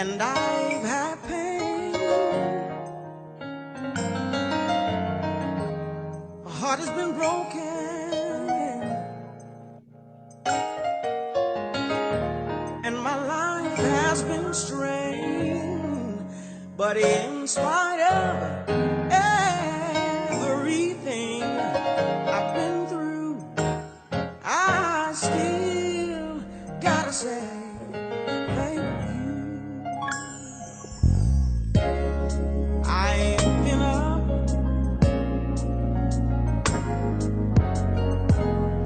and I've had pain. My heart has been broken, and my life has been strained. But in spite of everything I've been through, I still gotta say thank you. I've been up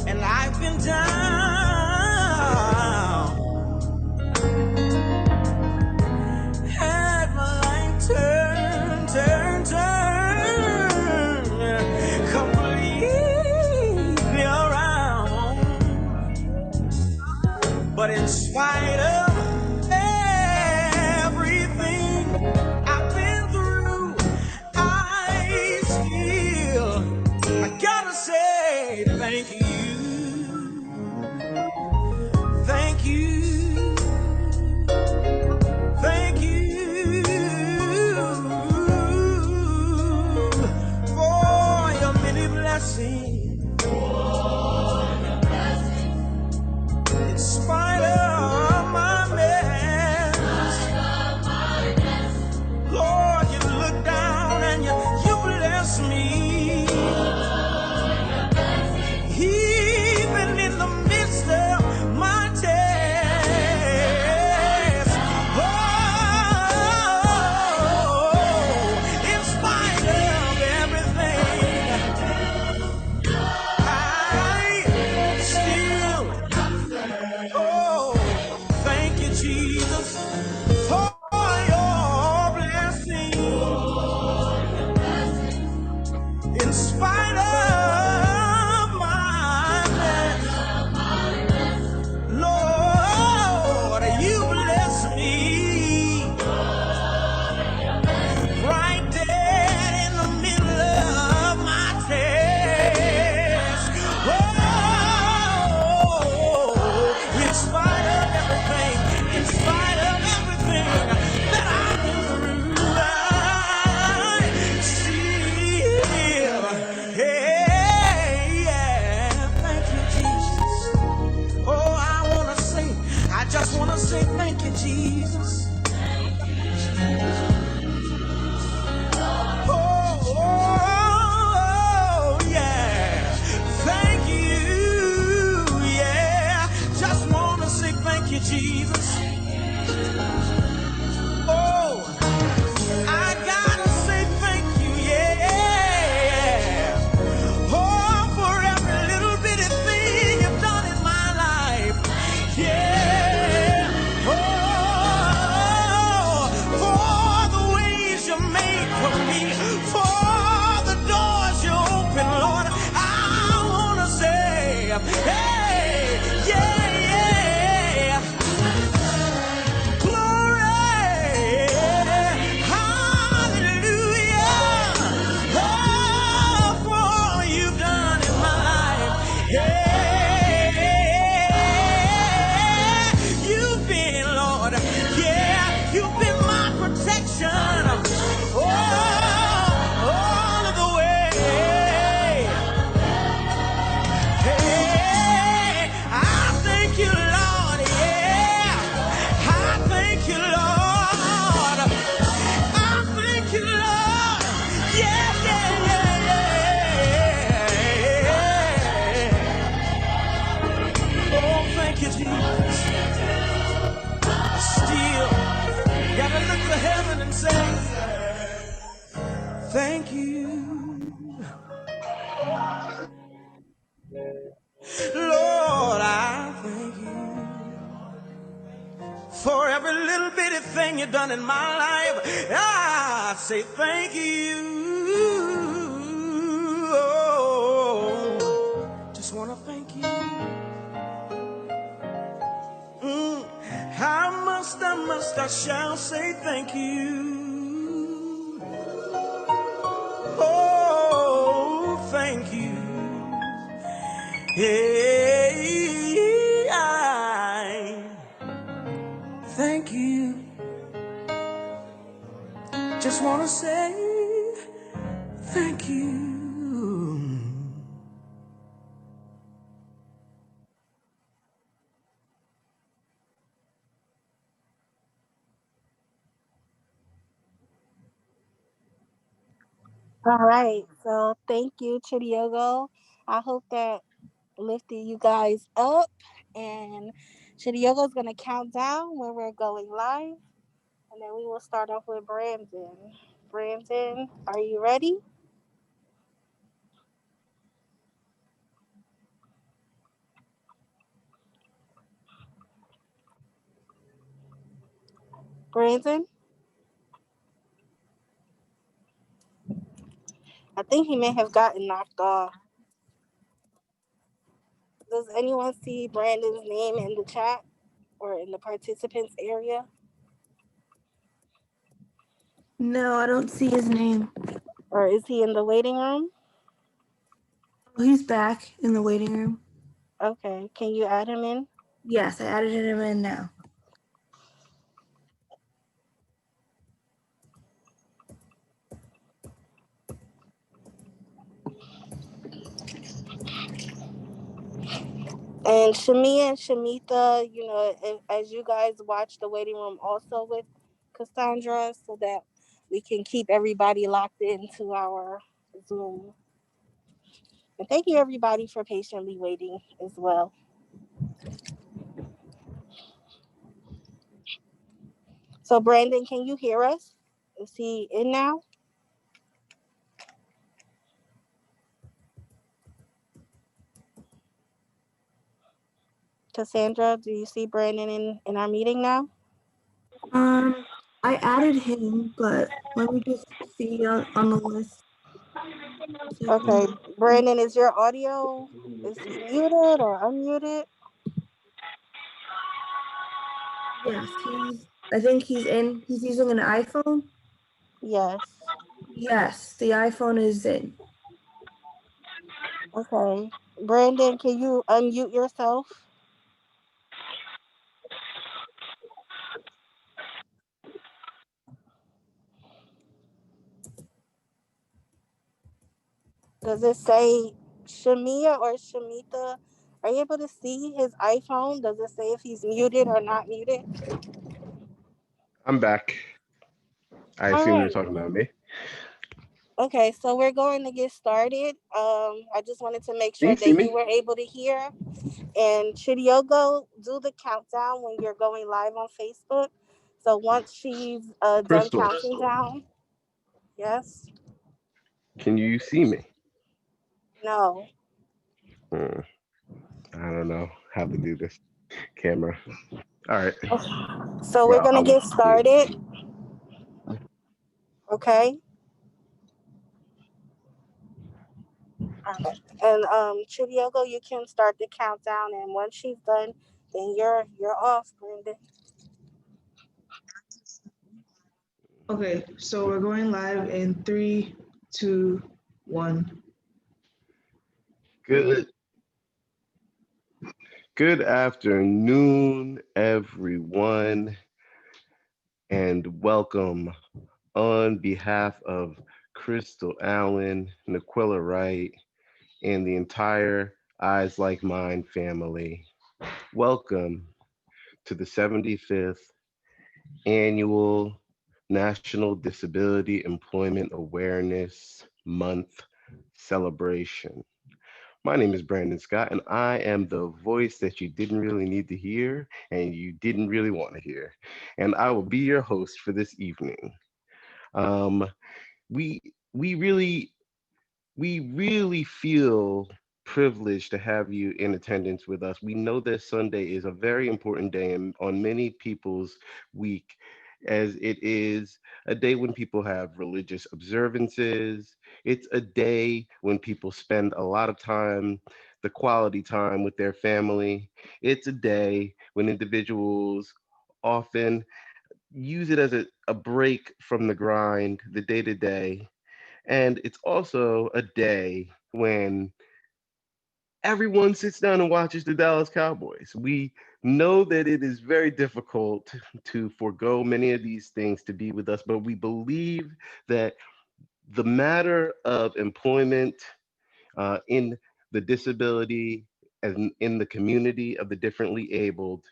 and I've been down, had my life turn completely around. But in spite of everything I've been through, I gotta say thank you. Thank you. Thank you for your many blessings. In spite of my mess, Lord, you look down and you bless me. Even in the midst of my test, in spite of everything, I still, thank you, Jesus, for your blessing. In spite of my mess, Lord, you bless me. Right there in the middle of my test. In spite of everything, in spite of everything that I've been through, I still, thank you, Jesus. Oh, I just wanna say thank you, Jesus. Oh, yeah. Thank you, yeah. Just wanna say thank you, Jesus. Oh, I gotta say thank you, yeah. Oh, for every little bitty thing you've done in my life, yeah. Oh, for the ways you made for me, for the doors you open, Lord. I wanna say, hey, yeah, yeah. Glory, hallelujah. Oh, for all you've done in my life. Yeah, you've been, Lord. Yeah, you've been my protection. Oh, all of the way. Hey, I thank you, Lord. Yeah, I thank you, Lord. I thank you, Lord. Yeah, yeah, yeah, yeah. Oh, thank you, Jesus. I still gotta look to heaven and say, thank you. Lord, I thank you for every little bitty thing you've done in my life. I say thank you. Oh, just want to thank you. I shall say thank you. Oh, thank you. Hey, I thank you. just want to say thank you. All right. So thank you, Chidiogo. I hope that lifted you guys up. And Chidiogo's going to count down when we're going live. And then we will start off with Brandon. Brandon, are you ready? Brandon? I think he may have gotten knocked off. Does anyone see Brandon's name in the chat or in the participants area? No, I don't see his name. Or is he in the waiting room? Oh, he's back in the waiting room. Okay. Can you add him in? Yes, I added him in now. And Shamia and Shamita, as you guys watch the waiting room also with Cassandra so that we can keep everybody locked into our Zoom. And thank you everybody for patiently waiting as well. So Brandon, can you hear us? Is he in now? Cassandra, do you see Brandon in our meeting now? I added him, but let me just see on the list. Okay. Brandon, is your audio, is he muted or unmuted? Yes, I think he's using an iPhone. Yes. Yes, the iPhone is in. Okay. Brandon, can you unmute yourself? Does it say Shamia or Shamita? Are you able to see his iPhone? Does it say if he's muted or not muted? I'm back. I All assume you're right. talking about me. Okay, so we're going to get started. I just wanted to make Can sure you see that you me? were able to hear. And Chidiogo, do the countdown when you're going live on Facebook. So once she's done Crystal, counting down, yes, can you see me? no. Hmm, I don't know how to do this. Camera. All right. So we're Well, gonna I won't get see it. started. Okay. All right. And Chidiogo, you can start the countdown, and once she's done, then you're off, Brandon. Okay, so we're going live in 3, 2, 1. Good. Good afternoon, everyone, and welcome on behalf of Crystal Allen, Naquilla Wright, and the entire Eyes Like Mine family. Welcome to the 75th annual National Disability Employment Awareness Month celebration. My name is Brandon Scott, and I am the voice that you didn't really need to hear and you didn't really want to hear. And I will be your host for this evening. Um, we we really we really feel privileged to have you in attendance with us. We know that Sunday is a very important day on many people's week, as it is a day when people have religious observances. It's a day when people spend a lot of time, the quality time with their family. It's a day when individuals often use it as a break from the grind, the day to day, and it's also a day when, everyone sits down and watches the Dallas Cowboys. We know that it is very difficult to forego many of these things to be with us, but we believe that the matter of employment in the disability and in the community of the differently abled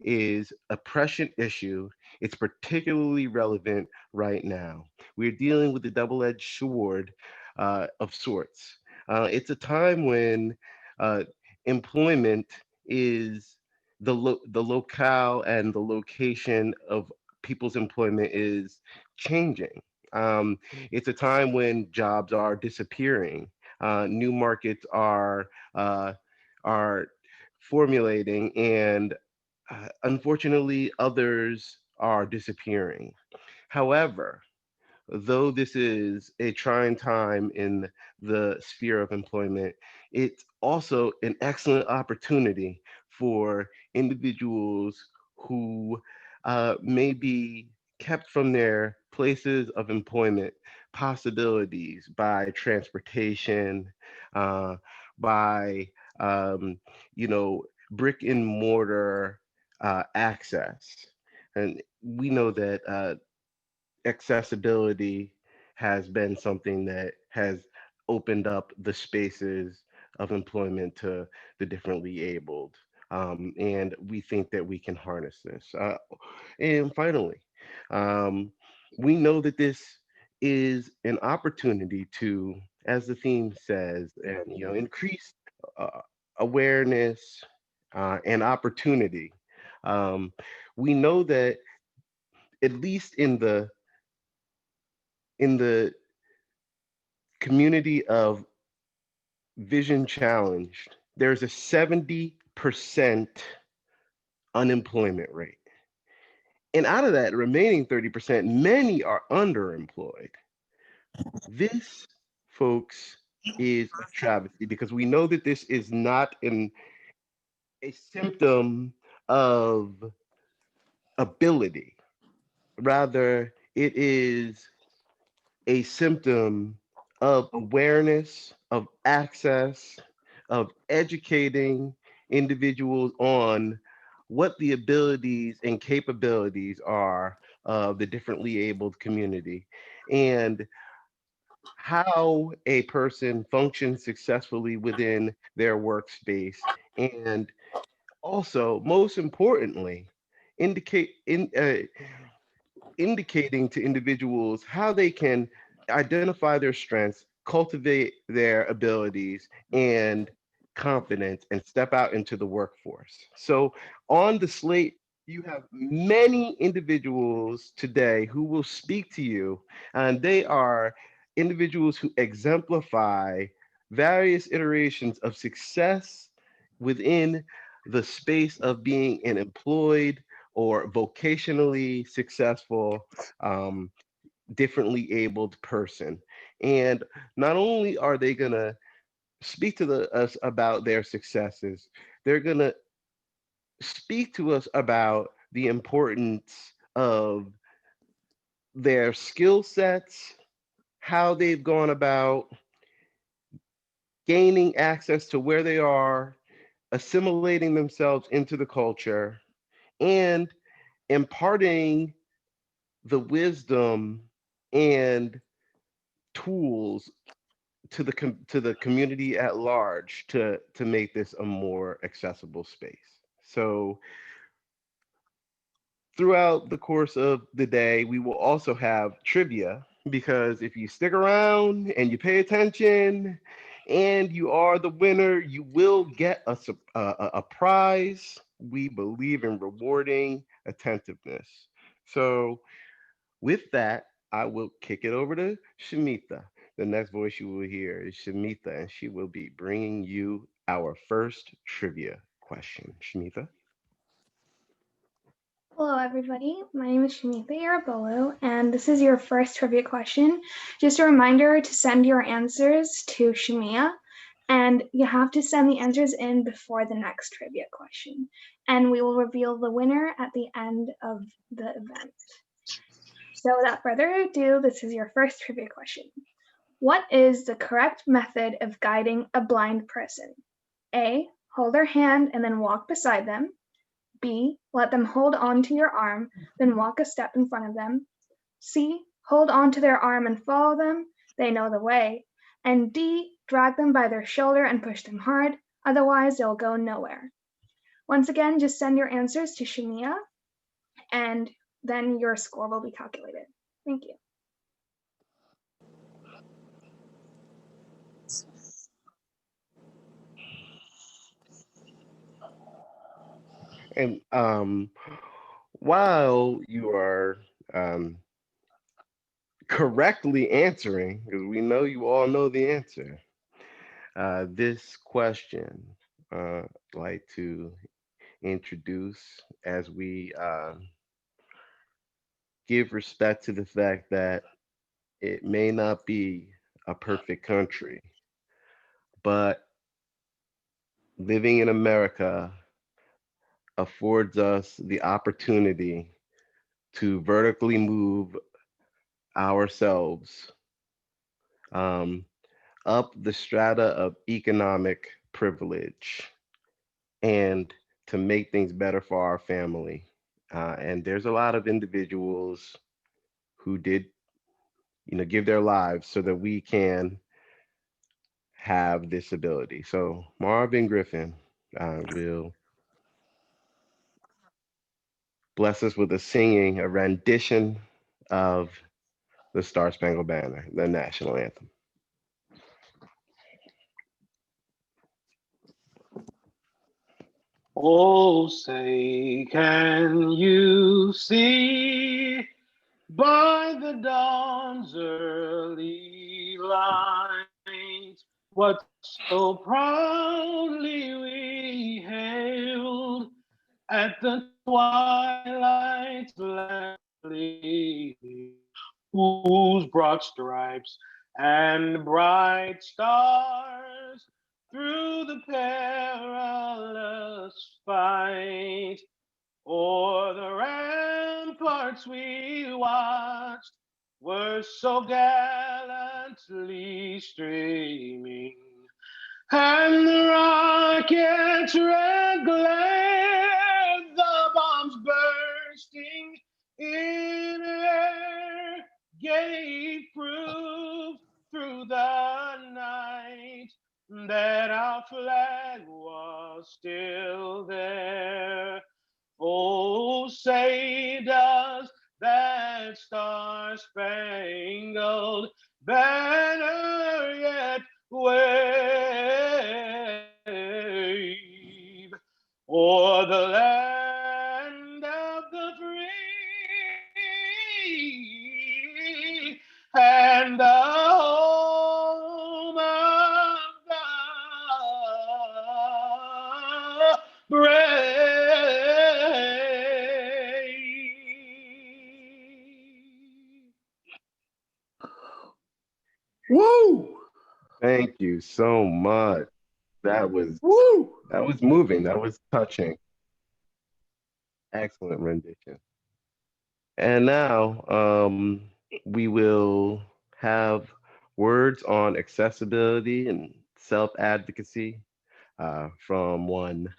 is a prescient issue. It's particularly relevant right now. We're dealing with a double-edged sword of sorts. It's a time when uh, employment is the locale and the location of people's employment is changing. It's a time when jobs are disappearing. New markets uh, are formulating, and unfortunately, others are disappearing. However, though this is a trying time in the sphere of employment, it's also an excellent opportunity for individuals who may be kept from their places of employment possibilities by transportation, uh, by um, you know, brick and mortar access. And we know that accessibility has been something that has opened up the spaces of employment to the differently abled. And we think that we can harness this. And finally, um, we know that this is an opportunity to, as the theme says, and increase uh, awareness and opportunity. Um, we know that at least in the community of vision challenged, there's a 70% unemployment rate. And out of that remaining 30%, many are underemployed. This, folks, is a travesty because we know that this is not a symptom of ability. Rather, it is a symptom of awareness, of access, of educating individuals on what the abilities and capabilities are of the differently abled community and how a person functions successfully within their workspace, and also most importantly indicate in indicating to individuals how they can identify their strengths, cultivate their abilities and confidence, and step out into the workforce. So, on the slate, you have many individuals today who will speak to you, and they are individuals who exemplify various iterations of success within the space of being an employed or vocationally successful, um, differently abled person. And not only are they going to speak to us about their successes, they're going to speak to us about the importance of their skill sets, how they've gone about gaining access to where they are, assimilating themselves into the culture, and imparting the wisdom and tools to the community at large to make this a more accessible space. So throughout the course of the day, we will also have trivia because if you stick around and you pay attention and you are the winner, you will get a prize. We believe in rewarding attentiveness. So with that, I will kick it over to Shamita. The next voice you will hear is Shamita, and she will be bringing you our first trivia question. Shamita? Hello, everybody. My name is Shamitha Yarabolo, and this is your first trivia question. Just a reminder to send your answers to Shamia, and you have to send the answers in before the next trivia question. And we will reveal the winner at the end of the event. So without further ado, this is your first trivia question. What is the correct method of guiding a blind person? A, hold their hand and then walk beside them. B, let them hold on to your arm, then walk a step in front of them. C, hold on to their arm and follow them. They know the way. And D, drag them by their shoulder and push them hard. Otherwise, they'll go nowhere. Once again, just send your answers to Shamia, and then your score will be calculated. Thank you. And while you are correctly answering, because we know you all know the answer, this question, I'd like to introduce as we give respect to the fact that it may not be a perfect country, but living in America affords us the opportunity to vertically move ourselves um, up the strata of economic privilege and to make things better for our family. And there's a lot of individuals who did, give their lives so that we can have this ability. So Marvin Griffin will bless us with a rendition of the Star Spangled Banner, the national anthem. Oh, say, can you see by the dawn's early light what so proudly we hailed at the twilight's last gleaming, whose broad stripes and bright stars through the perilous fight o'er the ramparts we watched were so gallantly streaming, and the rocket's red glare, the bombs bursting in air, gave proof through the night that our flag was still there. Oh, say does that star-spangled banner yet wave o'er the land of the free and the home of the brave. Woo! Thank you so much. That was moving. That was touching. Excellent rendition. And now we will have words on accessibility and self-advocacy from one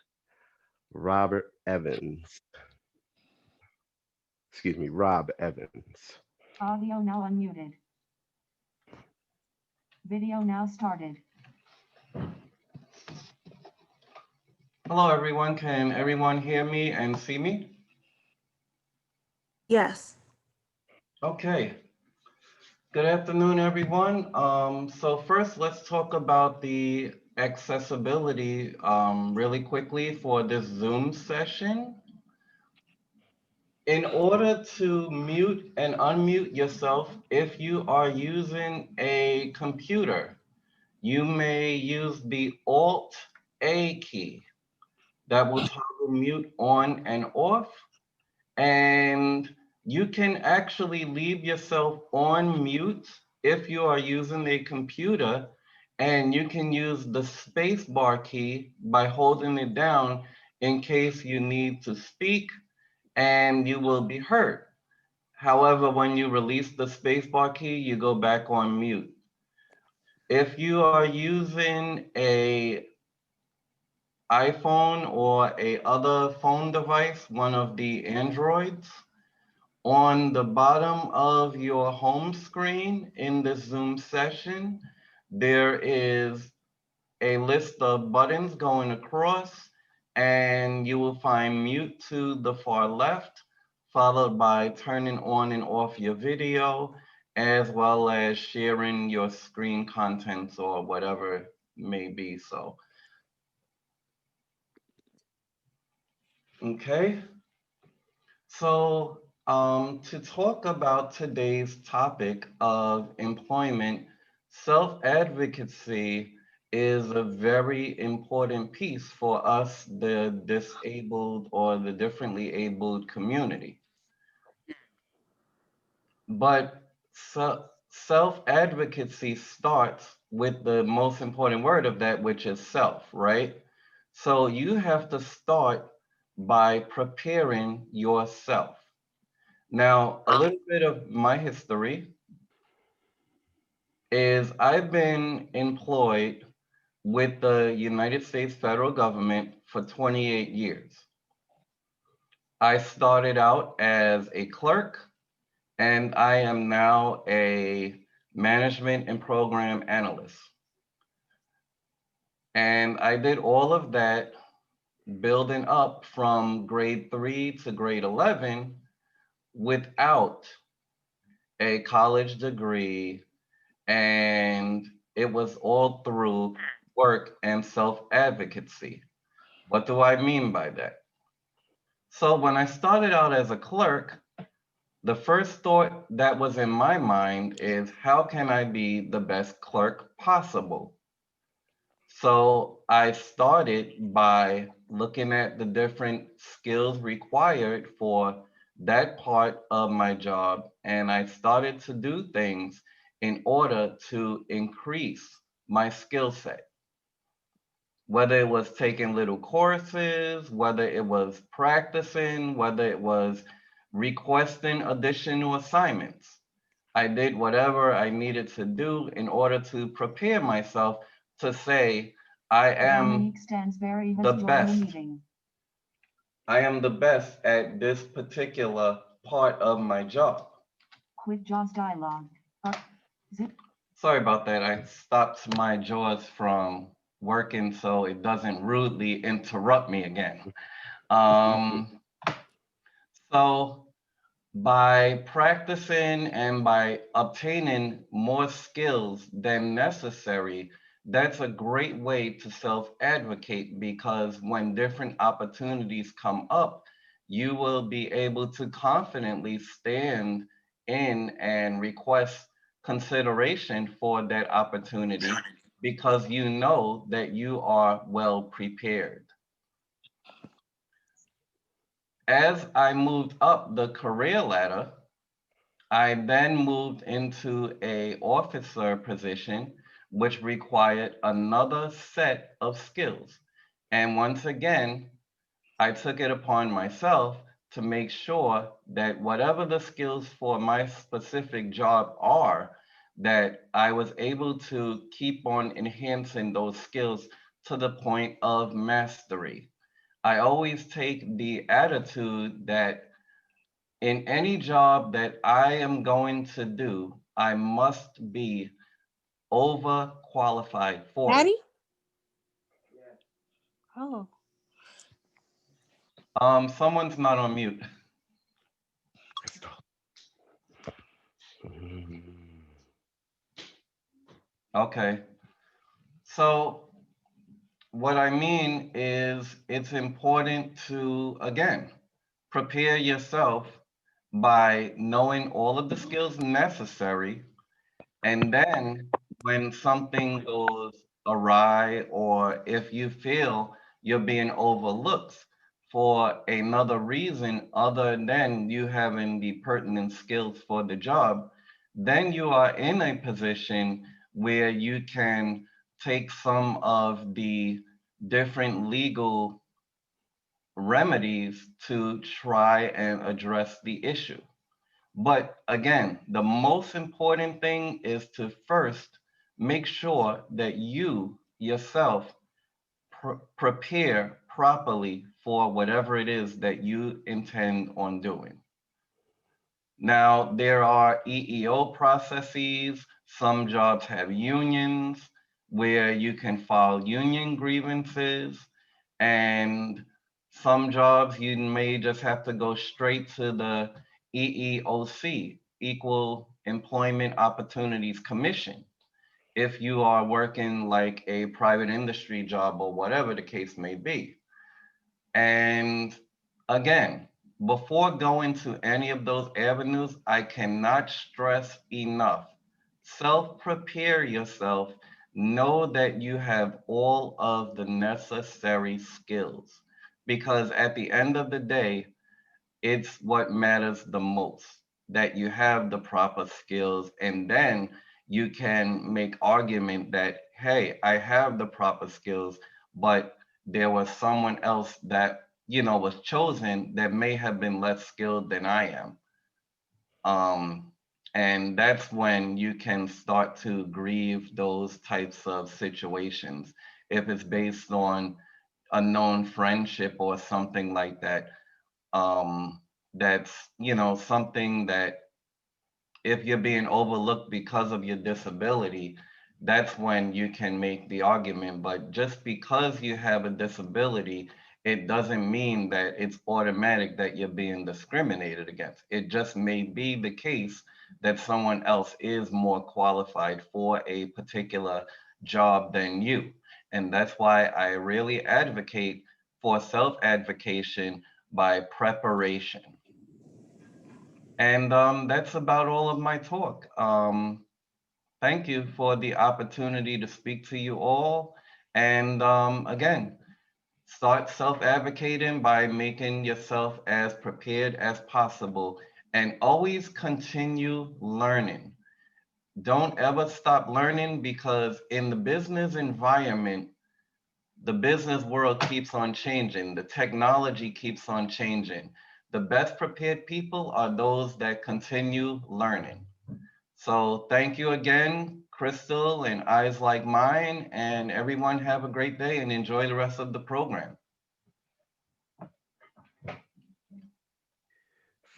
Robert Evans. Excuse me, Rob Evans. Audio now unmuted. Video now started. Hello, everyone. Can everyone hear me and see me? Yes. Okay. Good afternoon, everyone. So first, let's talk about the accessibility really quickly for this Zoom session. In order to mute and unmute yourself, if you are using a computer, you may use the Alt-A key that will toggle mute on and off. And you can actually leave yourself on mute if you are using a computer, and you can use the space bar key by holding it down in case you need to speak and you will be heard. However, when you release the space bar key, you go back on mute. If you are using a iPhone or a other phone device, one of the Androids, on the bottom of your home screen in the Zoom session, there is a list of buttons going across, and you will find mute to the far left, followed by turning on and off your video, as well as sharing your screen contents or whatever may be so. Okay, so to talk about today's topic of employment, self-advocacy is a very important piece for us, the disabled or the differently abled community. But self-advocacy starts with the most important word of that, which is self, right? So you have to start by preparing yourself. Now, a little bit of my history is I've been employed with the United States federal government for 28 years. I started out as a clerk, and I am now a management and program analyst. And I did all of that building up from grade 3 to grade 11 without a college degree, and it was all through work and self-advocacy. What do I mean by that? So when I started out as a clerk, the first thought that was in my mind is, how can I be the best clerk possible? So I started by looking at the different skills required for that part of my job, and I started to do things in order to increase my skill set. Whether it was taking little courses, whether it was practicing, whether it was requesting additional assignments. I did whatever I needed to do in order to prepare myself to say, I am Dominique Stansberry has the joined the best. meeting. I am the best at this particular part of my job. Quit JAWS dialog. Zip. Sorry about that. I stopped my JAWS from working so it doesn't rudely interrupt me again. So by practicing and by obtaining more skills than necessary, that's a great way to self-advocate, because when different opportunities come up, you will be able to confidently stand in and request consideration for that opportunity because you know that you are well prepared. As I moved up the career ladder, I then moved into a officer position, which required another set of skills. And once again, I took it upon myself to make sure that whatever the skills for my specific job are, that I was able to keep on enhancing those skills to the point of mastery. I always take the attitude that in any job that I am going to do, I must be overqualified for it. Daddy? Oh. Someone's not on mute. Okay. So what I mean is it's important to, again, prepare yourself by knowing all of the skills necessary. And then when something goes awry, or if you feel you're being overlooked for another reason other than you having the pertinent skills for the job, then you are in a position where you can take some of the different legal remedies to try and address the issue. But again, the most important thing is to first make sure that you yourself prepare properly for whatever it is that you intend on doing. Now, there are EEO processes. Some jobs have unions where you can file union grievances, and some jobs you may just have to go straight to the EEOC, Equal Employment Opportunities Commission, if you are working like a private industry job or whatever the case may be. And again, before going to any of those avenues, I cannot stress enough. Self prepare yourself. Know that you have all of the necessary skills because at the end of the day, it's what matters the most that you have the proper skills, and then you can make argument that, hey, I have the proper skills, but there was someone else that was chosen that may have been less skilled than I am. Um, and that's when you can start to grieve those types of situations if it's based on a known friendship or something like that. That's something that if you're being overlooked because of your disability, that's when you can make the argument. But just because you have a disability, it doesn't mean that it's automatic that you're being discriminated against. It just may be the case that someone else is more qualified for a particular job than you. And that's why I really advocate for self advocation by preparation. And that's about all of my talk. Thank you for the opportunity to speak to you all. And again, start self advocating by making yourself as prepared as possible and always continue learning. Don't ever stop learning because in the business environment, the business world keeps on changing, the technology keeps on changing. The best prepared people are those that continue learning. So thank you again, Crystal and Eyes Like Mine, and everyone have a great day and enjoy the rest of the program.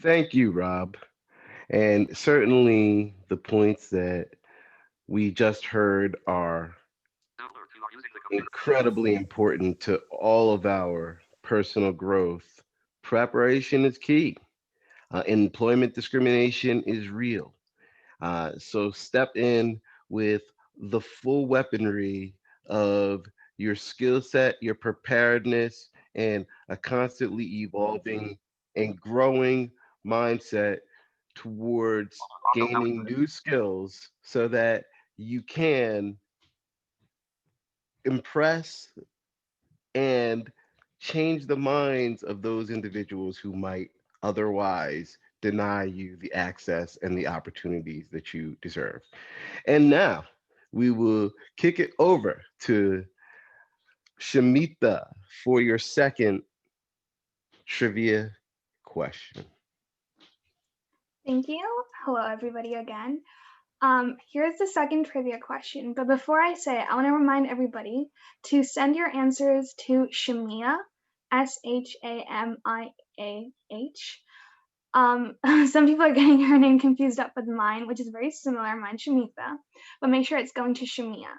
Thank you, Rob. And certainly the points that we just heard are incredibly important to all of our personal growth. Preparation is key. Employment discrimination is real. So step in with the full weaponry of your skill set, your preparedness, and a constantly evolving and growing mindset towards gaining new skills so that you can impress and change the minds of those individuals who might otherwise deny you the access and the opportunities that you deserve. And now we will kick it over to Shamita for your second trivia question. Thank you. Hello, everybody, again. Here's the second trivia question. But before I say it, I want to remind everybody to send your answers to Shamia, Shamiah. Some people are getting her name confused up with mine, which is very similar. Mine's Shamitha, but make sure it's going to Shamia.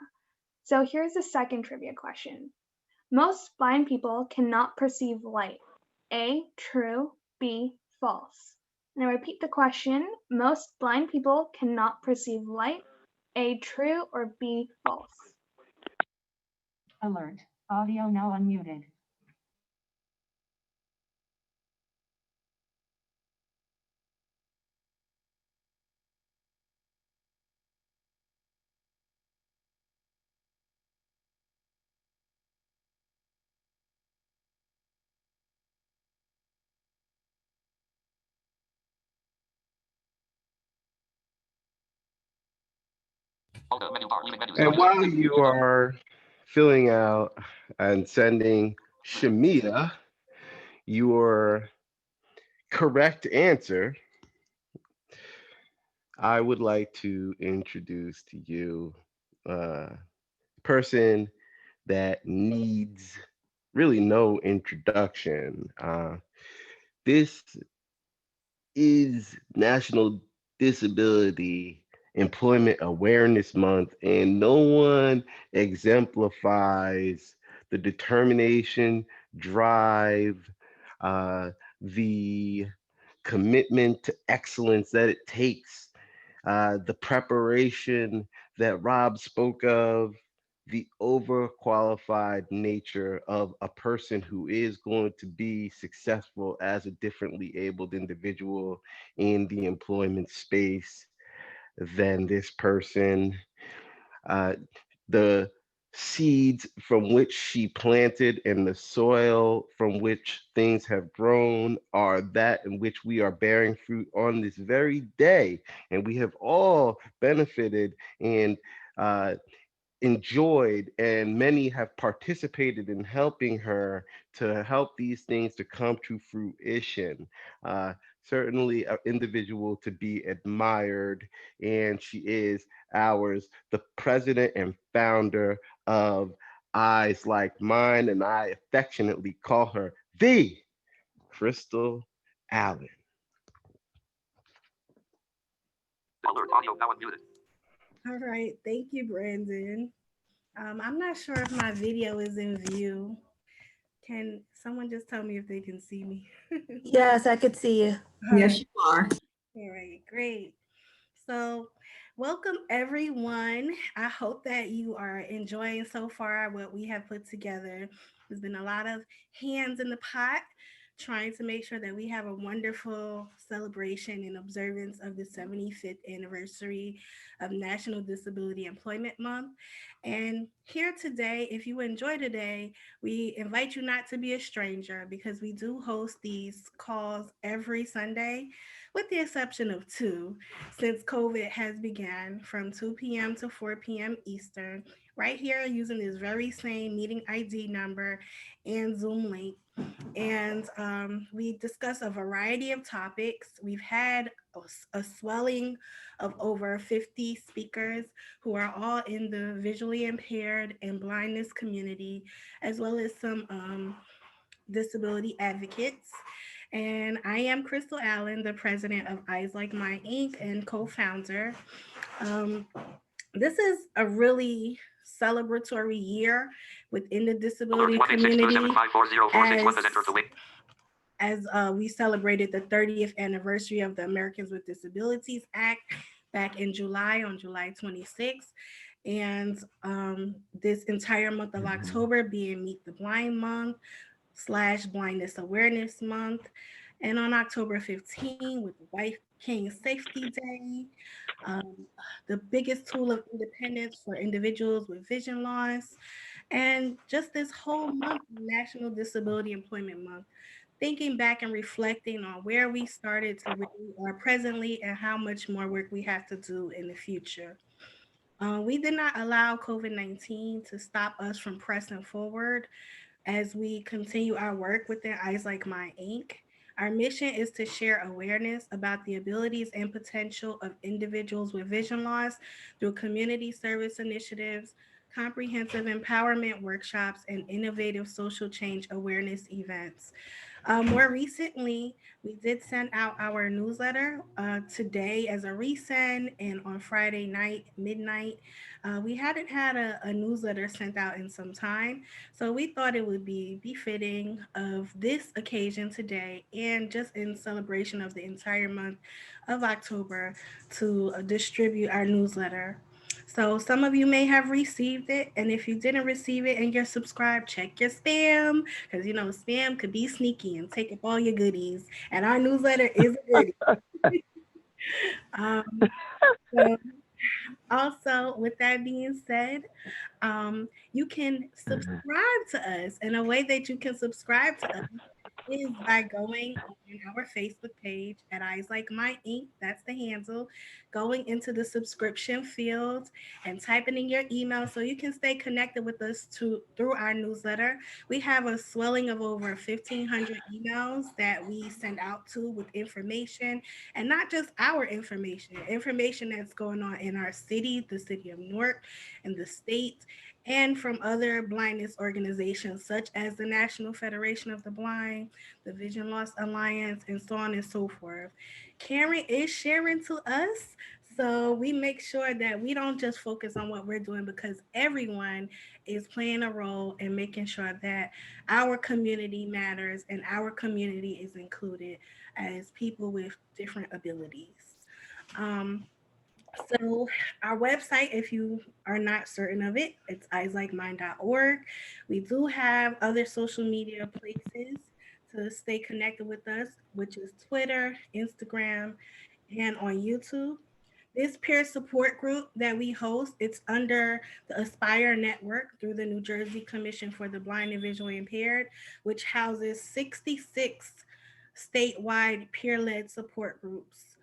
So here's the second trivia question. Most blind people cannot perceive light. A, true, B, false. And I repeat the question. Most blind people cannot perceive light. A, true, or B, false. Alert. Audio now unmuted. And while you are filling out and sending Shamita your correct answer, I would like to introduce to you a person that needs really no introduction. This is National Disability Employment Awareness Month, and no one exemplifies the determination, drive, uh, the commitment to excellence that it takes, the preparation that Rob spoke of, the overqualified nature of a person who is going to be successful as a differently abled individual in the employment space than this person. Uh, the seeds from which she planted and the soil from which things have grown are that in which we are bearing fruit on this very day. And we have all benefited and uh, enjoyed, and many have participated in helping her to help these things to come to fruition. Uh, Certainly an individual to be admired, and she is ours, the president and founder of Eyes Like Mine, and I affectionately call her the Crystal Allen. All right, thank you, Brandon. I'm not sure if my video is in view. Can someone just tell me if they can see me? Yes, I could see you. All right, all right, great. So, welcome everyone. I hope that you are enjoying so far what we have put together. There's been a lot of hands in the pot trying to make sure that we have a wonderful celebration and observance of the 75th anniversary of National Disability Employment Month. And here today, if you enjoy today, we invite you not to be a stranger because we do host these calls every Sunday, with the exception of two, since COVID has began from 2 p.m. to 4 p.m. Eastern, right here using this very same meeting ID number and Zoom link. And we discuss a variety of topics. We've had a swelling of over 50 speakers who are all in the visually impaired and blindness community, as well as some disability advocates. And I am Crystal Allen, the president of Eyes Like Mine Inc. and co-founder. Um, this is a really celebratory year within the disability community as we celebrated the 30th anniversary of the Americans with Disabilities Act back in July, on July 26th. And this entire month of October being Meet the Blind Month / Blindness Awareness Month. And on October 15th, with White King Safety Day, um, the biggest tool of independence for individuals with vision loss, and just this whole month, National Disability Employment Month, thinking back and reflecting on where we started to where we are presently and how much more work we have to do in the future. We did not allow COVID-19 to stop us from pressing forward as we continue our work within Eyes Like Mine Inc. Our mission is to share awareness about the abilities and potential of individuals with vision loss through community service initiatives, comprehensive empowerment workshops, and innovative social change awareness events. More recently, we did send out our newsletter today as a resend, and on Friday night, midnight. We hadn't had a newsletter sent out in some time, so we thought it would be befitting of this occasion today, and just in celebration of the entire month of October, to distribute our newsletter. So some of you may have received it, and if you didn't receive it and you're subscribed, check your spam, because you know spam could be sneaky and take up all your goodies. And our newsletter is a goodie. Um, so also, with that being said, you can subscribe to us. And a way that you can subscribe to us is by going on our Facebook page at Eyes Like My Ink. That's the handle. Going into the subscription field and typing in your email so you can stay connected with us through our newsletter. We have a swelling of over 1,500 emails that we send out to with information, and not just our information, information that's going on in our city, the city of Newark, and the state, and from other blindness organizations such as the National Federation of the Blind, the Vision Loss Alliance, and so on and so forth. Karen is sharing to us, so we make sure that we don't just focus on what we're doing because everyone is playing a role in making sure that our community matters and our community is included as people with different abilities. Um, so, our website, if you are not certain of it, it's eyeslikeMine.org. We do have other social media places to stay connected with us, which is Twitter, Instagram, and on YouTube. This peer support group that we host, it's under the Aspire Network through the New Jersey Commission for the Blind and Visually Impaired, which houses 66 statewide peer-led support groups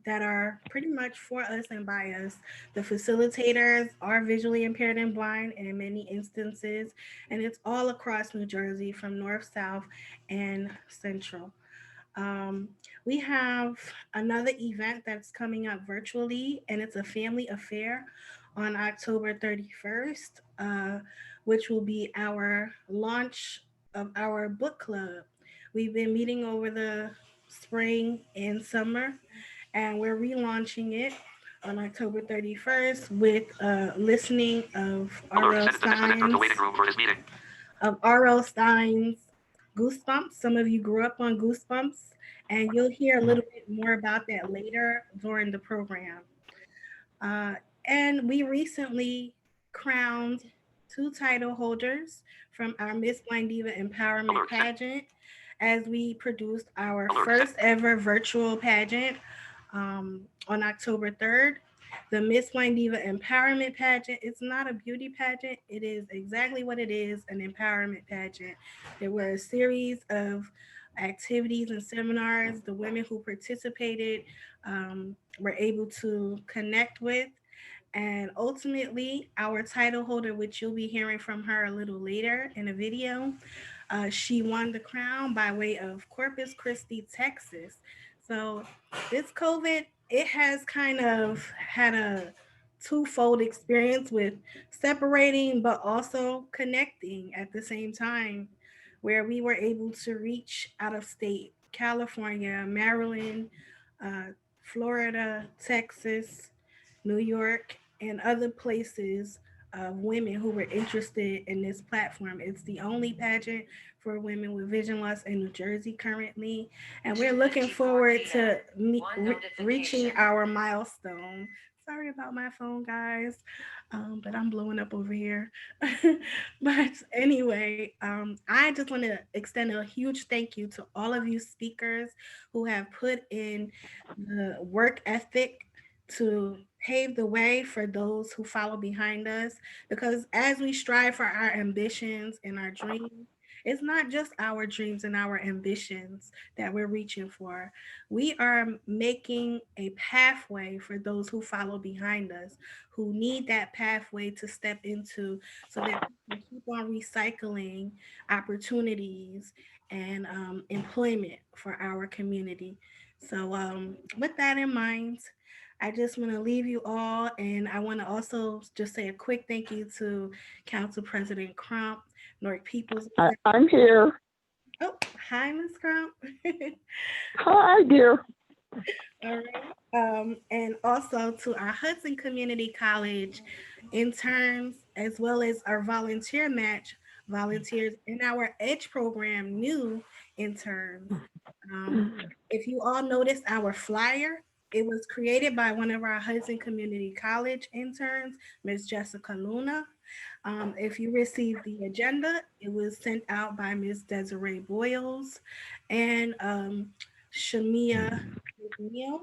that are pretty much for us and by us. The facilitators are visually impaired and blind in many instances, and it's all across New Jersey from north, south, and central. Um, we have another event that's coming up virtually, and it's a family affair on October 31st, which will be our launch of our book club. We've been meeting over the spring and summer, and we're relaunching it on October 31st with listening of R.L. Stein's Goosebumps. Some of you grew up on Goosebumps, and you'll hear a little bit more about that later during the program. Uh, and we recently crowned two title holders from our Miss Blind Diva Empowerment pageant as we produced our first ever virtual pageant on October 3rd. The Miss Blind Diva Empowerment pageant is not a beauty pageant. It is exactly what it is, an empowerment pageant. There were a series of activities and seminars the women who participated were able to connect with. And ultimately, our title holder, which you'll be hearing from her a little later in a video, she won the crown by way of Corpus Christi, Texas. So this COVID, it has kind of had a twofold experience with separating but also connecting at the same time, where we were able to reach out of state, California, Maryland, uh, Florida, Texas, New York, and other places of women who were interested in this platform. It's the only pageant for women with vision loss in New Jersey currently, and we're looking forward to reaching our milestone. Sorry about my phone, guys, but I'm blowing up over here. But anyway, I just want to extend a huge thank you to all of you speakers who have put in the work ethic to pave the way for those who follow behind us. Because as we strive for our ambitions and our dreams, it's not just our dreams and our ambitions that we're reaching for. We are making a pathway for those who follow behind us, who need that pathway to step into so that we can keep on recycling opportunities and employment for our community. So, with that in mind, I just want to leave you all, and I want to also just say a quick thank you to Council President Crump, North Peoples. I'm here. Oh, hi, Ms. Crump. Hi, dear. All right. And also to our Hudson Community College interns, as well as our volunteer match volunteers and our Edge program new interns. Um, if you all noticed our flyer, it was created by one of our Hudson Community College interns, Ms. Jessica Luna. If you received the agenda, it was sent out by Ms. Desiree Boyles and Shamia McNeil.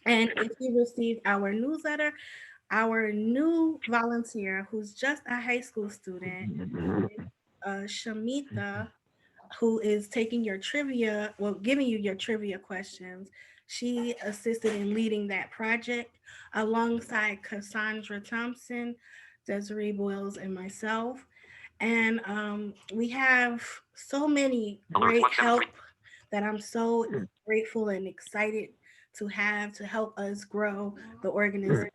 And if you received our newsletter, our new volunteer, who's just a high school student, Shamita, who is taking your trivia, well, giving you your trivia questions. She assisted in leading that project alongside Cassandra Thompson, Desiree Boyles, and myself. And we have so many great help that I'm so grateful and excited to have to help us grow the organization.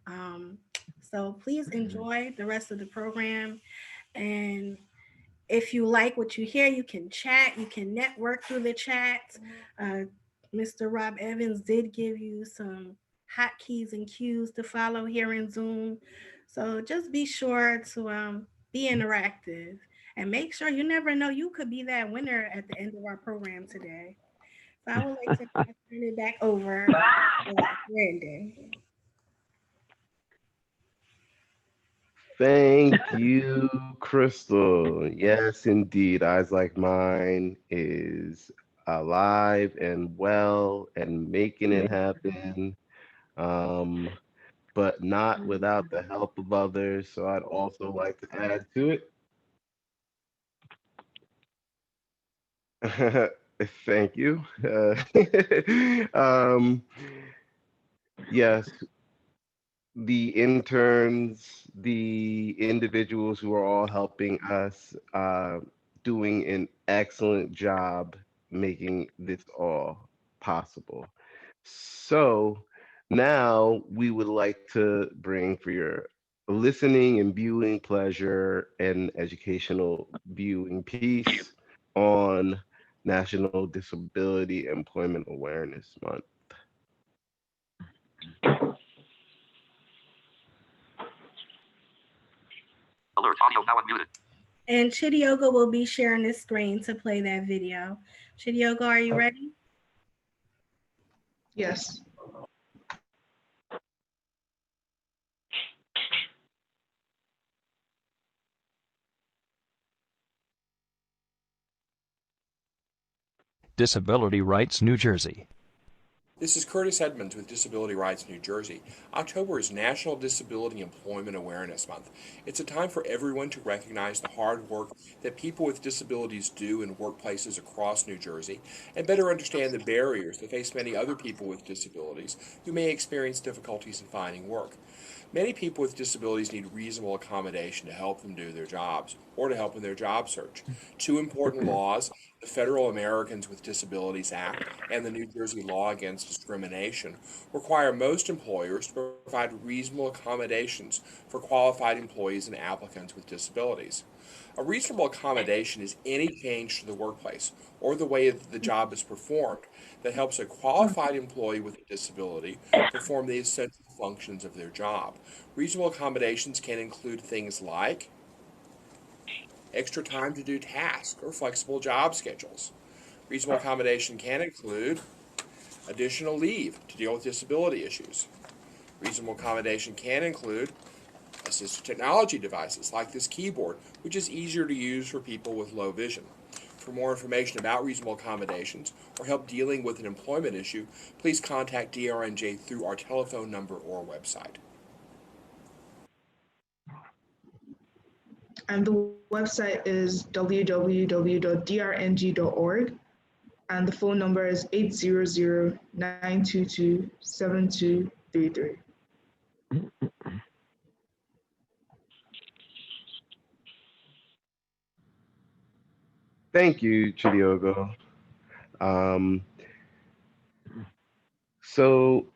Um, So please enjoy the rest of the program. And if you like what you hear, you can chat, you can network through the chat. Uh, Mr. Rob Evans did give you some hotkeys and cues to follow here in Zoom. So just be sure to be interactive and make sure you never know you could be that winner at the end of our program today. So I would like to turn it back over to Brandon. Thank you, Crystal. Yes, indeed. Eyes Like Mine is alive and well and making it happen, um, but not without the help of others. So I'd also like to add to it. Thank you. Yes, the interns, the individuals who are all helping us, doing an excellent job making this all possible. So now we would like to bring for your listening and viewing pleasure and educational viewing piece on National Disability Employment Awareness Month. Alert, audio now unmuted. And Chidioga will be sharing the screen to play that video. Chidioga, are you ready? Yes. Disability Rights, New Jersey. This is Curtis Edmonds with Disability Rights New Jersey. October is National Disability Employment Awareness Month. It's a time for everyone to recognize the hard work that people with disabilities do in workplaces across New Jersey and better understand the barriers that face many other people with disabilities who may experience difficulties in finding work. Many people with disabilities need reasonable accommodation to help them do their jobs or to help in their job search. Two important laws, the Federal Americans with Disabilities Act and the New Jersey Law Against Discrimination, require most employers to provide reasonable accommodations for qualified employees and applicants with disabilities. A reasonable accommodation is any change to the workplace or the way the job is performed that helps a qualified employee with a disability perform the essential functions of their job. Reasonable accommodations can include things like extra time to do tasks or flexible job schedules. Reasonable accommodation can include additional leave to deal with disability issues. Reasonable accommodation can include assistive technology devices like this keyboard, which is easier to use for people with low vision. For more information about reasonable accommodations or help dealing with an employment issue, please contact DRNJ through our telephone number or website. And the website is www.drng.org. And the phone number is 800-922-7233. Thank you, Chidiogo. So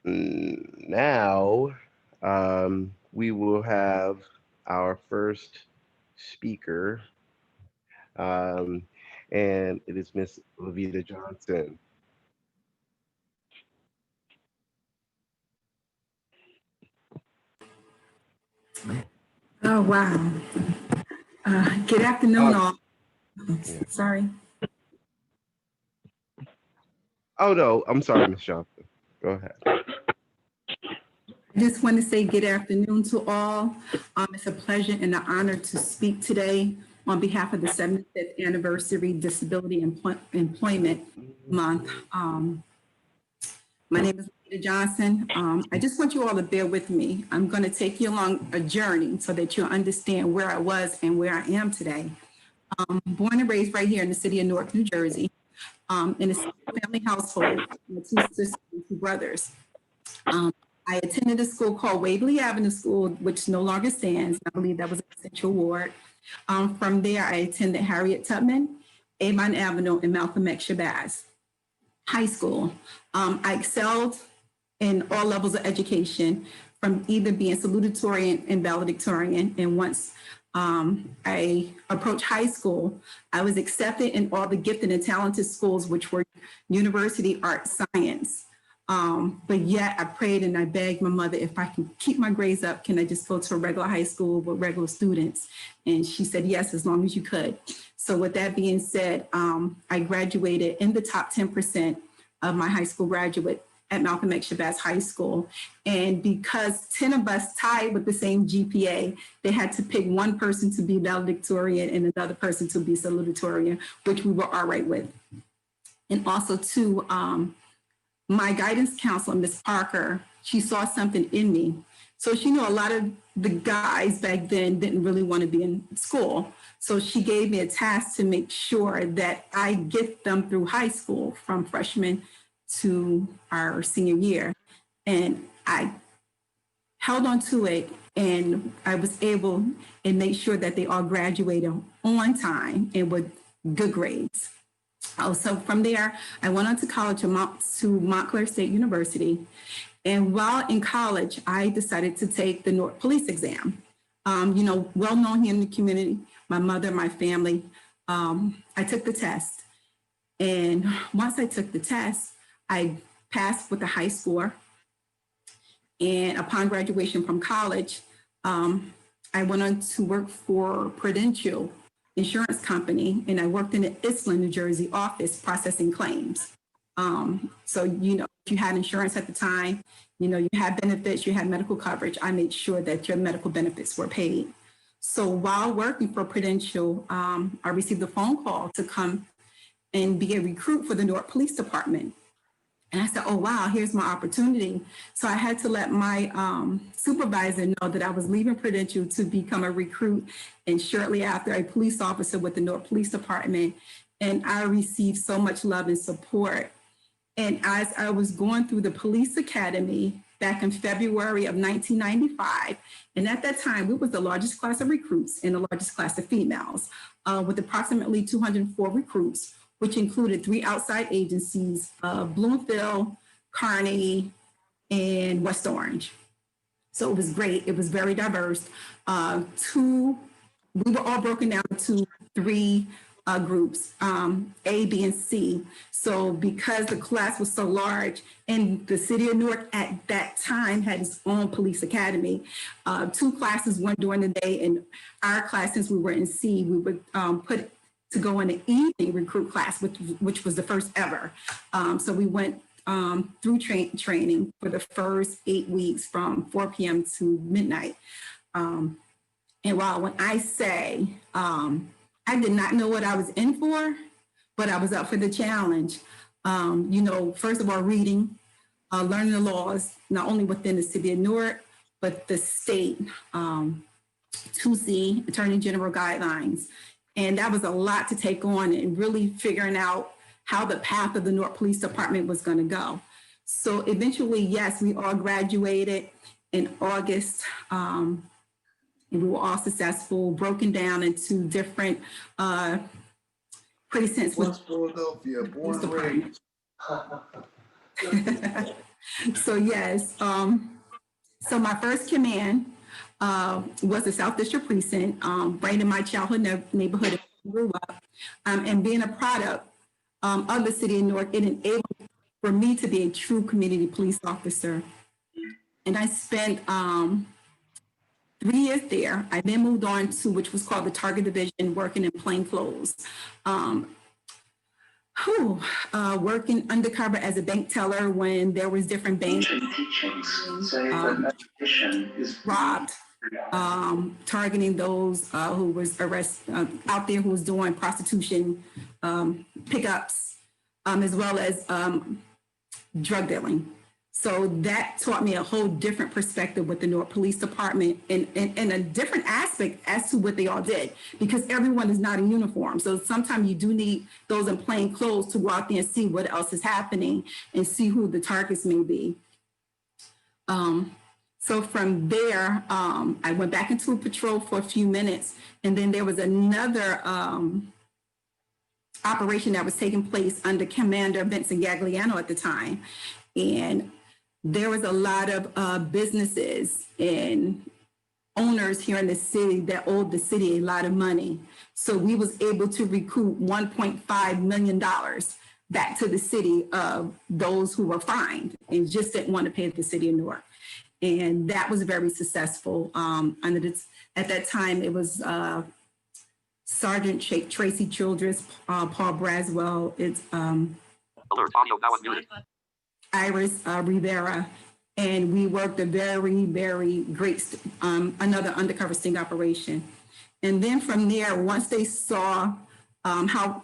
now we will have our first speaker, um, and it is Miss Lavita Johnson. Oh, wow. Good afternoon, all. Yeah. Sorry. Oh, no, I'm sorry, Miss Johnson. Go ahead. I just want to say good afternoon to all. It's a pleasure and an honor to speak today on behalf of the 75th Anniversary Disability Employment Month. My name is Lavita Johnson. I just want you all to bear with me. I'm going to take you along a journey so that you'll understand where I was and where I am today. Born and raised right here in the city of Newark, New Jersey, in a family household with two sisters and two brothers. I attended a school called Waverly Avenue School, which no longer stands. I believe that was a Central Ward. From there, I attended Harriet Tubman, Avon Avenue, and Malcolm X Shabazz High School. I excelled in all levels of education, from either being salutatorian and valedictorian. And once I approached high school, I was accepted in all the gifted and talented schools, which were university, art, science. But yet I prayed and I begged my mother, if I can keep my grades up, can I just go to a regular high school with regular students? And she said, yes, as long as you could. So with that being said, I graduated in the top 10% of my high school graduate at Malcolm X Shabazz High School. And because 10 of us tied with the same GPA, they had to pick one person to be valedictorian and another person to be salutatorian, which we were all right with. And also too, my guidance counselor, Ms. Parker, she saw something in me. So she knew a lot of the guys back then didn't really want to be in school. So she gave me a task to make sure that I get them through high school from freshman to our senior year. And I held on to it, and I was able and make sure that they all graduated on time and with good grades. So from there, I went on to college to Montclair State University. And while in college, I decided to take the Newark Police exam. Well known here in the community, my mother, my family. I took the test. And once I took the test, I passed with a high score. And upon graduation from college, I went on to work for Prudential Insurance Company, and I worked in the Island, New Jersey office processing claims. So, if you had insurance at the time, you had benefits, you had medical coverage, I made sure that your medical benefits were paid. So while working for Prudential, I received a phone call to come and be a recruit for the Newark Police Department. And I said, oh, wow, here's my opportunity. So I had to let my supervisor know that I was leaving Prudential to become a recruit, and shortly after, a police officer with the Newark Police Department. And I received so much love and support. And as I was going through the police academy back in February of 1995, and at that time, we was the largest class of recruits and the largest class of females, with approximately 204 recruits, which included 3 outside agencies, Bloomfield, Kearney, and West Orange. So it was great. It was very diverse. We were all broken down to 3 groups, A, B, and C. So because the class was so large, and the city of Newark at that time had its own police academy, 2 classes, one during the day, and our class, since we were in C, we would put to go in the evening recruit class, which was the first ever. So we went through training for the first 8 weeks from 4 p.m. to midnight. And when I say I did not know what I was in for, but I was up for the challenge. First of all, reading, learning the laws, not only within the city of Newark, but the state, 2C, Attorney General guidelines. And that was a lot to take on, and really figuring out how the path of the Newark Police Department was going to go. So eventually, yes, we all graduated in August, and we were all successful, broken down into different precincts. West Philadelphia, born and raised. So yes, so my first command was the South District Precinct, right in my childhood neighborhood I grew up, and being a product of the city of Newark, it enabled for me to be a true community police officer. And I spent 3 years there. I then moved on to which was called the Target Division, working in plain clothes. Working undercover as a bank teller when there was different banks robbed, targeting those who was out there who was doing prostitution pickups, as well as drug dealing. So that taught me a whole different perspective with the Newark Police Department, and a different aspect as to what they all did, because everyone is not in uniform. So sometimes you do need those in plain clothes to go out there and see what else is happening and see who the targets may be. So from there, I went back into a patrol for a few minutes, and then there was another operation that was taking place under Commander Vincent Gagliano at the time. And there was a lot of businesses and owners here in the city that owed the city a lot of money. So we was able to recoup $1.5 million back to the city of those who were fined and just didn't want to pay the city of Newark. And that was very successful. At that time, it was Sergeant Tracy Childress, Paul Braswell, it's Alert, audio now unmuted. Iris Rivera, and we worked a very, very great, another undercover sting operation. And then from there, once they saw how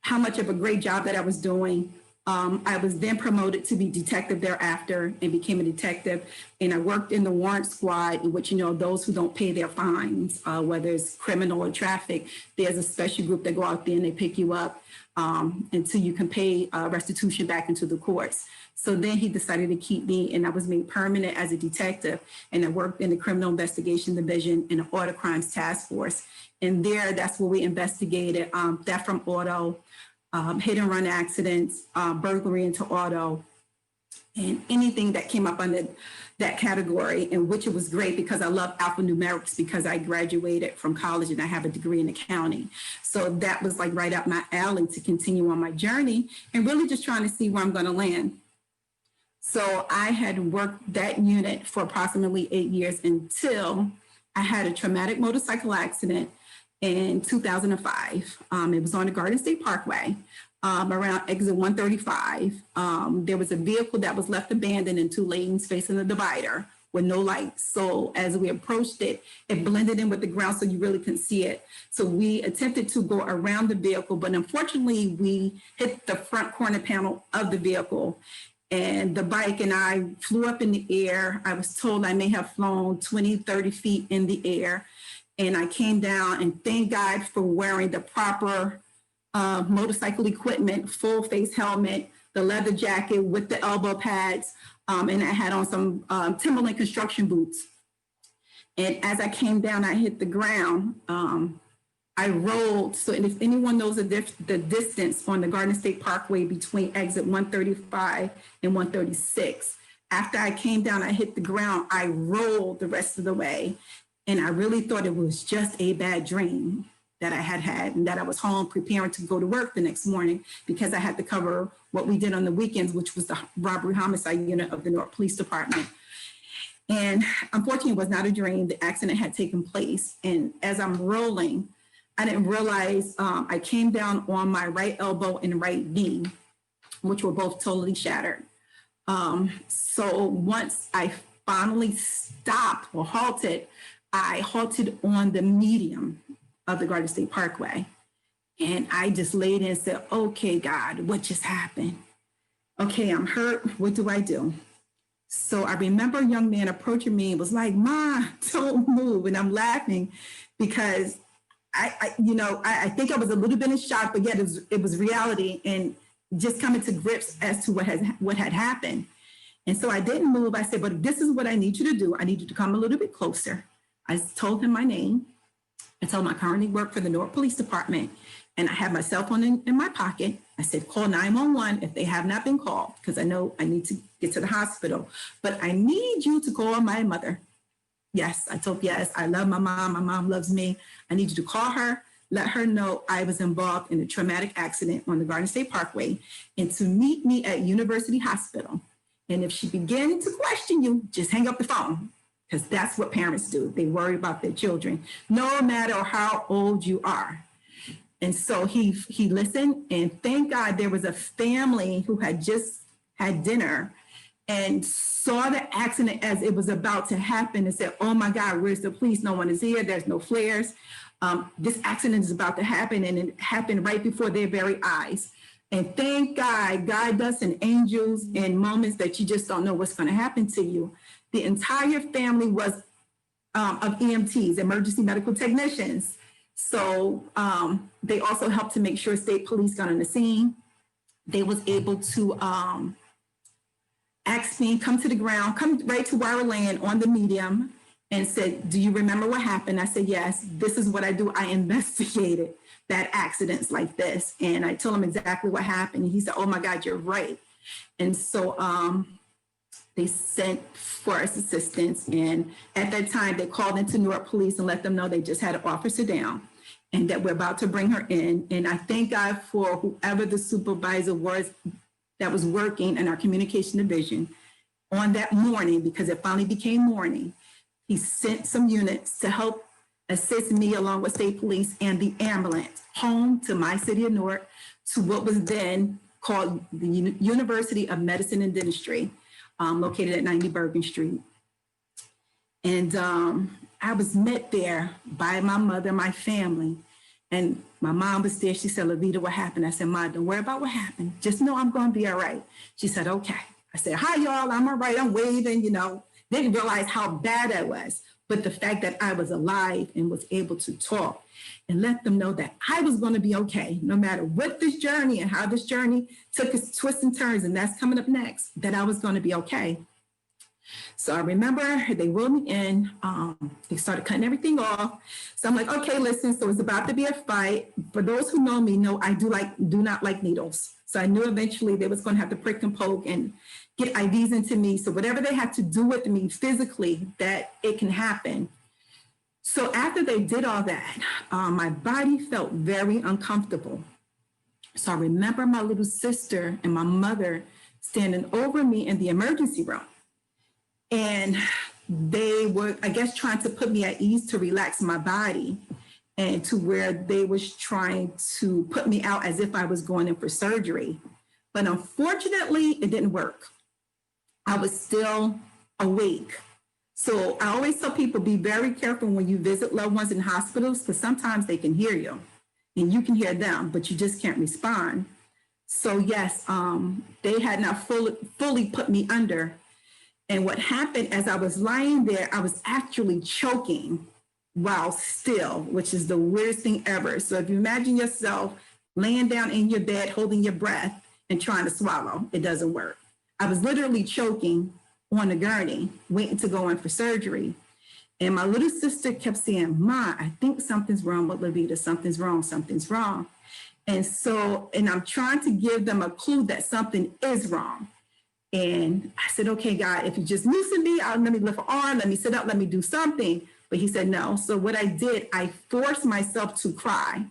much of a great job that I was doing, I was then promoted to be detective thereafter and became a detective. And I worked in the warrant squad, in which, those who don't pay their fines, whether it's criminal or traffic, there's a special group that go out there and they pick you up until you can pay restitution back into the courts. So then he decided to keep me, and I was made permanent as a detective. And I worked in the Criminal Investigation Division in the Auto Crimes Task Force. And that's where we investigated theft from auto, hit and run accidents, burglary into auto, and anything that came up under that category, in which it was great because I love alphanumerics because I graduated from college and I have a degree in accounting. So that was like right up my alley to continue on my journey and really just trying to see where I'm going to land. So I had worked that unit for approximately 8 years until I had a traumatic motorcycle accident in 2005. It was on the Garden State Parkway. Around exit 135, there was a vehicle that was left abandoned in 2 lanes facing the divider with no lights. So as we approached it, it blended in with the ground so you really couldn't see it. So we attempted to go around the vehicle, but unfortunately we hit the front corner panel of the vehicle and the bike and I flew up in the air. I was told I may have flown 20, 30 feet in the air. And I came down, and thank God for wearing the proper motorcycle equipment, full face helmet, the leather jacket with the elbow pads, and I had on some Timberland construction boots. And as I came down, I hit the ground. I rolled. So if anyone knows the distance on the Garden State Parkway between exit 135 and 136, after I came down, I hit the ground, I rolled the rest of the way. And I really thought it was just a bad dream that I had and that I was home preparing to go to work the next morning because I had to cover what we did on the weekends, which was the robbery homicide unit of the Newark Police Department. And unfortunately, it was not a dream. The accident had taken place. And as I'm rolling, I didn't realize I came down on my right elbow and right knee, which were both totally shattered. So once I finally stopped or halted, I halted on the medium of the Garden State Parkway. And I just laid in and said, okay, God, what just happened? Okay, I'm hurt. What do I do? So I remember a young man approaching me and was like, Ma, don't move. And I'm laughing because I think I was a little bit in shock, but yet it was reality and just coming to grips as to what had happened. And so I didn't move. I said, but this is what I need you to do. I need you to come a little bit closer. I told him my name. I told him I currently work for the Newark Police Department and I have my cell phone in my pocket. I said, call 911 if they have not been called, because I know I need to get to the hospital. But I need you to call my mother. Yes, I told, yes, I love my mom. My mom loves me. I need you to call her, let her know I was involved in a traumatic accident on the Garden State Parkway and to meet me at University Hospital. And if she begins to question you, just hang up the phone, because that's what parents do. They worry about their children, no matter how old you are. And so he listened, and thank God there was a family who had just had dinner and saw the accident as it was about to happen and said, oh my God, where's the police? No one is here. There's no flares. This accident is about to happen, and it happened right before their very eyes. And thank God, God does send angels in moments that you just don't know what's going to happen to you. The entire family was of EMTs, emergency medical technicians. So they also helped to make sure state police got on the scene. They was able to ask me, come to the ground, come right to where I land on the medium, and said, do you remember what happened? I said, yes, this is what I do. I investigated bad accidents like this. And I told him exactly what happened. And he said, oh my God, you're right. And so they sent for us assistance. And at that time, they called into Newark Police and let them know they just had an officer down and that we're about to bring her in. And I thank God for whoever the supervisor was that was working in our communication division on that morning, because it finally became morning. He sent some units to help assist me along with state police and the ambulance home to my city of Newark, to what was then called the University of Medicine and Dentistry, located at 90 Bergen Street. And I was met there by my mother, my family, and my mom was there. She said, Levita, what happened? I said, Ma, don't worry about what happened. Just know I'm going to be all right. She said, okay. I said, hi, y'all. I'm all right. I'm waving, you know. Didn't realize how bad I was. But the fact that I was alive and was able to talk and let them know that I was going to be okay, no matter what this journey and how this journey took its twists and turns, and that's coming up next, that I was going to be okay. So I remember they wheeled me in. They started cutting everything off. So I'm like, okay, listen, so it's about to be a fight. For those who know me, know I do not like needles. So I knew eventually they was going to have to prick and poke and get IVs into me. So whatever they had to do with me physically, that it can happen. So after they did all that, my body felt very uncomfortable. So I remember my little sister and my mother standing over me in the emergency room. And they were, I guess, trying to put me at ease to relax my body, and to where they was trying to put me out as if I was going in for surgery. But unfortunately, it didn't work. I was still awake. So I always tell people, be very careful when you visit loved ones in hospitals, because sometimes they can hear you and you can hear them, but you just can't respond. So yes, they had not fully put me under. And what happened as I was lying there, I was actually choking while still, which is the weirdest thing ever. So if you imagine yourself laying down in your bed, holding your breath and trying to swallow, it doesn't work. I was literally choking on a gurney, waiting to go in for surgery. And my little sister kept saying, Ma, I think something's wrong with Levita. Something's wrong, something's wrong. And I'm trying to give them a clue that something is wrong. And I said, okay, God, if you just loosen me, let me lift an arm, let me sit up, let me do something. But he said, no. So what I did, I forced myself to cry,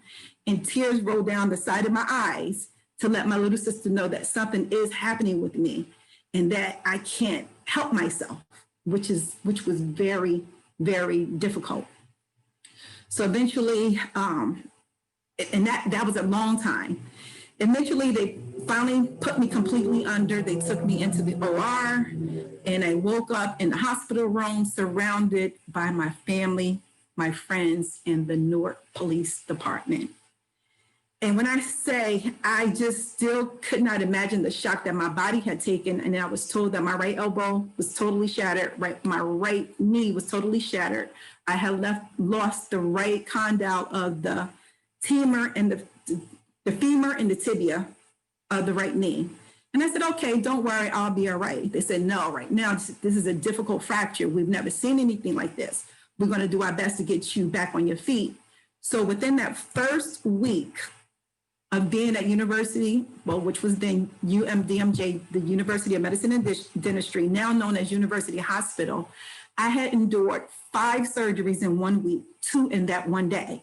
and tears rolled down the side of my eyes to let my little sister know that something is happening with me and that I can't help myself, which was very, very difficult. So eventually, and that was a long time. Eventually, they finally put me completely under. They took me into the OR, and I woke up in the hospital room surrounded by my family, my friends, and the Newark Police Department. And when I say, I just still could not imagine the shock that my body had taken. And I was told that my right elbow was totally shattered, my right knee was totally shattered. I had lost the right condyle of the femur and the femur and the tibia of the right knee. And I said, okay, don't worry, I'll be all right. They said, no, right now, this is a difficult fracture. We've never seen anything like this. We're going to do our best to get you back on your feet. So within that first week of being at university, which was then UMDMJ, the University of Medicine and Dentistry, now known as University Hospital, I had endured 5 surgeries in 1 week, 2 in that one day.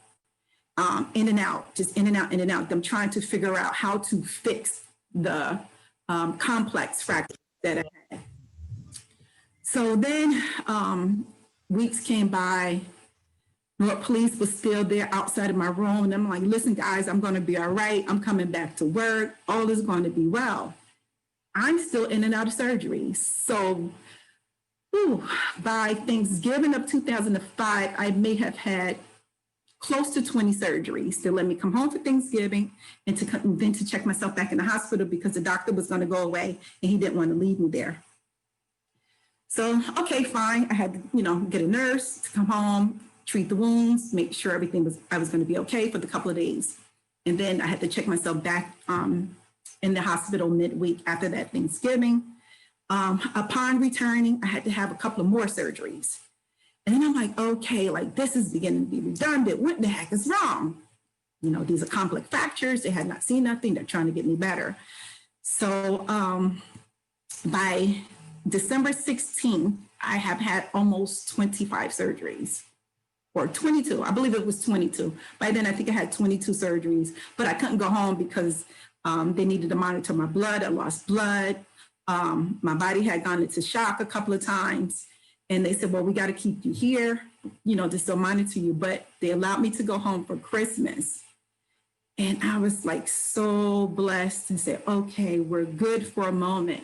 In and out, just in and out, in and out. Them trying to figure out how to fix the complex fracture that I had. So then weeks came by. Newark Police was still there outside of my room. And I'm like, listen, guys, I'm going to be all right. I'm coming back to work. All is going to be well. I'm still in and out of surgery. So by Thanksgiving of 2005, I may have had close to 20 surgeries. They let me come home for Thanksgiving and then to check myself back in the hospital because the doctor was going to go away and he didn't want to leave me there. So, okay, fine. I had to, get a nurse to come home, treat the wounds, make sure I was going to be okay for the couple of days. And then I had to check myself back in the hospital midweek after that Thanksgiving. Upon returning, I had to have a couple of more surgeries. And then I'm like, okay, this is beginning to be redundant. What the heck is wrong? These are complex fractures. They had not seen nothing. They're trying to get me better. So by December 16th, I have had almost 25 surgeries. Or 22, I believe it was 22. By then, I think I had 22 surgeries, but I couldn't go home because they needed to monitor my blood. I lost blood. My body had gone into shock a couple of times. And they said, well, we got to keep you here, you know, to still monitor you. But they allowed me to go home for Christmas. And I was like so blessed and said, okay, we're good for a moment.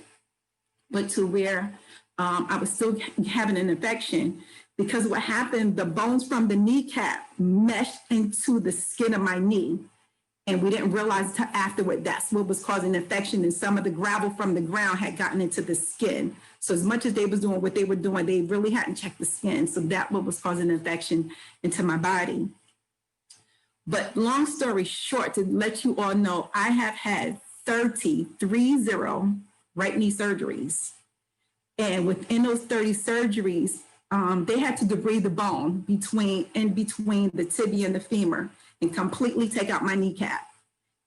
But to where I was still having an infection, because what happened, the bones from the kneecap meshed into the skin of my knee. And we didn't realize until afterward that's what was causing infection. And some of the gravel from the ground had gotten into the skin. So as much as they was doing what they were doing, they really hadn't checked the skin. So that what was causing infection into my body. But long story short, to let you all know, I have had 30 right knee surgeries. And within those 30 surgeries, they had to debride the bone in between the tibia and the femur and completely take out my kneecap.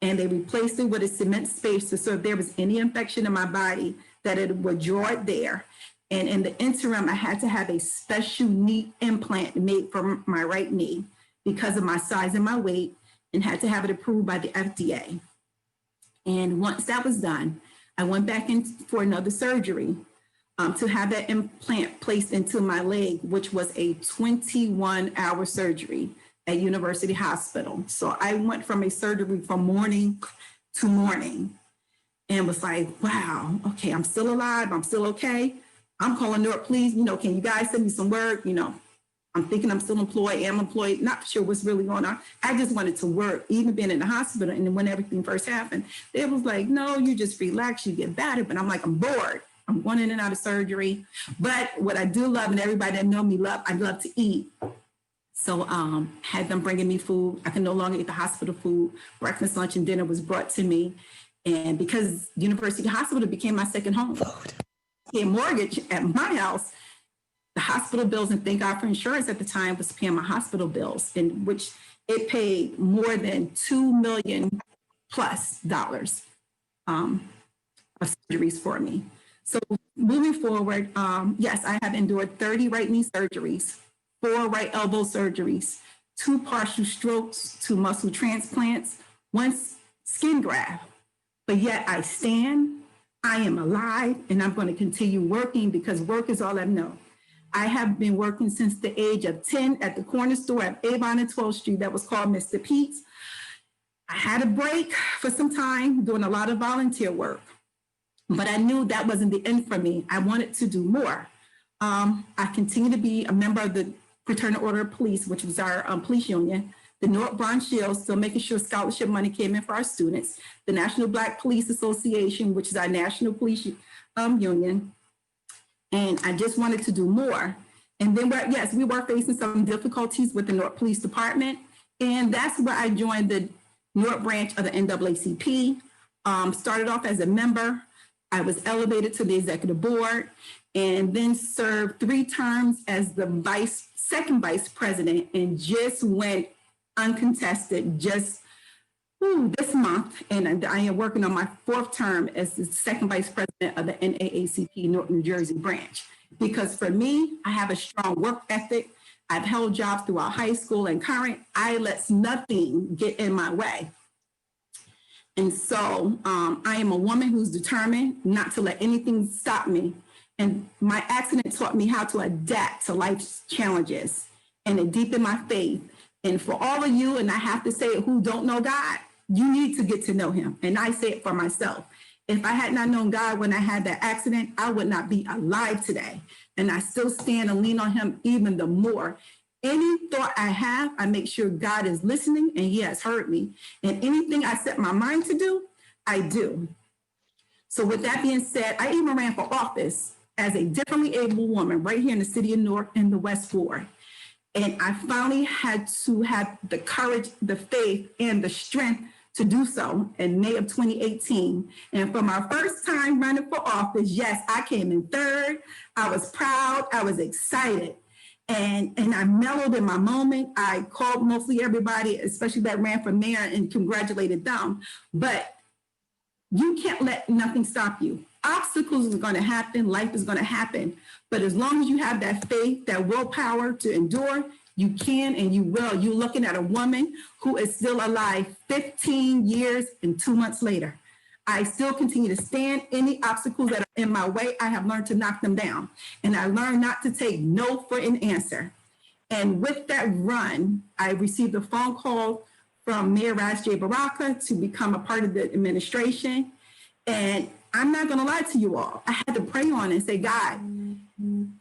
And they replaced it with a cement spacer, so if there was any infection in my body, that it would draw it there. And in the interim, I had to have a special knee implant made for my right knee because of my size and my weight, and had to have it approved by the FDA. And once that was done, I went back in for another surgery to have that implant placed into my leg, which was a 21-hour surgery at University Hospital. So I went from a surgery from morning to morning and was like, wow, okay, I'm still alive. I'm still okay. I'm calling Newark, please, you know, can you guys send me some work? You know, I'm thinking I'm still employed, am employed, not sure what's really going on. I just wanted to work, even being in the hospital. And then when everything first happened, it was like, no, you just relax, you get better. But I'm like, I'm bored. I'm going in and out of surgery. But what I do love, and everybody that know me love, I love to eat. So had them bringing me food. I can no longer eat the hospital food. Breakfast, lunch, and dinner was brought to me. And because University Hospital became my second home, a mortgage at my house, the hospital bills, and thank God for insurance at the time, was paying my hospital bills, in which it paid more than $2 million plus of surgeries for me. So moving forward, yes, I have endured 30 right knee surgeries, 4 right elbow surgeries, 2 partial strokes, 2 muscle transplants, 1 skin graft. But yet I stand, I am alive, and I'm going to continue working because work is all I know. I have been working since the age of 10 at the corner store at Avon and 12th Street that was called Mr. Pete's. I had a break for some time doing a lot of volunteer work, but I knew that wasn't the end for me. I wanted to do more. I continue to be a member of the Fraternal Order of Police, which was our police union, the North Bronx Shield, still making sure scholarship money came in for our students, the National Black Police Association, which is our national police union. And I just wanted to do more. And then, yes, we were facing some difficulties with the Newark Police Department. And that's where I joined the Newark branch of the NAACP. Started off as a member. I was elevated to the executive board and then served 3 terms as the second vice president, and just went uncontested just this month. And I am working on my 4th term as the second vice president of the NAACP North New Jersey branch. Because for me, I have a strong work ethic. I've held jobs throughout high school and current. I let nothing get in my way. And so I am a woman who's determined not to let anything stop me. And my accident taught me how to adapt to life's challenges, and it deepened my faith. And for all of you, and I have to say it, who don't know God, you need to get to know him. And I say it for myself. If I had not known God when I had that accident, I would not be alive today. And I still stand and lean on him even the more. Any thought I have, I make sure God is listening and he has heard me. And anything I set my mind to do, I do. So with that being said, I even ran for office as a differently able woman right here in the city of Newark in the West Ward. And I finally had to have the courage, the faith, and the strength to do so in May of 2018. And for my first time running for office, yes, I came in 3rd. I was proud. I was excited. And I mellowed in my moment. I called mostly everybody, especially that ran for mayor, and congratulated them. But you can't let nothing stop you. Obstacles are going to happen. Life is going to happen. But as long as you have that faith, that willpower to endure, you can and you will. You're looking at a woman who is still alive 15 years and 2 months later. I still continue to stand. Any obstacles that are in my way, I have learned to knock them down. And I learned not to take no for an answer. And with that run, I received a phone call from Mayor Ras J. Baraka to become a part of the administration. And I'm not going to lie to you all. I had to pray on it and say, God,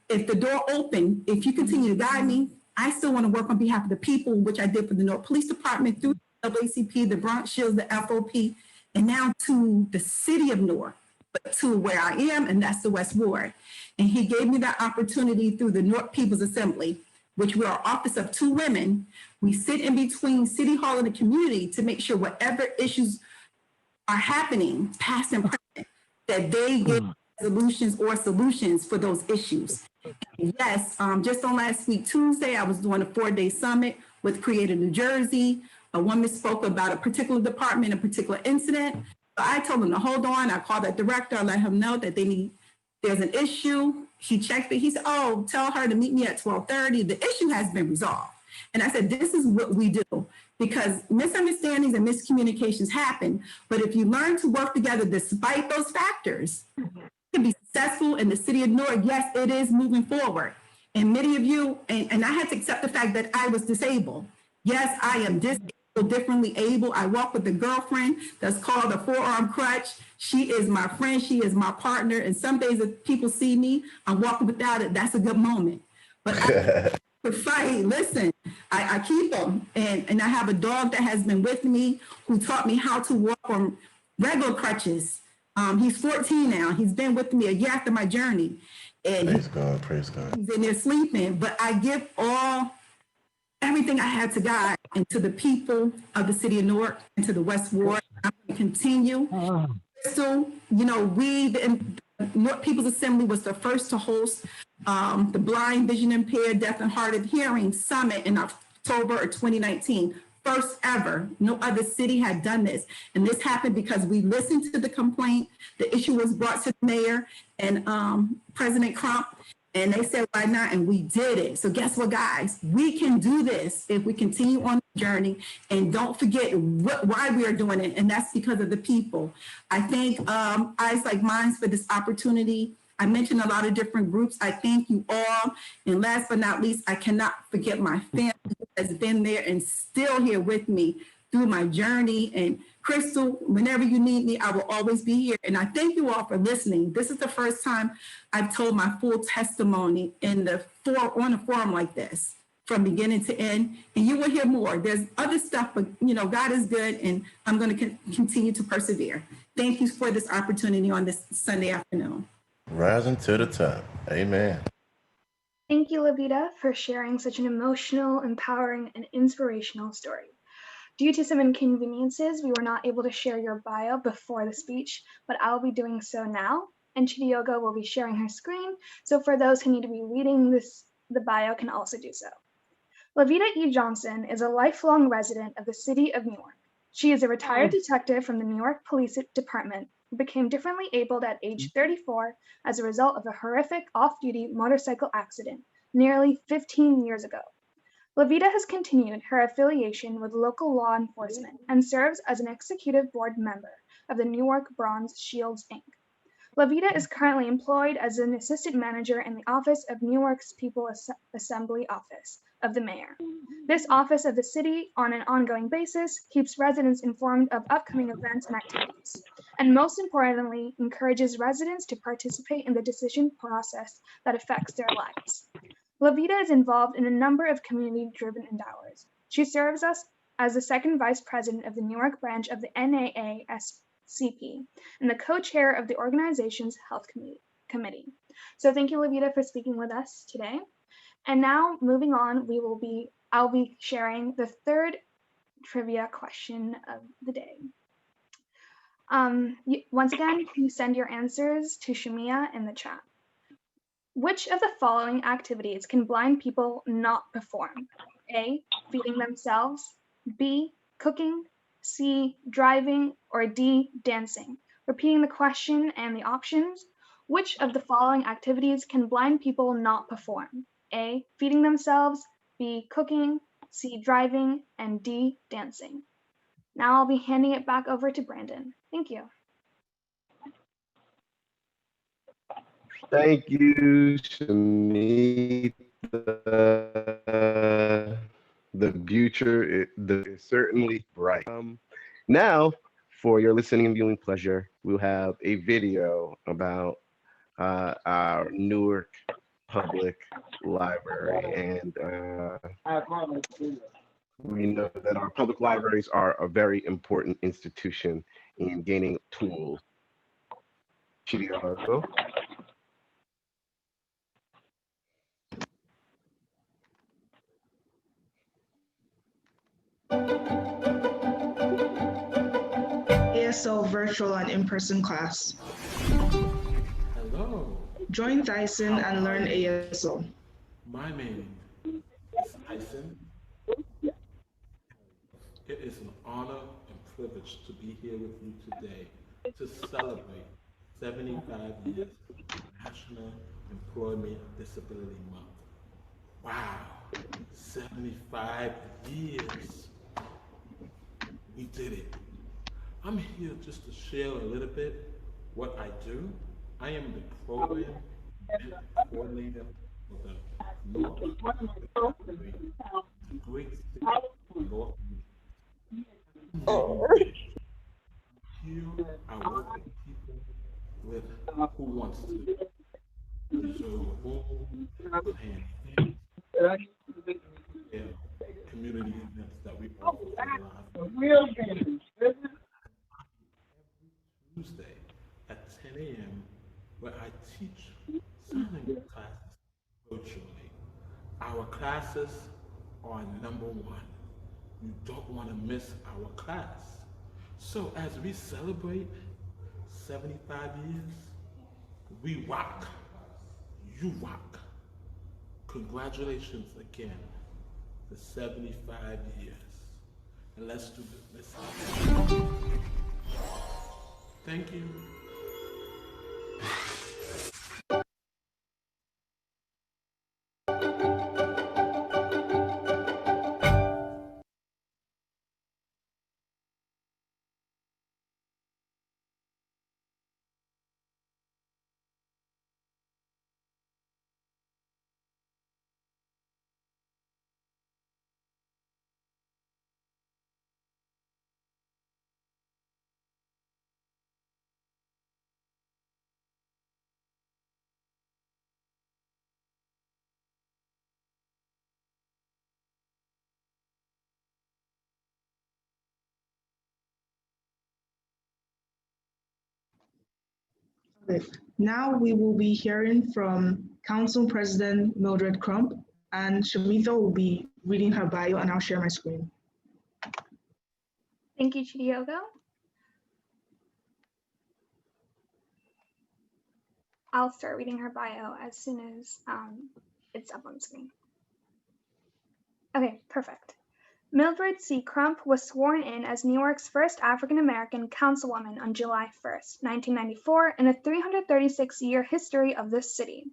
if the door opened, if you continue to guide me, I still want to work on behalf of the people, which I did for the Newark Police Department through the NAACP, the Bronx Shields, the FOP, and now to the city of Newark, but to where I am, and that's the West Ward. And he gave me that opportunity through the Newark People's Assembly, which we are an office of 2 women. We sit in between City Hall and the community to make sure whatever issues are happening, past and present, that they get solutions for those issues. And yes, just on last week, Tuesday, I was doing a 4-day summit with Creative New Jersey. A woman spoke about a particular department, a particular incident. So I told them to hold on. I called that director. I let him know that there's an issue. He checked it. He said, oh, tell her to meet me at 12:30. The issue has been resolved. And I said, this is what we do, because misunderstandings and miscommunications happen. But if you learn to work together despite those factors, you can be successful in the city of Newark. Yes, it is moving forward. And many of you, and I had to accept the fact that I was disabled. Yes, I am disabled, differently able. I walk with a girlfriend that's called a forearm crutch. She is my friend. She is my partner. And some days if people see me, I'm walking without it. That's a good moment. But to fight, listen, I keep them. And I have a dog that has been with me who taught me how to walk on regular crutches. He's 14 now. He's been with me a year after my journey. And Praise God. He's in there sleeping. But I give everything I had to God and to the people of the city of Newark and to the West Ward. I'm going to continue. So, the Newark People's Assembly was the first to host the Blind, Vision Impaired, Deaf and Hard of Hearing Summit in October of 2019. First ever. No other city had done this. And this happened because we listened to the complaint. The issue was brought to the mayor and President Crump. And they said, why not? And we did it. So guess what, guys? We can do this if we continue on the journey and don't forget why we are doing it. And that's because of the people. I thank Eyes Like Mine for this opportunity. I mentioned a lot of different groups. I thank you all. And last but not least, I cannot forget my family who has been there and still here with me through my journey. And Crystal, whenever you need me, I will always be here. And I thank you all for listening. This is the first time I've told my full testimony on a forum like this, from beginning to end. And you will hear more. There's other stuff, but God is good, and I'm going to continue to persevere. Thank you for this opportunity on this Sunday afternoon. Rising to the top. Amen. Thank you, Levita, for sharing such an emotional, empowering, and inspirational story. Due to some inconveniences, we were not able to share your bio before the speech, but I'll be doing so now, and Chidiogo will be sharing her screen, so for those who need to be reading the bio can also do so. Levita E. Johnson is a lifelong resident of the city of Newark. She is a retired detective from the Newark Police Department who became differently abled at age 34 as a result of a horrific off-duty motorcycle accident nearly 15 years ago. Levita has continued her affiliation with local law enforcement and serves as an executive board member of the Newark Bronze Shields, Inc. Levita is currently employed as an assistant manager in the office of Newark's People's Assembly Office of the Mayor. This office of the city, on an ongoing basis, keeps residents informed of upcoming events and activities, and most importantly, encourages residents to participate in the decision process that affects their lives. Levita is involved in a number of community-driven endeavors. She serves as the second vice president of the Newark branch of the NAACP and the co-chair of the organization's health committee. So thank you, Levita, for speaking with us today. And now, moving on, I'll be sharing the third trivia question of the day. Once again, please send your answers to Shamia in the chat. Which of the following activities can blind people not perform? A, feeding themselves, B, cooking, C, driving, or D, dancing? Repeating the question and the options. Which of the following activities can blind people not perform? A, feeding themselves, B, cooking, C, driving, and D, dancing. Now I'll be handing it back over to Brandon. Thank you. Thank you, Shamita. The future is certainly bright. Now, for your listening and viewing pleasure, we'll have a video about our Newark Public Library. And we know that our public libraries are a very important institution in gaining tools. Chidiago. ASL virtual and in-person class. Hello. Join Tyson and learn ASL. My name is Tyson. It is an honor and privilege to be here with you today to celebrate 75 years of National Employment Disability Month. Wow, 75 years. We did it. I'm here just to share a little bit what I do. I am the program event coordinator for the North Gallery, the great city of North. Here I work with people with who wants to preserve a home, enhance things, and community events that we offer for the lives. Tuesday at 10 a.m. where I teach signing classes virtually. Our classes are number one. You don't want to miss our class. So as we celebrate 75 years, we rock. You rock. Congratulations again for 75 years. And let's do this. Thank you. Okay. Now we will be hearing from Council President Mildred Crump, and Shamita will be reading her bio, and I'll share my screen. Thank you, Chidiogo. I'll start reading her bio as soon as it's up on screen. Okay, perfect. Mildred C. Crump was sworn in as Newark's first African-American councilwoman on July 1st, 1994, in a 336-year history of this city.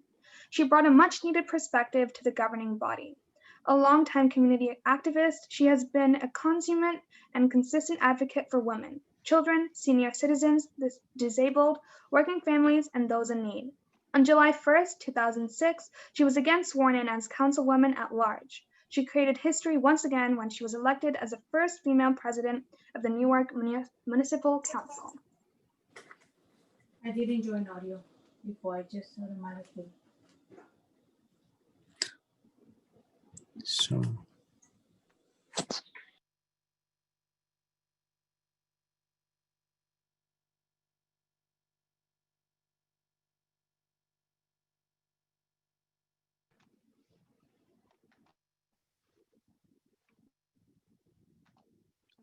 She brought a much-needed perspective to the governing body. A longtime community activist, she has been a consummate and consistent advocate for women, children, senior citizens, the disabled, working families, and those in need. On July 1st, 2006, she was again sworn in as councilwoman at large. She created history once again when she was elected as the first female president of the Newark Municipal Council. I didn't join audio before, I just automatically. So.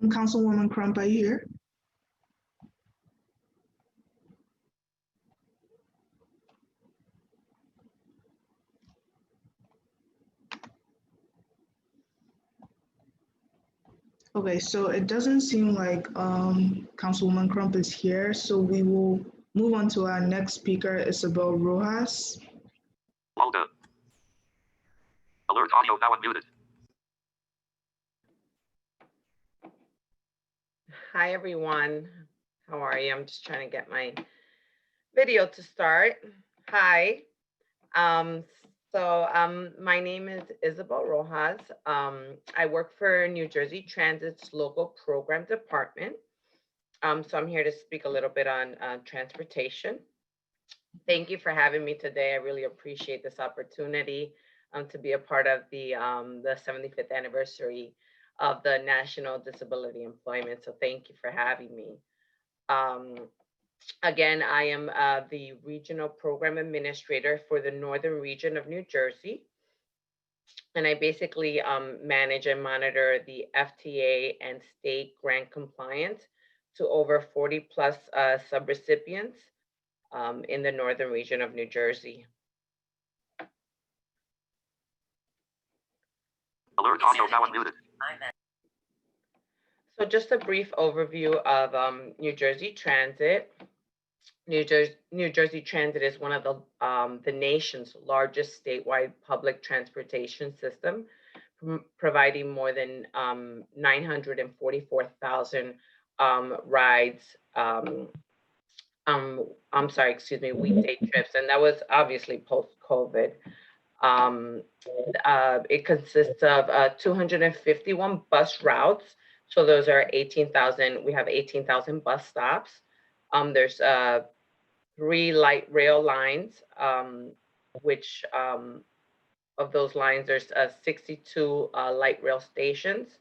Councilwoman Crump, are you here? Okay, so it doesn't seem like Councilwoman Crump is here, so we will move on to our next speaker, Isabel Rojas. Alda. Alert audio now unmuted. Hi, everyone. How are you? I'm just trying to get my video to start. Hi. My name is Isabel Rojas. I work for New Jersey Transit's local program department. So I'm here to speak a little bit on transportation. Thank you for having me today. I really appreciate this opportunity to be a part of the 75th anniversary of the National Disability Employment. So thank you for having me. Again, I am the Regional Program Administrator for the Northern Region of New Jersey. And I basically manage and monitor the FTA and state grant compliance to over 40 plus subrecipients in the Northern Region of New Jersey. Alert audio now unmuted. So just a brief overview of New Jersey Transit. New Jersey Transit is one of the nation's largest statewide public transportation system, providing more than 944,000 rides. Weekday trips, and that was obviously post-COVID. It consists of 251 bus routes. So those are 18,000. We have 18,000 bus stops. There's 3 light rail lines, which of those lines, there's 62 light rail stations.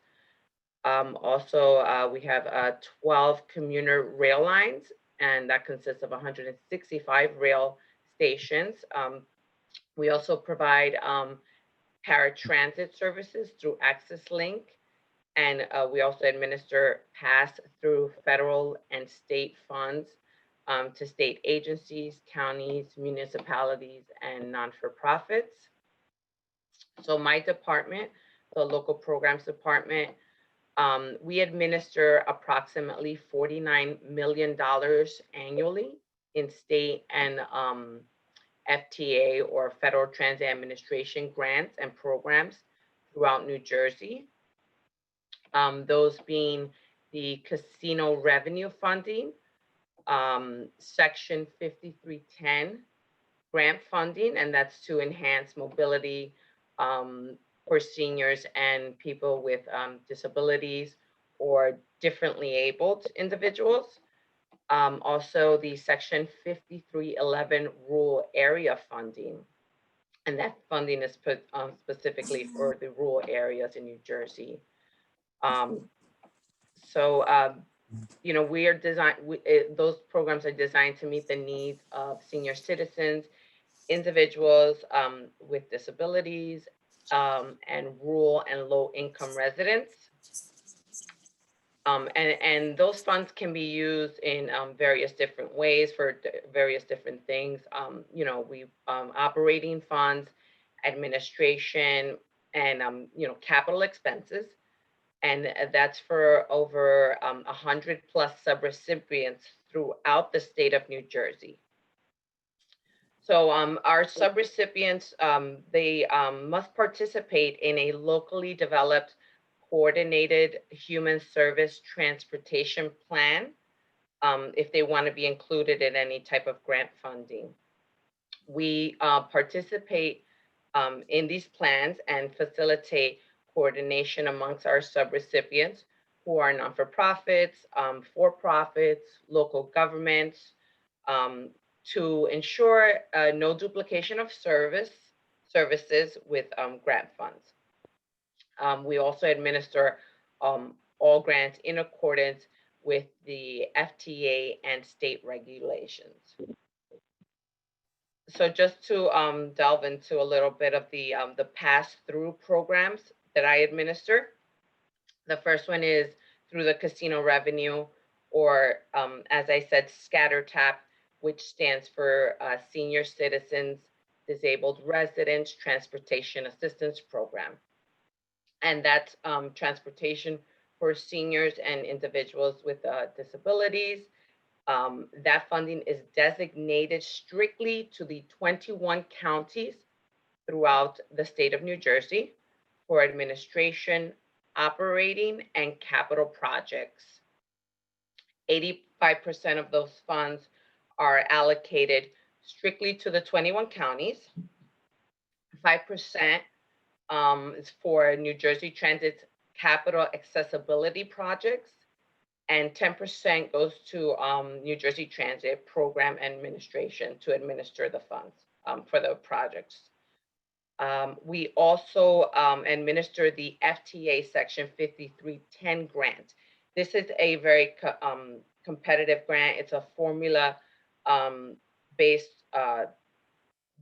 Also, we have 12 commuter rail lines, and that consists of 165 rail stations. We also provide paratransit services through Access Link, and we also administer pass-through federal and state funds to state agencies, counties, municipalities, and non-for-profits. So my department, the local programs department, we administer approximately $49 million annually in state and FTA or Federal Transit Administration grants and programs throughout New Jersey. Those being the casino revenue funding, Section 5310 grant funding, and that's to enhance mobility for seniors and people with disabilities or differently abled individuals. Also the Section 5311 rural area funding, and that funding is put specifically for the rural areas in New Jersey. You know, we are those programs are designed to meet the needs of senior citizens, individuals with disabilities, and rural and low income residents. And those funds can be used in various different ways for various different things. You know, we operating funds, administration, and you know, capital expenses. And that's for over 100 plus subrecipients throughout the state of New Jersey. So our subrecipients, they must participate in a locally developed coordinated human service transportation plan if they want to be included in any type of grant funding. We participate in these plans and facilitate coordination amongst our subrecipients who are non-for-profits, for-profits, local governments, to ensure no duplication of services with grant funds. We also administer all grants in accordance with the FTA and state regulations. So just to delve into a little bit of the pass-through programs that I administer. The first one is through the casino revenue, or as I said, SCATTER-TAP, which stands for Senior Citizens, Disabled Residents Transportation Assistance Program. And that's transportation for seniors and individuals with disabilities. That funding is designated strictly to the 21 counties throughout the state of New Jersey for administration, operating, and capital projects. 85% of those funds are allocated strictly to the 21 counties. 5% is for New Jersey Transit's capital accessibility projects, and 10% goes to New Jersey Transit Program Administration to administer the funds for the projects. We also administer the FTA Section 5310 grant. This is a very competitive grant. It's a formula based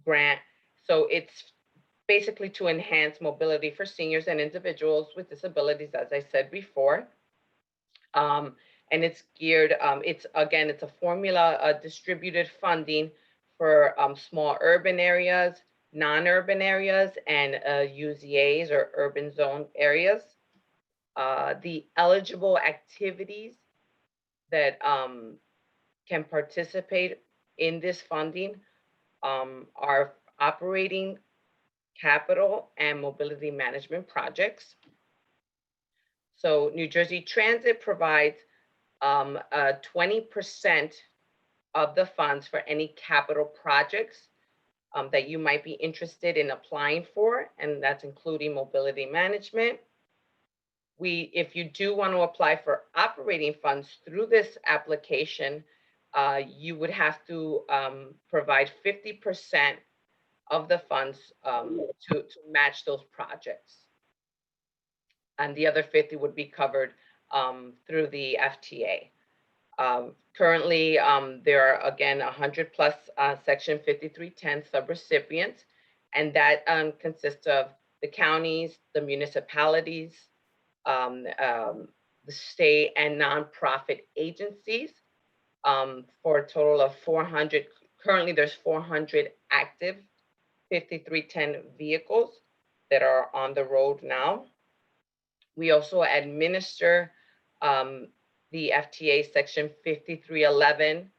grant. So it's basically to enhance mobility for seniors and individuals with disabilities, as I said before. And it's geared, it's a formula distributed funding for small urban areas, non-urban areas, and UZAs or urban zone areas. The eligible activities that can participate in this funding are operating, capital, and mobility management projects. So New Jersey Transit provides 20% of the funds for any capital projects that you might be interested in applying for, and that's including mobility management. If you do want to apply for operating funds through this application, you would have to provide 50% of the funds to match those projects. And the other 50 would be covered through the FTA. Currently, there are, again, 100 plus Section 5310 subrecipients, and that consists of the counties, the municipalities, the state and nonprofit agencies for a total of 400. Currently, there's 400 active 5310 vehicles that are on the road now. We also administer the FTA Section 5311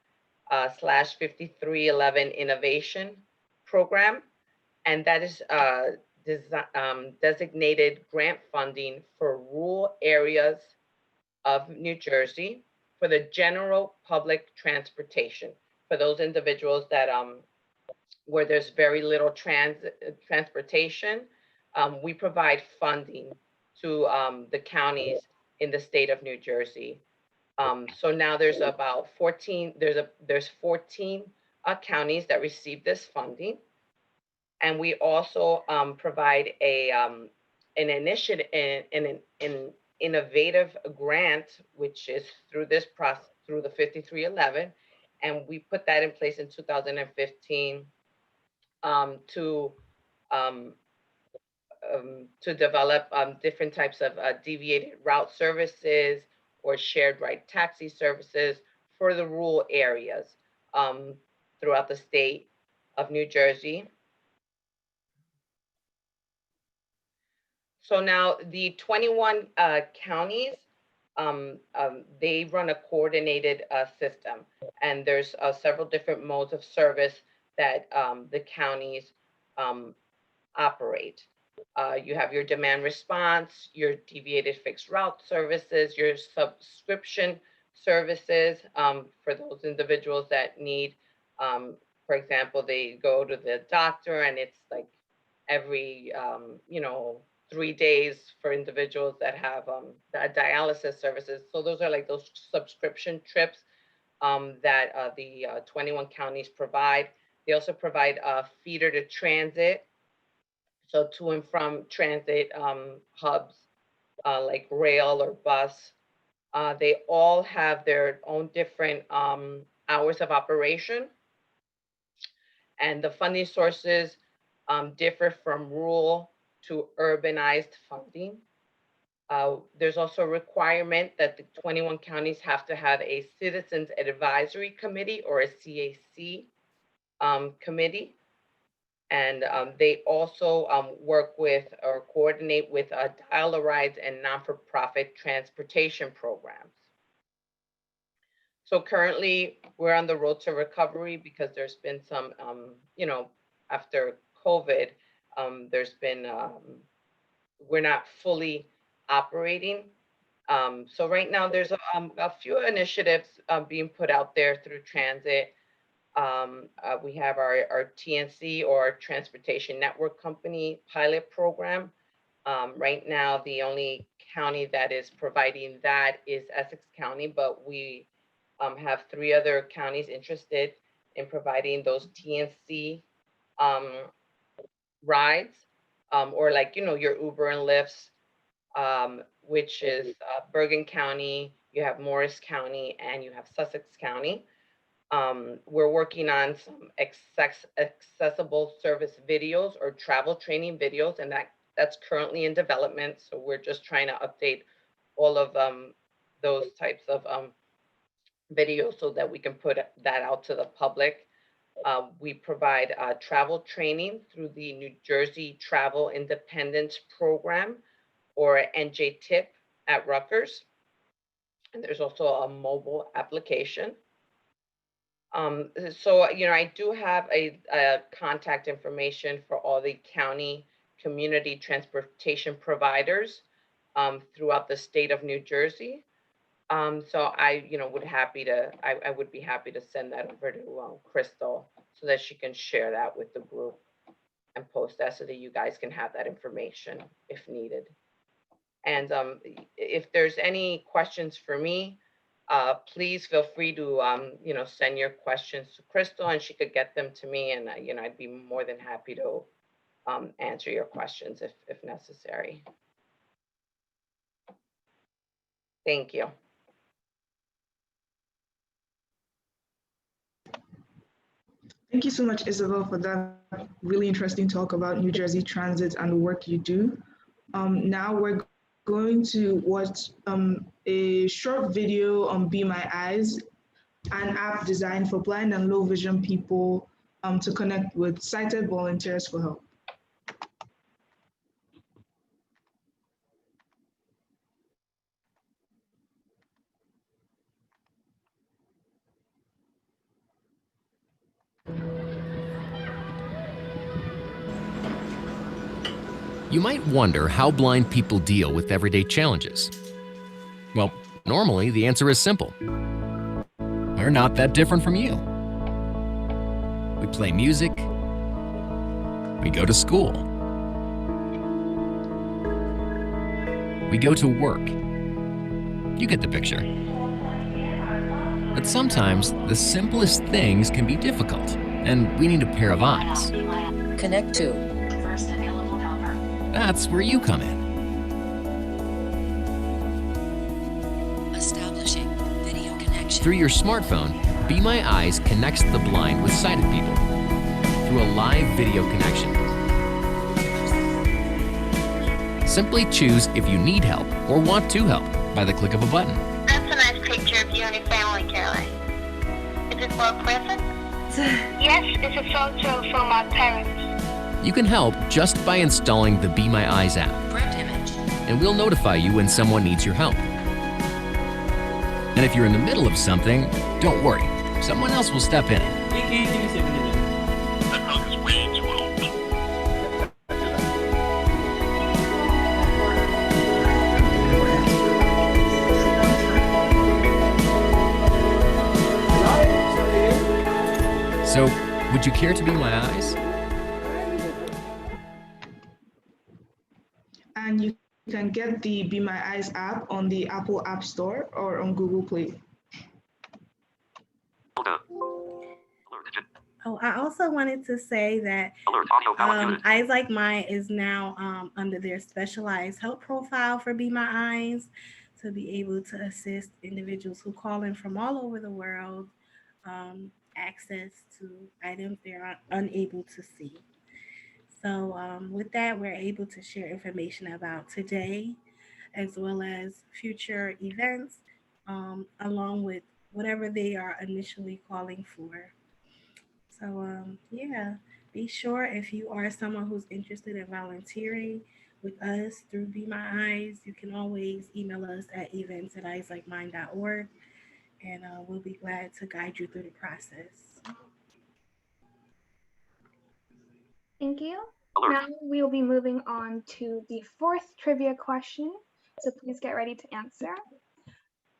/ 5311 Innovation Program, and that is designated grant funding for rural areas of New Jersey for the general public transportation for those individuals that where there's very little transportation. We provide funding to the counties in the state of New Jersey. So now there's about 14, there's 14 counties that receive this funding. And we also provide an initiative, an innovative grant, which is through this process, through the 5311. And we put that in place in 2015 to develop different types of deviated route services or shared ride taxi services for the rural areas throughout the state of New Jersey. So now the 21 counties, they run a coordinated system, and there's several different modes of service that the counties operate. You have your demand response, your deviated fixed route services, your subscription services for those individuals that need, for example, they go to the doctor and it's like every, 3 days for individuals that have dialysis services. So those are like those subscription trips that the 21 counties provide. They also provide feeder to transit. So to and from transit hubs like rail or bus. They all have their own different hours of operation. And the funding sources differ from rural to urbanized funding. There's also a requirement that the 21 counties have to have a Citizens Advisory Committee or a CAC committee. And they also work with or coordinate with dial-a-rides and non-for-profit transportation programs. So currently we're on the road to recovery because there's been some, after COVID, there's been, we're not fully operating. So right now there's a few initiatives being put out there through transit. We have our TNC, or Transportation Network Company pilot program. Right now, the only county that is providing that is Essex County, but we have 3 other counties interested in providing those TNC rides, or like, your Uber and Lyfts, which is Bergen County, you have Morris County, and you have Sussex County. We're working on some accessible service videos or travel training videos, and that's currently in development. So we're just trying to update all of those types of videos so that we can put that out to the public. We provide travel training through the New Jersey Travel Independence Program, or NJTIP, at Rutgers. And there's also a mobile application. So, I do have a contact information for all the county community transportation providers throughout the state of New Jersey. So I would be happy to send that over to Crystal so that she can share that with the group and post that so that you guys can have that information if needed. And if there's any questions for me, please feel free to, send your questions to Crystal, and she could get them to me, and, I'd be more than happy to answer your questions if necessary. Thank you. Thank you so much, Isabel, for that really interesting talk about New Jersey Transit and the work you do. Now we're going to watch a short video on Be My Eyes, an app designed for blind and low vision people to connect with sighted volunteers for help. You might wonder how blind people deal with everyday challenges. Well, normally the answer is simple. We're not that different from you. We play music. We go to school. We go to work. You get the picture. But sometimes the simplest things can be difficult, and we need a pair of eyes. Connect to first available helper. That's where you come in. Establishing video connection. Through your smartphone, Be My Eyes connects the blind with sighted people through a live video connection. Simply choose if you need help or want to help by the click of a button. That's a nice picture of you and your family, Caroline. Is it for a present? Yes, it's a photo from my parents. You can help just by installing the Be My Eyes app. Print image. And we'll notify you when someone needs your help. And if you're in the middle of something, don't worry. Someone else will step in. So, would you care to be my eyes? And you can get the Be My Eyes app on the Apple App Store or on Google Play. Oh, I also wanted to say that Eyes Like Mine is now under their specialized help profile for Be My Eyes to be able to assist individuals who call in from all over the world access to items they're unable to see. So with that, we're able to share information about today as well as future events, along with whatever they are initially calling for. So yeah, Be sure if you are someone who's interested in volunteering with us through Be My Eyes, you can always email us at events@eyeslikeMine.org, and we'll be glad to guide you through the process. Thank you. Alert. Now we will be moving on to the fourth trivia question, so please get ready to answer.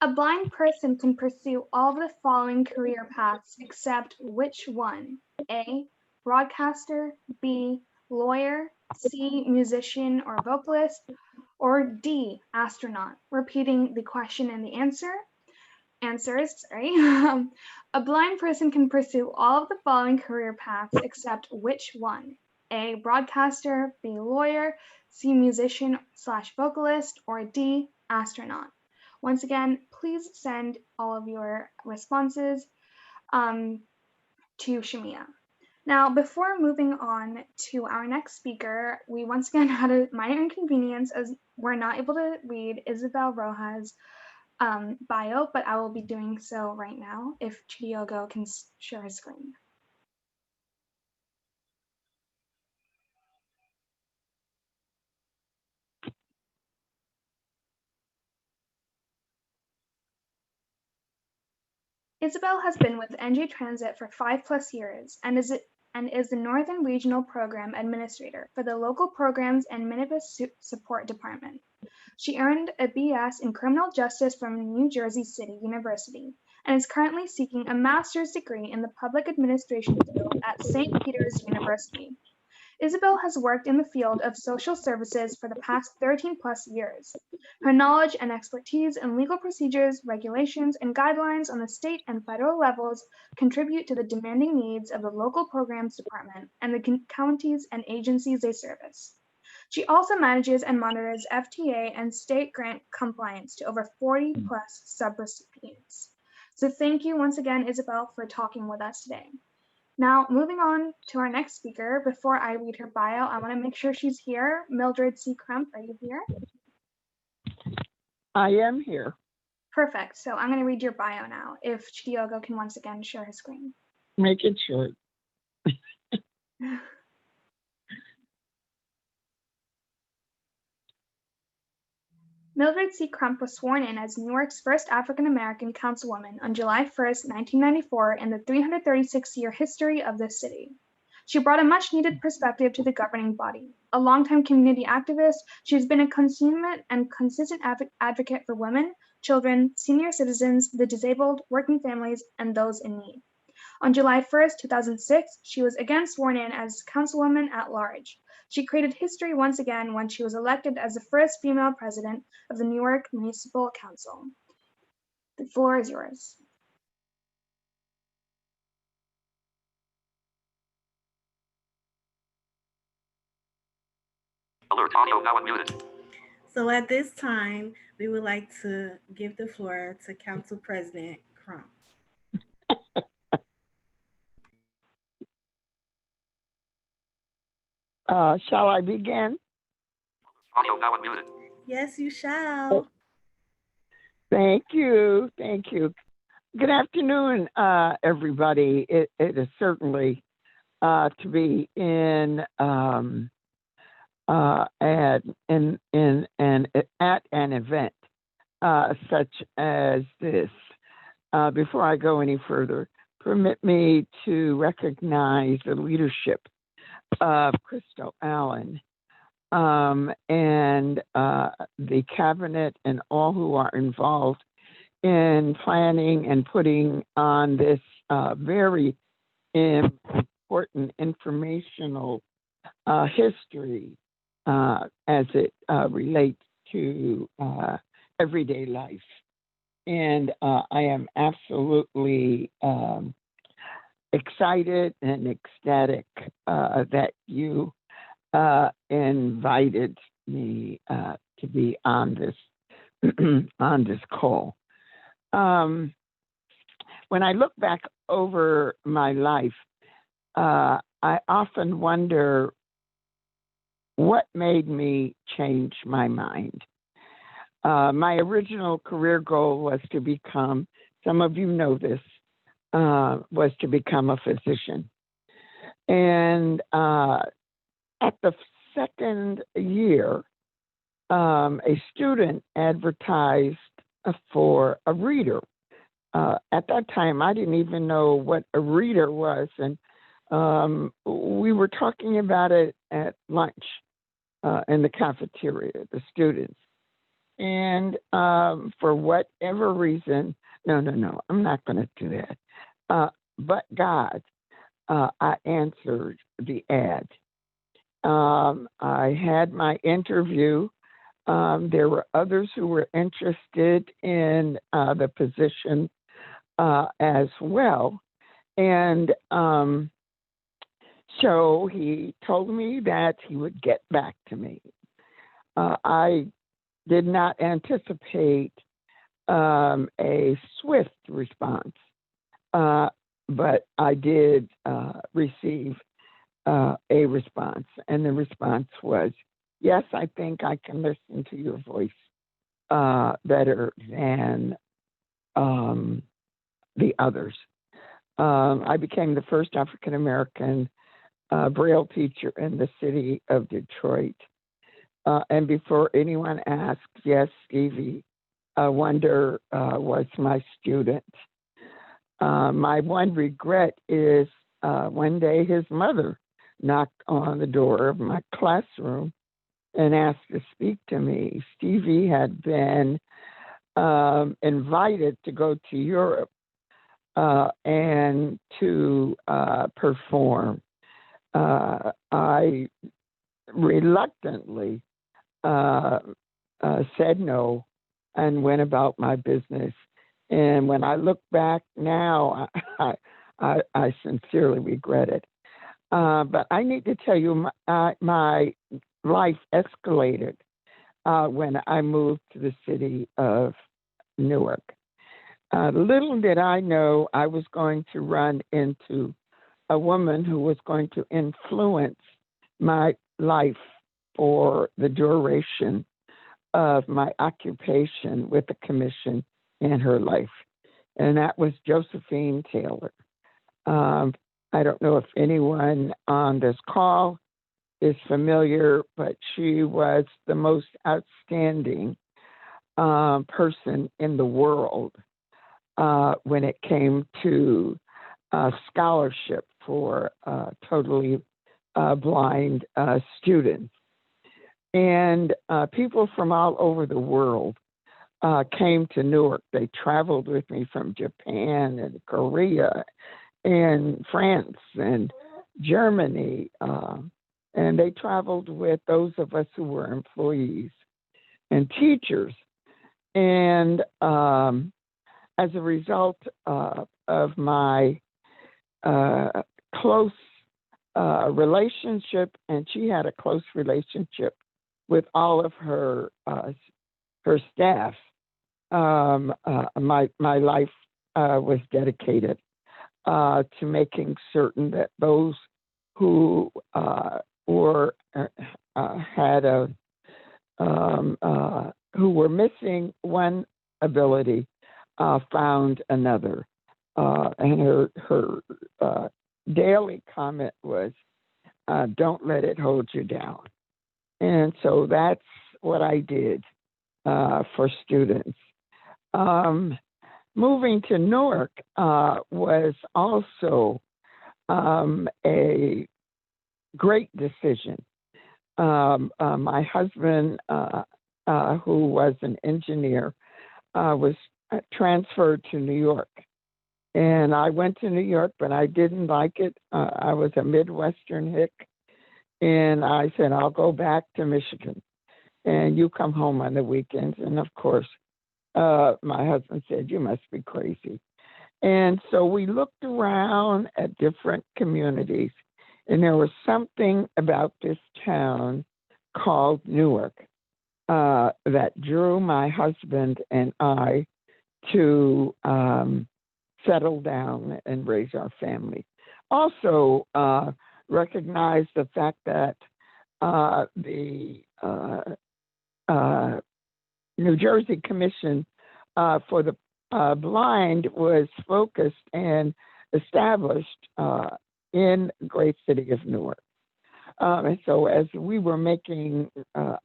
A blind person can pursue all of the following career paths except which one? A, broadcaster, B, lawyer, C, musician or vocalist, or D, astronaut? Repeating the question and the answers. A blind person can pursue all of the following career paths except which one? A, broadcaster, B, lawyer, C, musician/vocalist, or D, astronaut. Once again, please send all of your responses to Shamia. Now, before moving on to our next speaker, we once again had a minor inconvenience as we're not able to read Isabel Rojas' bio, but I will be doing so right now if Chidiogo can share his screen. Isabel has been with NJ Transit for 5+ years and is the Northern Regional Program Administrator for the Local Programs and Minibus Support Department. She earned a BS in Criminal Justice from New Jersey City University and is currently seeking a master's degree in the Public Administration field at St. Peter's University. Isabel has worked in the field of social services for the past 13+ years. Her knowledge and expertise in legal procedures, regulations, and guidelines on the state and federal levels contribute to the demanding needs of the local programs department and the counties and agencies they service. She also manages and monitors FTA and state grant compliance to over 40+ subrecipients. So thank you once again, Isabel, for talking with us today. Now, moving on to our next speaker, before I read her bio, I want to make sure she's here. Mildred C. Crump, are you here? I am here. Perfect. So I'm going to read your bio now, if Chidiogo can once again share his screen. Make it short. Mildred C. Crump was sworn in as Newark's first African-American councilwoman on July 1st, 1994 in the 336-year history of this city. She brought a much-needed perspective to the governing body. A longtime community activist, she has been a consummate and consistent advocate for women, children, senior citizens, the disabled, working families, and those in need. On July 1st, 2006, she was again sworn in as councilwoman at large. She created history once again when she was elected as the first female president of the Newark Municipal Council. The floor is yours. Alert, audio now unmuted. So at this time, we would like to give the floor to Council President Crump. Shall I begin? Audio now unmuted. Yes, you shall. Thank you. Thank you. Good afternoon, everybody. It is certainly to be at an event such as this. Before I go any further, permit me to recognize the leadership of Crystal Allen and the cabinet and all who are involved in planning and putting on this very important informational history as it relates to everyday life. And I am absolutely excited and ecstatic that you invited me to be on this on this call. When I look back over my life, I often wonder what made me change my mind. My original career goal was to become, some of you know this, was to become a physician. And at the second year, a student advertised for a reader. At that time, I didn't even know what a reader was, and we were talking about it at lunch in the cafeteria, the students. And for whatever reason, no, I'm not going to do that. But God, I answered the ad. I had my interview. There were others who were interested in the position as well. And so he told me that he would get back to me. I did not anticipate a swift response, but I did receive a response. And the response was, yes, I think I can listen to your voice better than the others. I became the first African-American Braille teacher in the city of Detroit. And before anyone asks, yes, Stevie Wonder was my student. My one regret is one day his mother knocked on the door of my classroom and asked to speak to me. Stevie had been invited to go to Europe and to perform. I reluctantly said no and went about my business. And when I look back now, I sincerely regret it. But I need to tell you, my life escalated when I moved to the city of Newark. Little did I know I was going to run into a woman who was going to influence my life for the duration of my occupation with the commission in her life. And that was Josephine Taylor. I don't know if anyone on this call is familiar, but she was the most outstanding person in the world when it came to scholarship for totally blind students. And people from all over the world came to Newark. They traveled with me from Japan and Korea and France and Germany. And they traveled with those of us who were employees and teachers. And as a result of my close relationship, and she had a close relationship with all of her staff, my life was dedicated to making certain that those who were who were missing one ability found another. And her daily comment was, don't let it hold you down. And so that's what I did for students. Moving to Newark was also a great decision. My husband, who was an engineer, was transferred to New York. And I went to New York, but I didn't like it. I was a Midwestern hick. And I said, I'll go back to Michigan. And you come home on the weekends. And of course, my husband said, you must be crazy. And so we looked around at different communities. And there was something about this town called Newark that drew my husband and I to settle down and raise our family. Also, recognize the fact that the New Jersey Commission for the Blind was focused and established in the great city of Newark. And so as we were making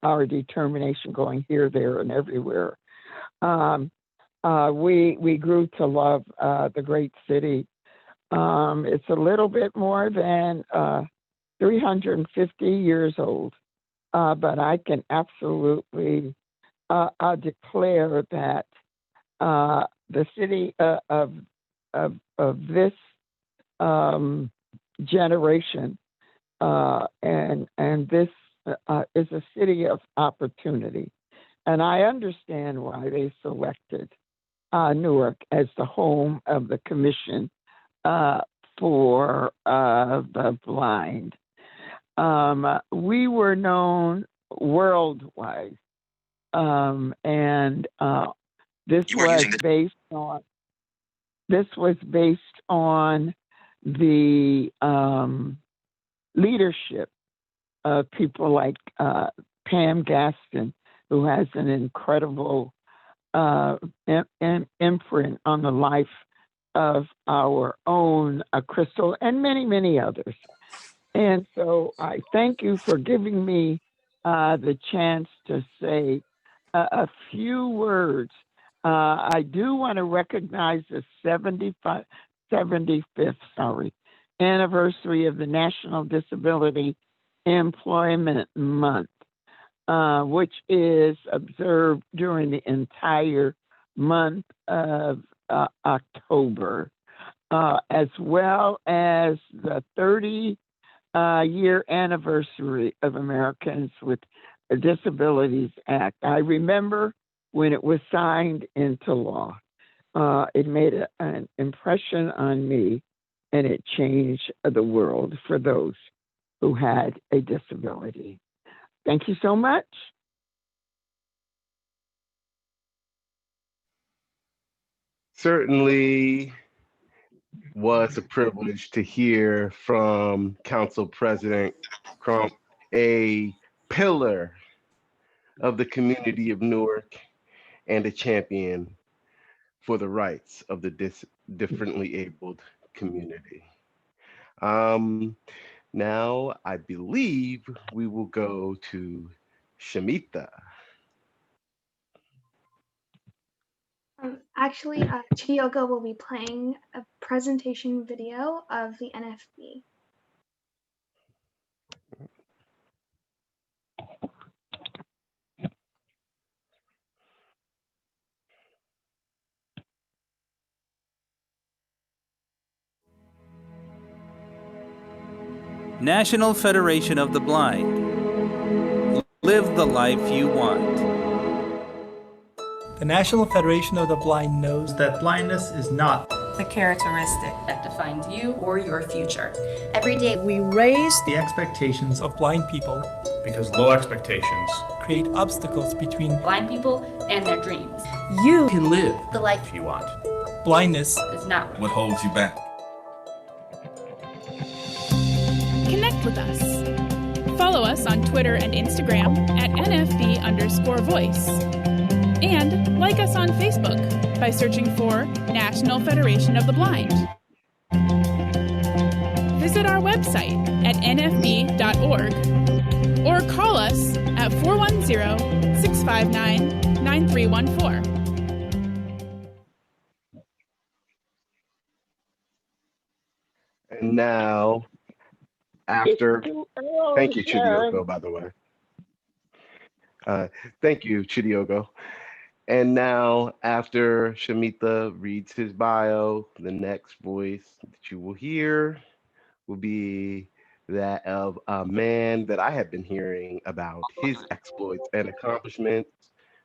our determination going here, there, and everywhere, we grew to love the great city. It's a little bit more than 350 years old, but I can absolutely declare that the city of this generation and this is a city of opportunity, and I understand why they selected Newark as the home of the Commission for the Blind. We were known worldwide, and this was based on the leadership of people like Pam Gaston, who has an incredible imprint on the life of our own Crystal and many, many others. And so I thank you for giving me the chance to say a few words. I do want to recognize the 75th anniversary of the National Disability Employment Month, which is observed during the entire month of October, as well as the 30-year anniversary of Americans with Disabilities Act. I remember when it was signed into law. It made an impression on me, and it changed the world for those who had a disability. Thank you so much. Certainly was a privilege to hear from Council President Crump, a pillar of the community of Newark and a champion for the rights of the differently abled community. Now, I believe we will go to Shamita. Actually, Chiyoko will be playing a presentation video of the NFB. National Federation of the Blind. Live the life you want. The National Federation of the Blind knows that blindness is not the characteristic that defines you or your future. Every day we raise the expectations of blind people because low expectations create obstacles between blind people and their dreams. You can live the life you want. Blindness is not what holds you back. Connect with us. Follow us on Twitter and Instagram at NFB_voice. And like us on Facebook by searching for National Federation of the Blind. Visit our website at nfb.org or call us at 410-659-9314. And now, after, thank you, Chidiogo, by the way. Thank you, Chidiogo. And now, after Shamita reads his bio, the next voice that you will hear will be that of a man that I have been hearing about his exploits and accomplishments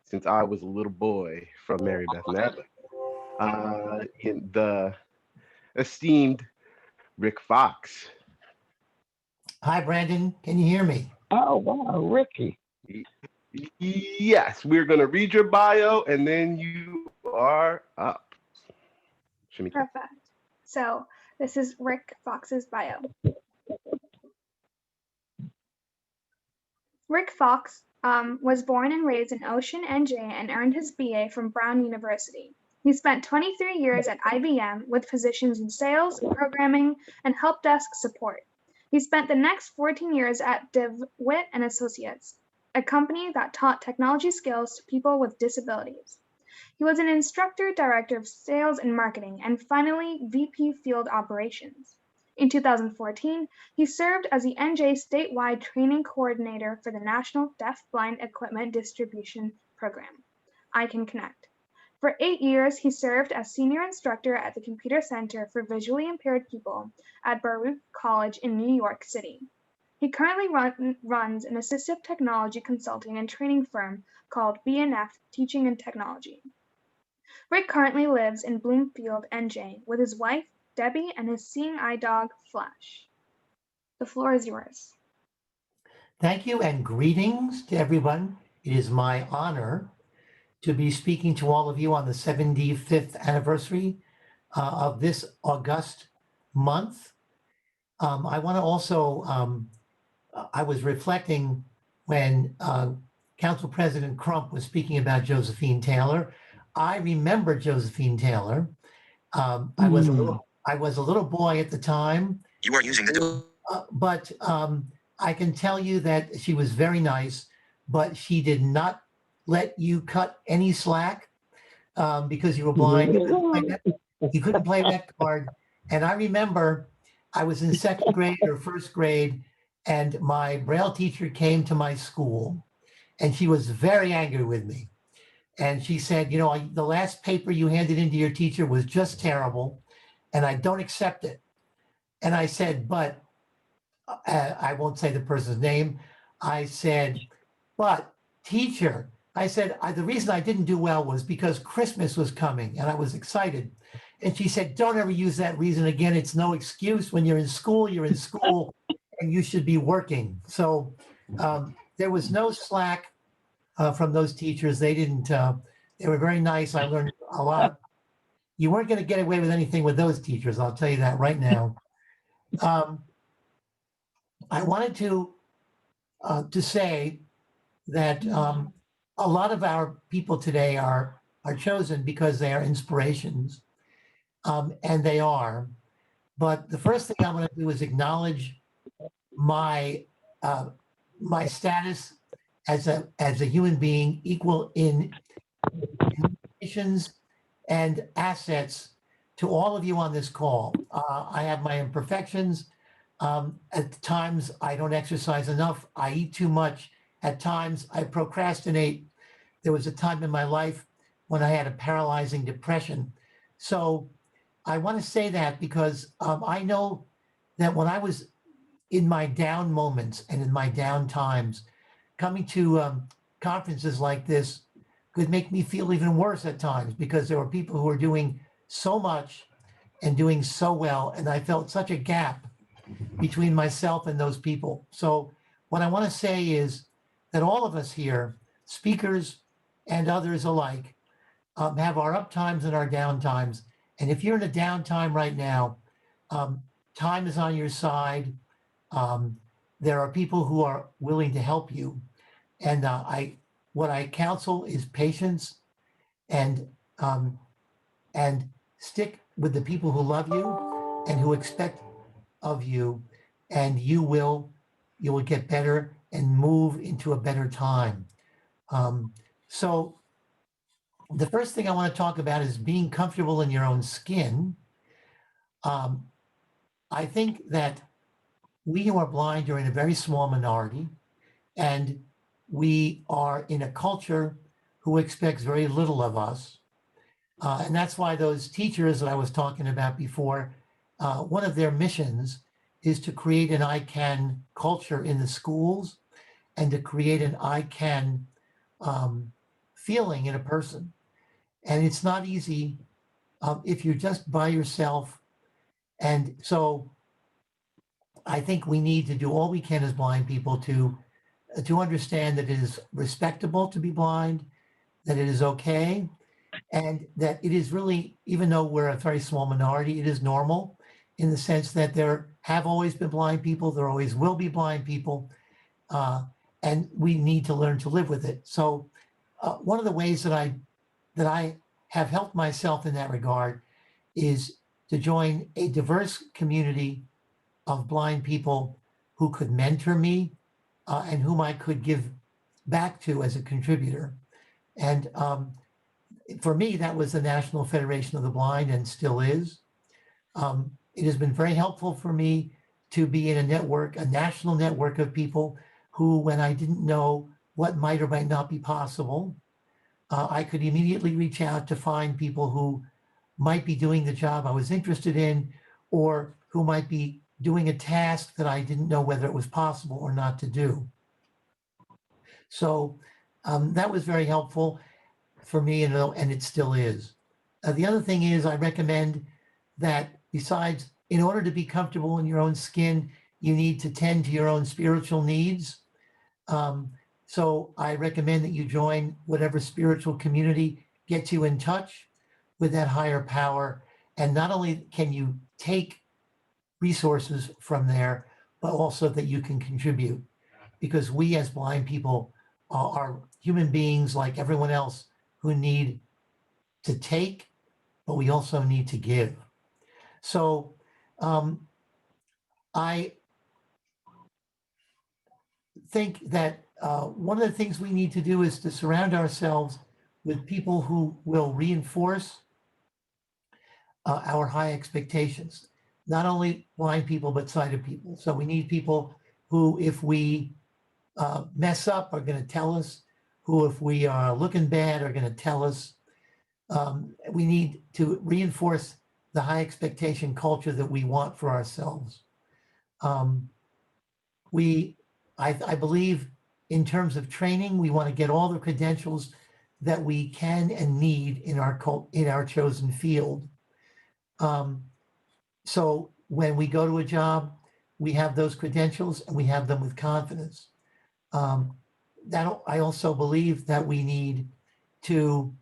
since I was a little boy from Mary Beth Nadler. The esteemed Rick Fox. Hi, Brandon. Can you hear me? Oh, wow, Ricky. Yes, we're going to read your bio and then you are up. Shamita. Perfect. So this is Rick Fox's bio. Rick Fox was born and raised in Ocean, NJ, and earned his BA from Brown University. He spent 23 years at IBM with positions in sales, programming, and help desk support. He spent the next 14 years at DeWitt and Associates, a company that taught technology skills to people with disabilities. He was an instructor, director of sales and marketing, and finally VP Field Operations. In 2014, he served as the NJ statewide training coordinator for the National Deaf-Blind Equipment Distribution Program. I Can Connect. For 8 years, he served as senior instructor at the Computer Center for Visually Impaired People at Baruch College in New York City. He currently runs an assistive technology consulting and training firm called BNF Teaching and Technology. Rick currently lives in Bloomfield, NJ, with his wife, Debbie, and his seeing eye dog, Flash. The floor is yours. Thank you and greetings to everyone. It is my honor to be speaking to all of you on the 75th anniversary of this august month. I want to also, I was reflecting when Council President Crump was speaking about Josephine Taylor. I remember Josephine Taylor. I was a little boy at the time. You are using the But I can tell you that she was very nice, but she did not let you cut any slack because you were blind. You couldn't play that card. And I remember I was in second grade or first grade, and my Braille teacher came to my school, and she was very angry with me. And she said, you know, the last paper you handed in to your teacher was just terrible, and I don't accept it. And I said, but I won't say the person's name. I said, but teacher, I said, the reason I didn't do well was because Christmas was coming and I was excited. And she said, don't ever use that reason again. It's no excuse. When you're in school, and you should be working. So there was no slack from those teachers. They didn't, they were very nice. I learned a lot. You weren't going to get away with anything with those teachers. I'll tell you that right now. I wanted to say that a lot of our people today are chosen because they are inspirations, and they are. But the first thing I want to do is acknowledge my my status as a human being, equal in limitations and assets to all of you on this call. I have my imperfections. At times, I don't exercise enough. I eat too much. At times, I procrastinate. There was a time in my life when I had a paralyzing depression. So I want to say that because I know that when I was in my down moments and in my down times, coming to conferences like this could make me feel even worse at times because there were people who were doing so much and doing so well. And I felt such a gap between myself and those people. So what I want to say is that all of us here, speakers and others alike, have our up times and our down times. And if you're in a downtime right now, time is on your side. There are people who are willing to help you. And what I counsel is patience and stick with the people who love you and who expect of you, and you will get better and move into a better time. So the first thing I want to talk about is being comfortable in your own skin. I think that we who are blind are in a very small minority, and we are in a culture who expects very little of us. And that's why those teachers that I was talking about before, one of their missions is to create an I can culture in the schools and to create an I can feeling in a person. And it's not easy if you're just by yourself. And so I think we need to do all we can as blind people to understand that it is respectable to be blind, that it is okay, and that it is really, even though we're a very small minority, it is normal in the sense that there have always been blind people, there always will be blind people, and we need to learn to live with it. So one of the ways that I have helped myself in that regard is to join a diverse community of blind people who could mentor me and whom I could give back to as a contributor. And for me, that was the National Federation of the Blind and still is. It has been very helpful for me to be in a network, a national network of people who, when I didn't know what might or might not be possible, I could immediately reach out to find people who might be doing the job I was interested in, or who might be doing a task that I didn't know whether it was possible or not to do. So that was very helpful for me, and it still is. The other thing is, I recommend that besides, in order to be comfortable in your own skin, you need to tend to your own spiritual needs. So I recommend that you join whatever spiritual community gets you in touch with that higher power. And not only can you take resources from there, but also that you can contribute. Because we as blind people are human beings like everyone else who need to take, but we also need to give. So I think that one of the things we need to do is to surround ourselves with people who will reinforce our high expectations, not only blind people, but sighted people. So we need people who, if we mess up, are going to tell us, who, if we are looking bad, are going to tell us. We need to reinforce the high expectation culture that we want for ourselves. I believe in terms of training, we want to get all the credentials that we can and need in our chosen field. So when we go to a job, we have those credentials and we have them with confidence. I also believe that we need to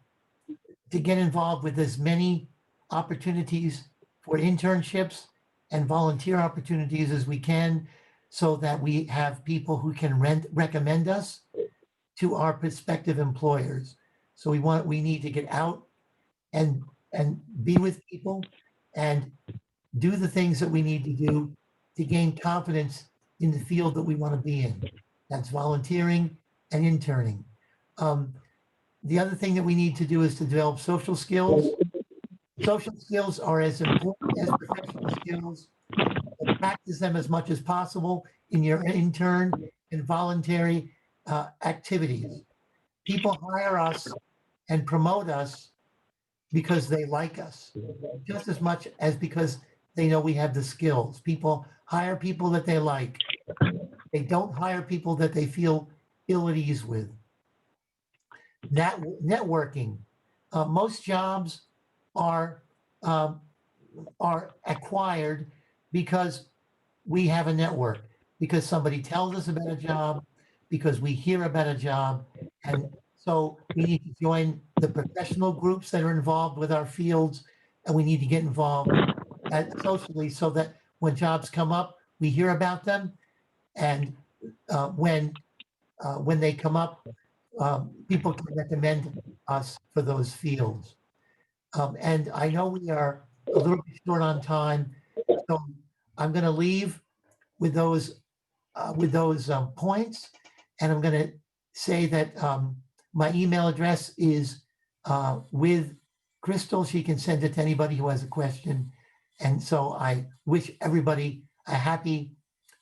get involved with as many opportunities for internships and volunteer opportunities as we can, so that we have people who can recommend us to our prospective employers. So we need to get out and be with people and do the things that we need to do to gain confidence in the field that we want to be in. That's volunteering and interning. The other thing that we need to do is to develop social skills. Social skills are as important as professional skills. So practice them as much as possible in your intern and voluntary activities. People hire us and promote us because they like us, just as much as because they know we have the skills. People hire people that they like. They don't hire people that they feel ill at ease with. Networking. Most jobs are acquired because we have a network, because somebody tells us about a job, because we hear about a job. And so we need to join the professional groups that are involved with our fields, and we need to get involved socially, so that when jobs come up, we hear about them. And when they come up, people can recommend us for those fields. And I know we are a little bit short on time, so I'm going to leave with those points, and I'm going to say that my email address is with Crystal. She can send it to anybody who has a question. And so I wish everybody a happy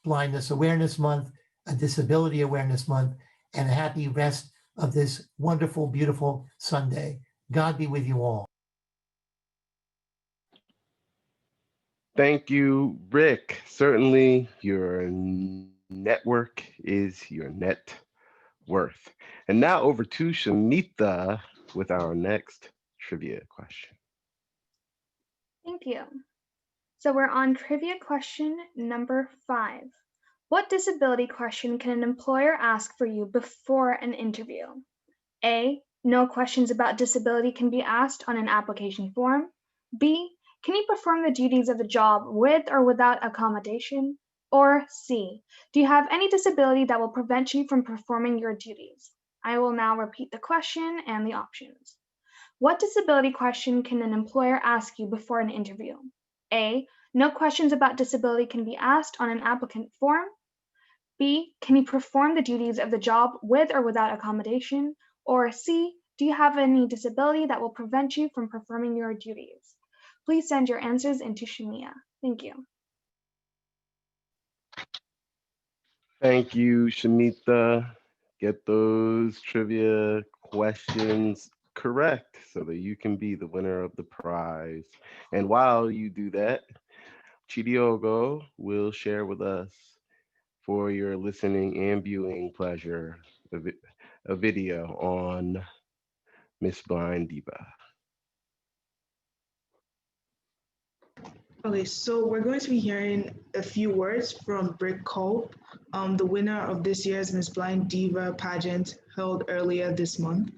Blindness Awareness Month, a Disability Awareness Month, and a happy rest of this wonderful, beautiful Sunday. God be with you all. Thank you, Rick. Certainly, your network is your net worth. And now over to Shamitha with our next trivia question. Thank you. So we're on trivia question number 5. What disability question can an employer ask for you before an interview? A, no questions about disability can be asked on an application form. B, can you perform the duties of the job with or without accommodation? Or C, do you have any disability that will prevent you from performing your duties? I will now repeat the question and the options. What disability question can an employer ask you before an interview? A. No questions about disability can be asked on an applicant form. B. Can you perform the duties of the job with or without accommodation? Or C. Do you have any disability that will prevent you from performing your duties? Please send your answers into Shamia. Thank you. Thank you, Shamita. Get those trivia questions correct so that you can be the winner of the prize. And while you do that, Chidiogo will share with us, for your listening and viewing pleasure, a video on Miss Blind Diva. Okay, so we're going to be hearing a few words from Brick Cope, the winner of this year's Miss Blind Diva pageant held earlier this month.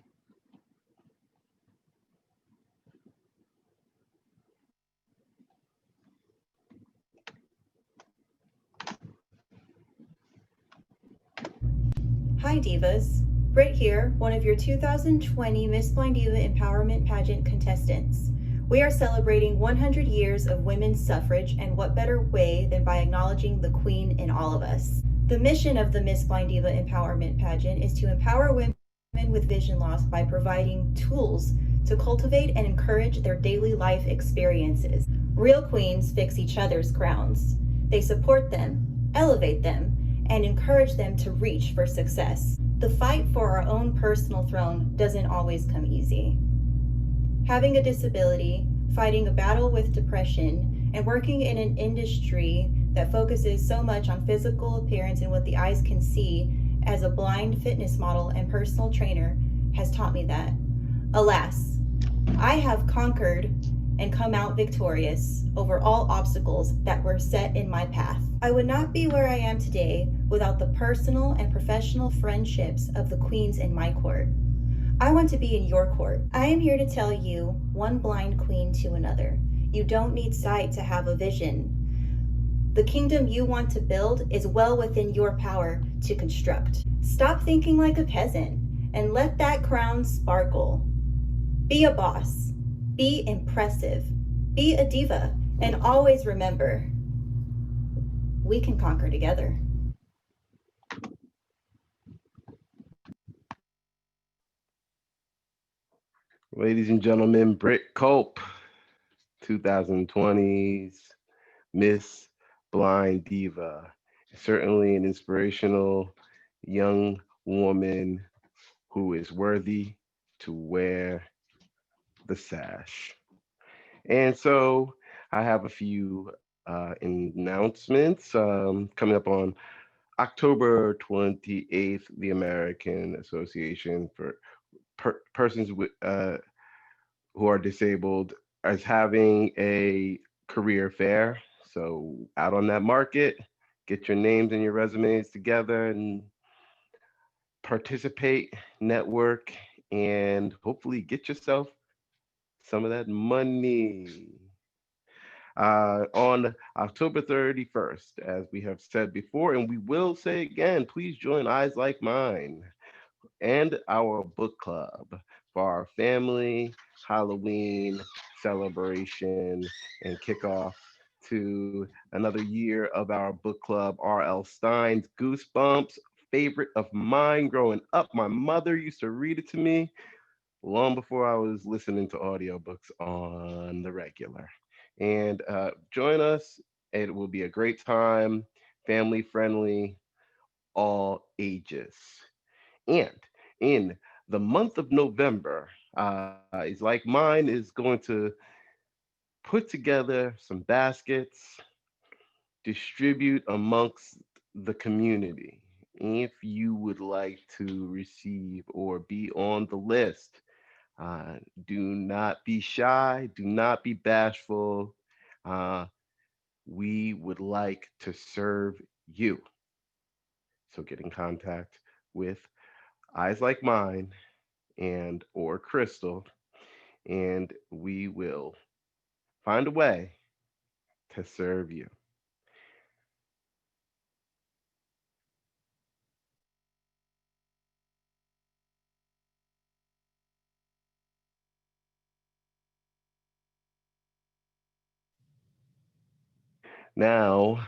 Hi Divas, Britt here, one of your 2020 Miss Blind Diva Empowerment Pageant contestants. We are celebrating 100 years of women's suffrage, and what better way than by acknowledging the Queen in all of us. The mission of the Miss Blind Diva Empowerment Pageant is to empower women with vision loss by providing tools to cultivate and encourage their daily life experiences. Real queens fix each other's crowns. They support them, elevate them, and encourage them to reach for success. The fight for our own personal throne doesn't always come easy. Having a disability, fighting a battle with depression, and working in an industry that focuses so much on physical appearance and what the eyes can see as a blind fitness model and personal trainer has taught me that. Alas, I have conquered and come out victorious over all obstacles that were set in my path. I would not be where I am today without the personal and professional friendships of the queens in my court. I want to be in your court. I am here to tell you, one blind queen to another, you don't need sight to have a vision. The kingdom you want to build is well within your power to construct. Stop thinking like a peasant and let that crown sparkle. Be a boss. Be impressive. Be a diva. And always remember, we can conquer together. Ladies and gentlemen, Britt Cope, 2020's Miss Blind Diva. Certainly an inspirational young woman who is worthy to wear the sash. And so I have a few announcements coming up on October 28th. The American Association for Persons with who are disabled is having a career fair. So out on that market, get your names and your resumes together and participate, network, and hopefully get yourself some of that money. On October 31st, as we have said before, and we will say again, please join Eyes Like Mine and our book club for our family Halloween celebration and kickoff to another year of our book club. R.L. Stein's Goosebumps, favorite of mine growing up. My mother used to read it to me long before I was listening to audiobooks on the regular. And join us. It will be a great time, family friendly, all ages. And in the month of November, is like mine is going to put together some baskets, distribute amongst the community. If you would like to receive or be on the list, do not be shy, do not be bashful. Uh, we would like to serve you. So get in contact with Eyes Like Mine and or Crystal, and we will find a way to serve you. Now,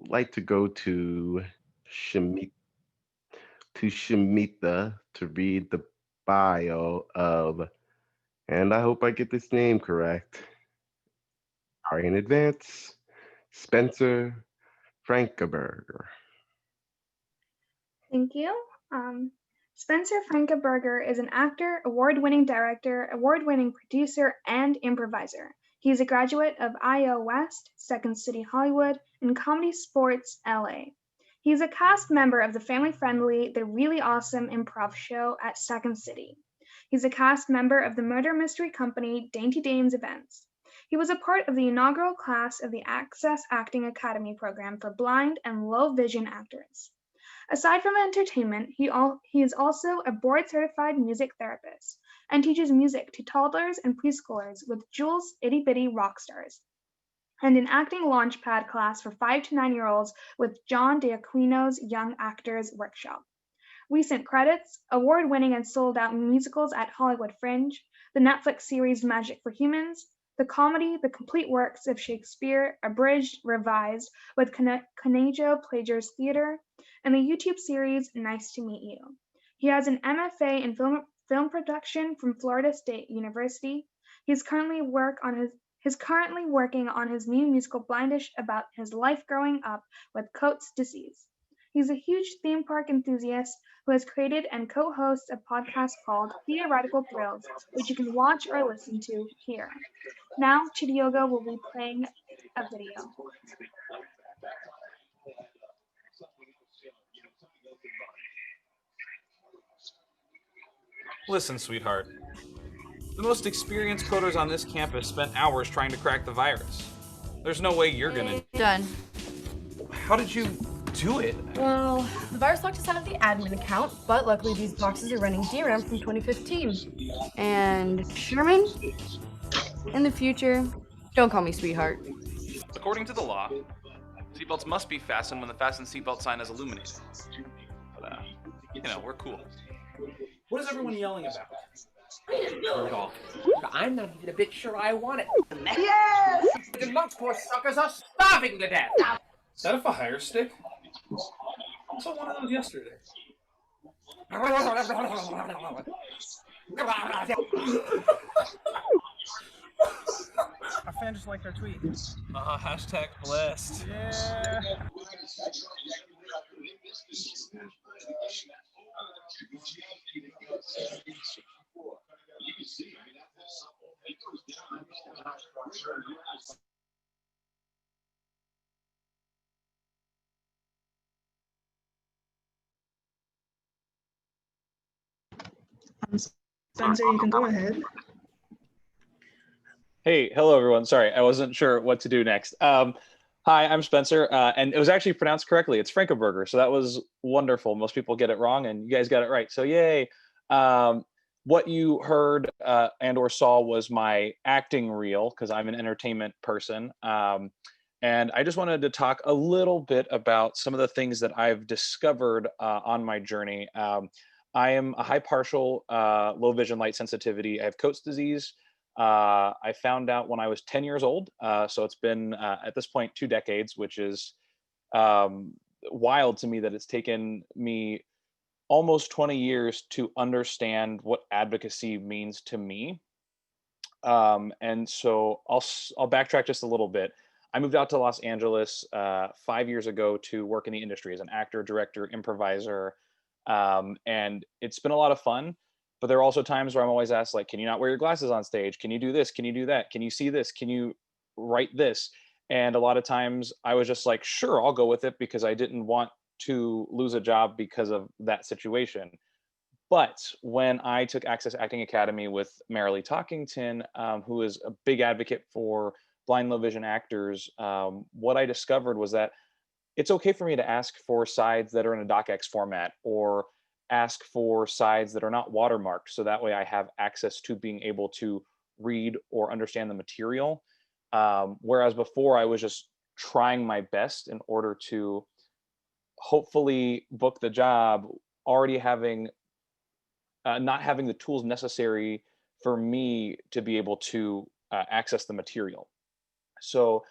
I'd like to go to Shami- Shamita to read the bio of, and I hope I get this name correct. Sorry in advance, Spencer Frankenberger. Thank you. Spencer Frankenberger is an actor, award-winning director, award-winning producer, and improviser. He is a graduate of IO West, Second City Hollywood, and Comedy Sports LA. He is a cast member of the family-friendly The Really Awesome Improv Show at Second City. He's a cast member of the murder mystery company Dainty Dane's Events. He was a part of the inaugural class of the Access Acting Academy program for blind and low vision actors. Aside from entertainment, he is also a board-certified music therapist and teaches music to toddlers and preschoolers with Jules' Itty Bitty Rockstars, and an acting launchpad class for 5 to 9-year-olds with John D'Aquino's Young Actors Workshop. Recent credits: award-winning and sold-out musicals at Hollywood Fringe, the Netflix series Magic for Humans, the comedy The Complete Works of Shakespeare, abridged, revised, with Conejo Players Theatre, and the YouTube series Nice to Meet You. He has an MFA in film production from Florida State University. He's currently working on his new musical Blindish about his life growing up with Coates' disease. He's a huge theme park enthusiast who has created and co-hosts a podcast called Theoretical Thrills, which you can watch or listen to here. Now, Chidiogo will be playing a video. Listen, sweetheart. The most experienced coders on this campus spent hours trying to crack the virus. There's no way you're gonna. Done. How did you do it? Well, the virus locked us out of the admin account, but luckily these boxes are running DRM from 2015. And Sherman, in the future, don't call me sweetheart. According to the law, seatbelts must be fastened when the fasten seatbelt sign is illuminated. But, we're cool. What is everyone yelling about? Rudolph, I'm not even a bit sure I want it. Yes! The monk poor suckers are starving to death! Is that a fire stick? I saw one of those yesterday. Our fan just liked our tweet. Hashtag blessed. Yeah. Spencer, you can go ahead. Hey, hello everyone. Sorry, I wasn't sure what to do next. Hi, I'm Spencer, and it was actually pronounced correctly. It's Frankenberger, so that was wonderful. Most people get it wrong, and you guys got it right. So yay! What you heard and or saw was my acting reel, because I'm an entertainment person. And I just wanted to talk a little bit about some of the things that I've discovered on my journey. I am a high partial, low vision light sensitivity. I have Coates' disease. I found out when I was 10 years old. So it's been, at this point, 2 decades, which is wild to me that it's taken me almost 20 years to understand what advocacy means to me. And so I'll backtrack just a little bit. I moved out to Los Angeles 5 years ago to work in the industry as an actor, director, improviser. And it's been a lot of fun, but there are also times where I'm always asked, like, can you not wear your glasses on stage? Can you do this? Can you do that? Can you see this? Can you write this? And a lot of times I was just like, sure, I'll go with it, because I didn't want to lose a job because of that situation. But when I took Access Acting Academy with Marilee Talkington, who is a big advocate for blind low vision actors, what I discovered was that it's okay for me to ask for sides that are in a docx format, or ask for sides that are not watermarked, so that way I have access to being able to read or understand the material. Whereas before I was just trying my best in order to hopefully book the job, already having not having the tools necessary for me to be able to access the material. So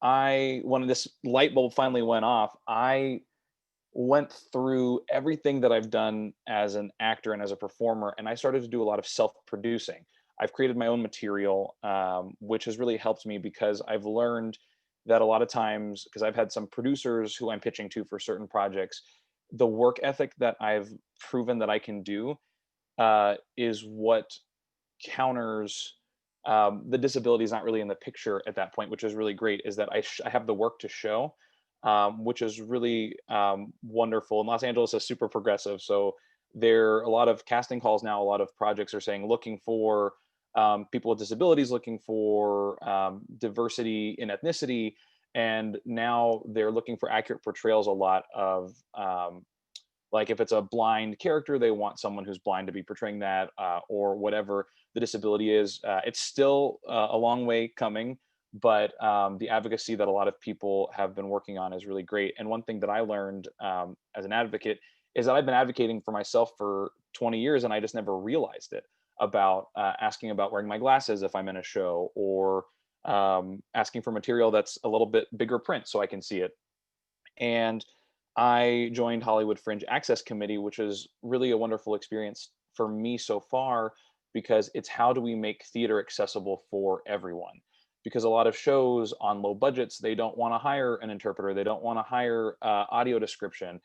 when this light bulb finally went off, I went through everything that I've done as an actor and as a performer, and I started to do a lot of self-producing. I've created my own material, which has really helped me because I've learned that a lot of times, because I've had some producers who I'm pitching to for certain projects, the work ethic that I've proven that I can do is what counters the disability is not really in the picture at that point, which is really great. Is that I have the work to show, which is really wonderful. And Los Angeles is super progressive, so there are a lot of casting calls now. A lot of projects are saying looking for people with disabilities, looking for diversity in ethnicity, and now they're looking for accurate portrayals a lot of like if it's a blind character, they want someone who's blind to be portraying that, or whatever the disability is. It's still a long way coming, but the advocacy that a lot of people have been working on is really great. And one thing that I learned as an advocate is that I've been advocating for myself for 20 years, and I just never realized it, about asking about wearing my glasses if I'm in a show, or asking for material that's a little bit bigger print so I can see it. And I joined Hollywood Fringe Access Committee, which is really a wonderful experience for me so far, because it's how do we make theater accessible for everyone? Because a lot of shows on low budgets, they don't want to hire an interpreter, they don't want to hire audio description.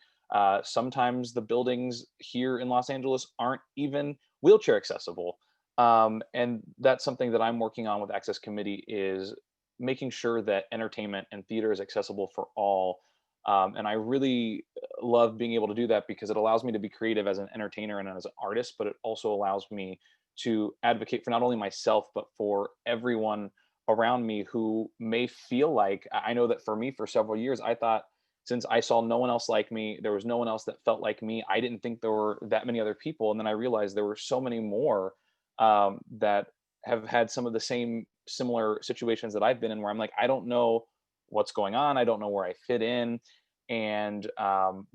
Sometimes the buildings here in Los Angeles aren't even wheelchair accessible. And that's something that I'm working on with Access Committee, is making sure that entertainment and theater is accessible for all. And I really love being able to do that because it allows me to be creative as an entertainer and as an artist, but it also allows me to advocate for not only myself, but for everyone around me who may feel like, I know that for me, for several years, I thought, since I saw no one else like me, there was no one else that felt like me, I didn't think there were that many other people. And then I realized there were so many more that have had some of the same similar situations that I've been in, where I'm like, I don't know what's going on. I don't know where I fit in. And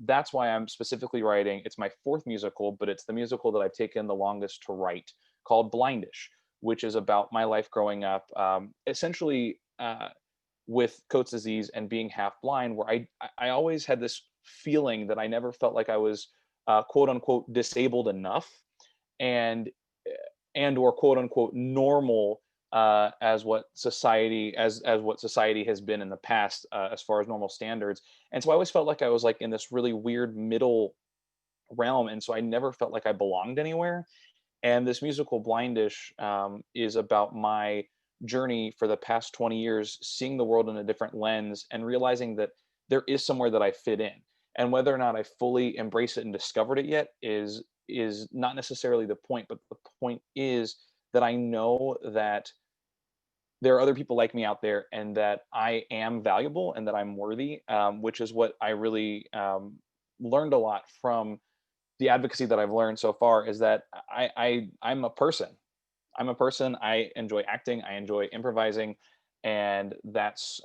that's why I'm specifically writing. It's my fourth musical, but it's the musical that I've taken the longest to write, called Blindish, which is about my life growing up, essentially with Coates disease and being half blind, where I always had this feeling that I never felt like I was quote unquote disabled enough, and or quote unquote normal, as what society has been in the past, as far as normal standards. And so I always felt like I was like in this really weird middle realm, and so I never felt like I belonged anywhere. And this musical Blindish is about my journey for the past 20 years, seeing the world in a different lens and realizing that there is somewhere that I fit in. And whether or not I fully embrace it and discovered it yet is not necessarily the point, but the point is that I know that there are other people like me out there, and that I am valuable and that I'm worthy, which is what I really learned a lot from the advocacy that I've learned so far, is that I'm a person. I'm a person. I enjoy acting. I enjoy improvising, and that's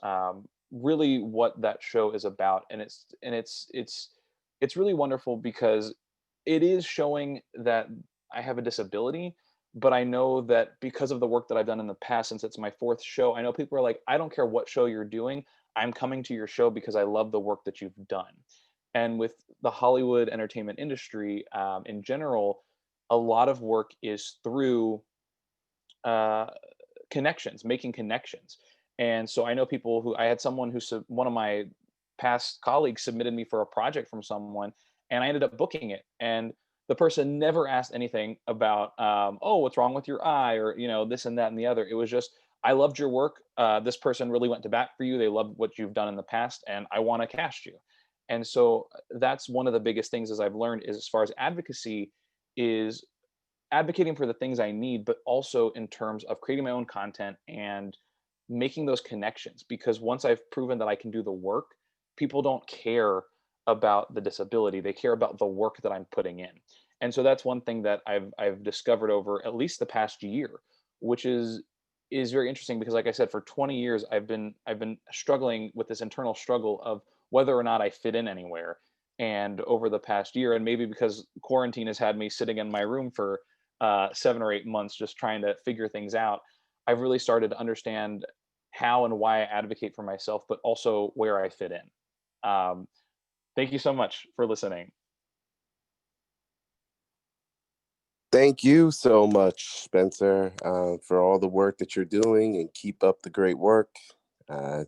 really what that show is about. And it's really wonderful because it is showing that I have a disability, but I know that because of the work that I've done in the past, since it's my fourth show, I know people are like, I don't care what show you're doing. I'm coming to your show because I love the work that you've done. And with the Hollywood entertainment industry in general, a lot of work is through uh, connections, making connections. And so I know people who, I had someone who, one of my past colleagues submitted me for a project from someone, and I ended up booking it. And the person never asked anything about, oh, what's wrong with your eye, or, this and that and the other. It was just, I loved your work. This person really went to bat for you. They loved what you've done in the past, and I want to cast you. And so that's one of the biggest things, as I've learned, is as far as advocacy is advocating for the things I need, but also in terms of creating my own content and making those connections. Because once I've proven that I can do the work, people don't care about the disability. They care about the work that I'm putting in. And so that's one thing that I've discovered over at least the past year, which is very interesting, because like I said, for 20 years I've been struggling with this internal struggle of whether or not I fit in anywhere. And over the past year, and maybe because quarantine has had me sitting in my room for 7 or 8 months just trying to figure things out, I've really started to understand, how and why I advocate for myself, but also where I fit in. Thank you so much for listening. Thank you so much, Spencer, for all the work that you're doing, and keep up the great work.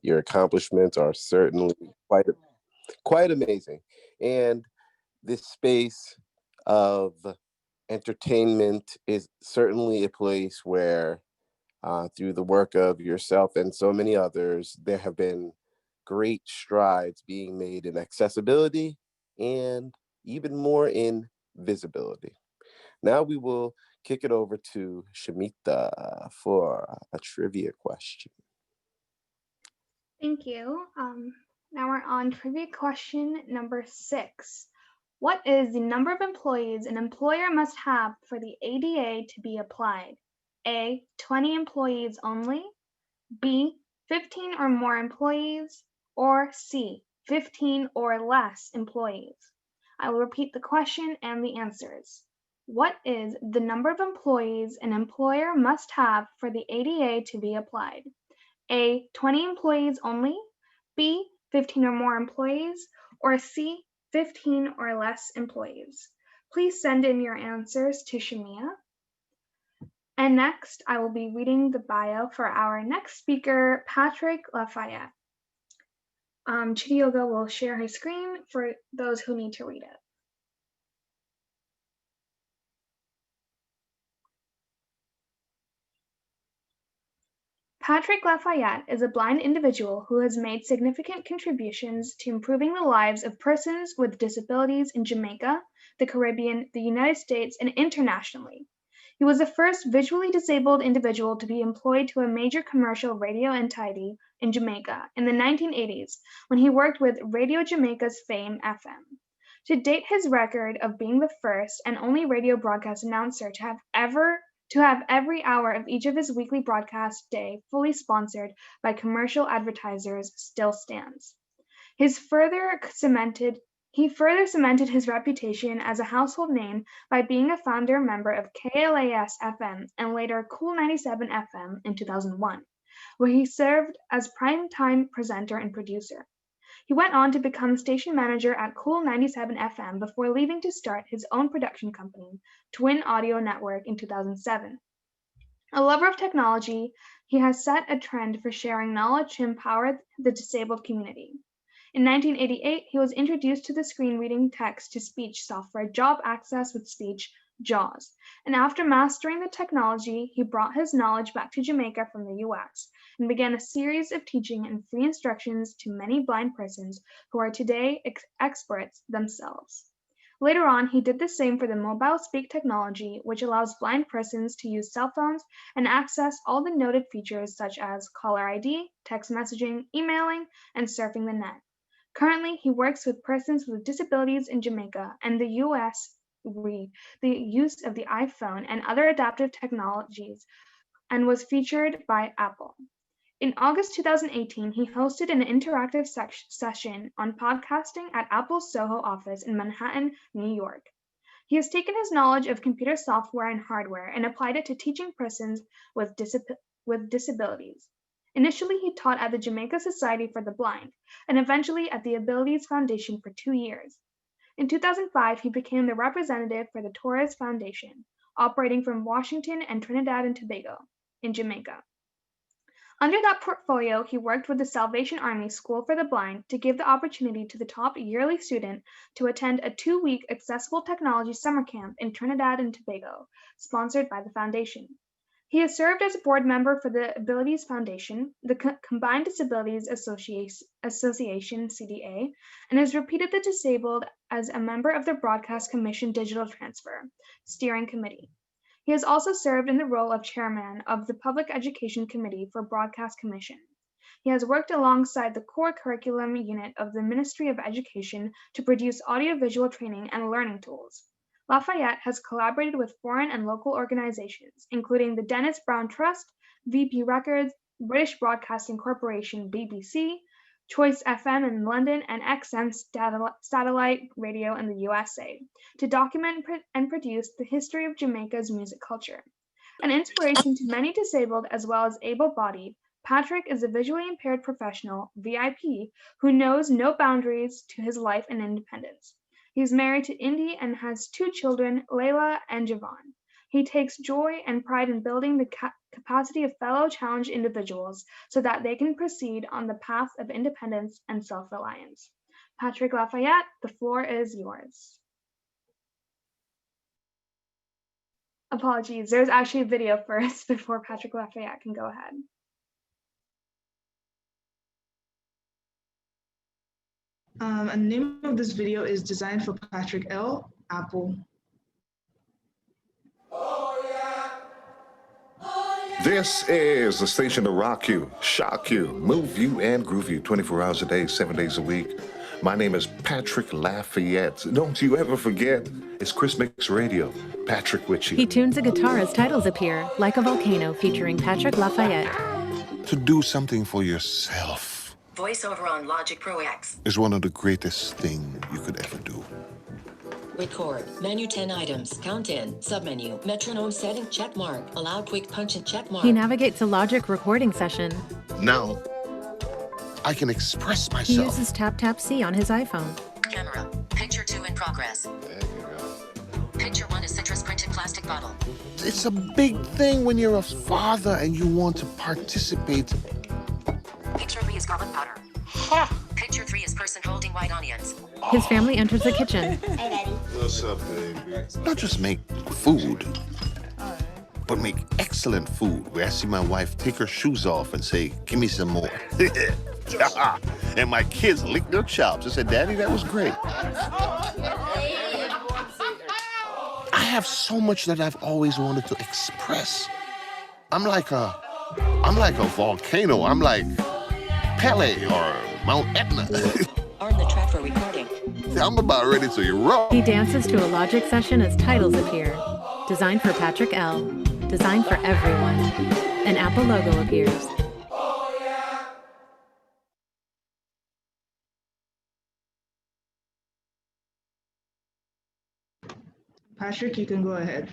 Your accomplishments are certainly quite amazing. And this space of entertainment is certainly a place where, through the work of yourself and so many others, there have been great strides being made in accessibility and even more in visibility. Now we will kick it over to Shamita for a trivia question. Thank you. Now we're on trivia question number 6. What is the number of employees an employer must have for the ADA to be applied? A, 20 employees only, B, 15 or more employees, or C, 15 or less employees? I will repeat the question and the answers. What is the number of employees an employer must have for the ADA to be applied? A, 20 employees only, B, 15 or more employees, or C, 15 or less employees? Please send in your answers to Shamia. And next, I will be reading the bio for our next speaker, Patrick Lafayette. Chidioga will share his screen for those who need to read it. Patrick Lafayette is a blind individual who has made significant contributions to improving the lives of persons with disabilities in Jamaica, the Caribbean, the United States, and internationally. He was the first visually disabled individual to be employed to a major commercial radio entity in Jamaica in the 1980s when he worked with Radio Jamaica's Fame FM. To date, his record of being the first and only radio broadcast announcer to have every hour of each of his weekly broadcast day fully sponsored by commercial advertisers still stands. He further cemented his reputation as a household name by being a founder member of KLAS FM and later Cool 97 FM in 2001, where he served as primetime presenter and producer. He went on to become station manager at Cool 97 FM before leaving to start his own production company, Twin Audio Network, in 2007. A lover of technology, he has set a trend for sharing knowledge to empower the disabled community. In 1988, he was introduced to the screen reading text-to-speech software Job Access with Speech, JAWS, and after mastering the technology, he brought his knowledge back to Jamaica from the US and began a series of teaching and free instructions to many blind persons who are today experts themselves. Later on, he did the same for the mobile speak technology, which allows blind persons to use cell phones and access all the noted features such as caller ID, text messaging, emailing, and surfing the net. Currently, he works with persons with disabilities in Jamaica and the US the use of the iPhone and other adaptive technologies, and was featured by Apple. In August 2018, he hosted an interactive session on podcasting at Apple's Soho office in Manhattan, New York. He has taken his knowledge of computer software and hardware and applied it to teaching persons with disabilities. Initially, he taught at the Jamaica Society for the Blind, and eventually at the Abilities Foundation for 2 years. In 2005, he became the representative for the Torres Foundation, operating from Washington and Trinidad and Tobago, in Jamaica. Under that portfolio, he worked with the Salvation Army School for the Blind to give the opportunity to the top yearly student to attend a 2-week accessible technology summer camp in Trinidad and Tobago, sponsored by the foundation. He has served as a board member for the Abilities Foundation, the Combined Disabilities Association, CDA, and has represented the disabled as a member of the Broadcast Commission Digital Transfer Steering Committee. He has also served in the role of chairman of the Public Education Committee for Broadcast Commission. He has worked alongside the core curriculum unit of the Ministry of Education to produce audiovisual training and learning tools. Lafayette has collaborated with foreign and local organizations, including the Dennis Brown Trust, VP Records, British Broadcasting Corporation (BBC), Choice FM in London, and XM Satellite Radio in the USA, to document and produce the history of Jamaica's music culture. An inspiration to many disabled as well as able-bodied, Patrick is a visually impaired professional, VIP, who knows no boundaries to his life and independence. He's married to Indy and has 2 children, Layla and Javon. He takes joy and pride in building the capacity of fellow challenged individuals so that they can proceed on the path of independence and self-reliance. Patrick Lafayette, the floor is yours. Apologies, there's actually a video first before Patrick Lafayette can go ahead. And the name of this video is Designed for Patrick L. Apple. This is the station to rock you, shock you, move you, and groove you 24 hours a day, 7 days a week. My name is Patrick Lafayette. Don't you ever forget, it's Chris Mix Radio. Patrick with you. He tunes a guitar as titles appear, like a volcano featuring Patrick Lafayette. To do something for yourself Voiceover on Logic Pro X. is one of the greatest things you could ever do. Record. Menu 10 items. Count in. Submenu. Metronome setting. Check mark. Allow quick punch and check mark. He navigates a Logic recording session. Now, I can express He myself. uses Tap-Tap-See on his iPhone. Camera. Picture 2 in progress. Picture 1 is citrus printed plastic bottle. It's a big thing when you're a father and you want to participate. Picture 3 is garlic powder. Picture 3 is person holding white onions. His family enters the kitchen. Hey, Daddy. What's up, baby? Not just make food, but make excellent food where I see my wife take her shoes off and say, give me some more. And my kids lick their chops and say, Daddy, that was great. I have so much that I've always wanted to express. I'm like a volcano. I'm like Pele or Mount Etna. Arm the track for recording. I'm about ready to erupt. He dances to a Logic session as titles appear. Designed for Patrick L. Designed for everyone. An Apple logo appears. Patrick, you can go ahead.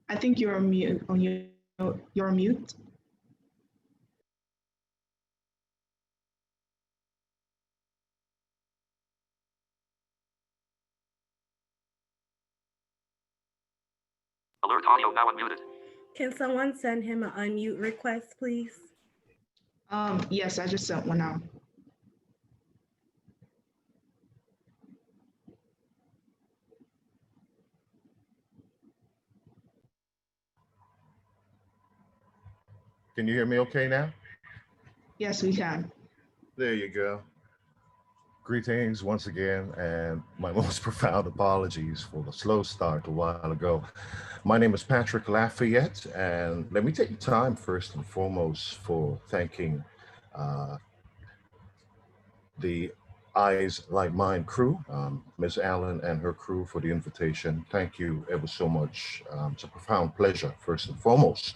I think you're on mute. You're on mute. Alert audio now unmuted. Can someone send him an unmute request, please? Yes, I just sent one out. Can you hear me okay now? Yes, we can. There you go. Greetings once again, and my most profound apologies for the slow start a while ago. My name is Patrick Lafayette, and let me take the time first and foremost for thanking the Eyes Like Mine crew, Ms. Allen and her crew for the invitation. Thank you ever so much. It's a profound pleasure, first and foremost.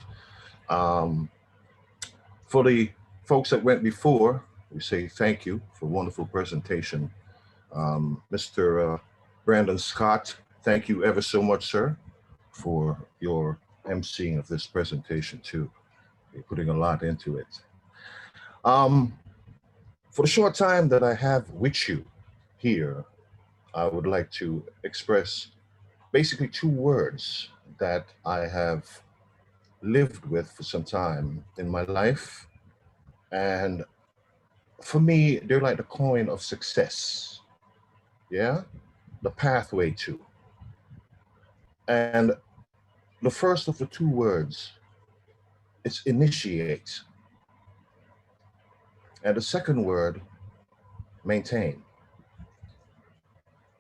For the folks that went before, we say thank you for a wonderful presentation. Mr. Brandon Scott, thank you ever so much, sir, for your emceeing of this presentation too. You're putting a lot into it. For the short time that I have with you here, I would like to express basically 2 words that I have lived with for some time in my life. And for me, they're like the coin of success. Yeah? The pathway to. And the first of the 2 words is initiate. And the second word, maintain.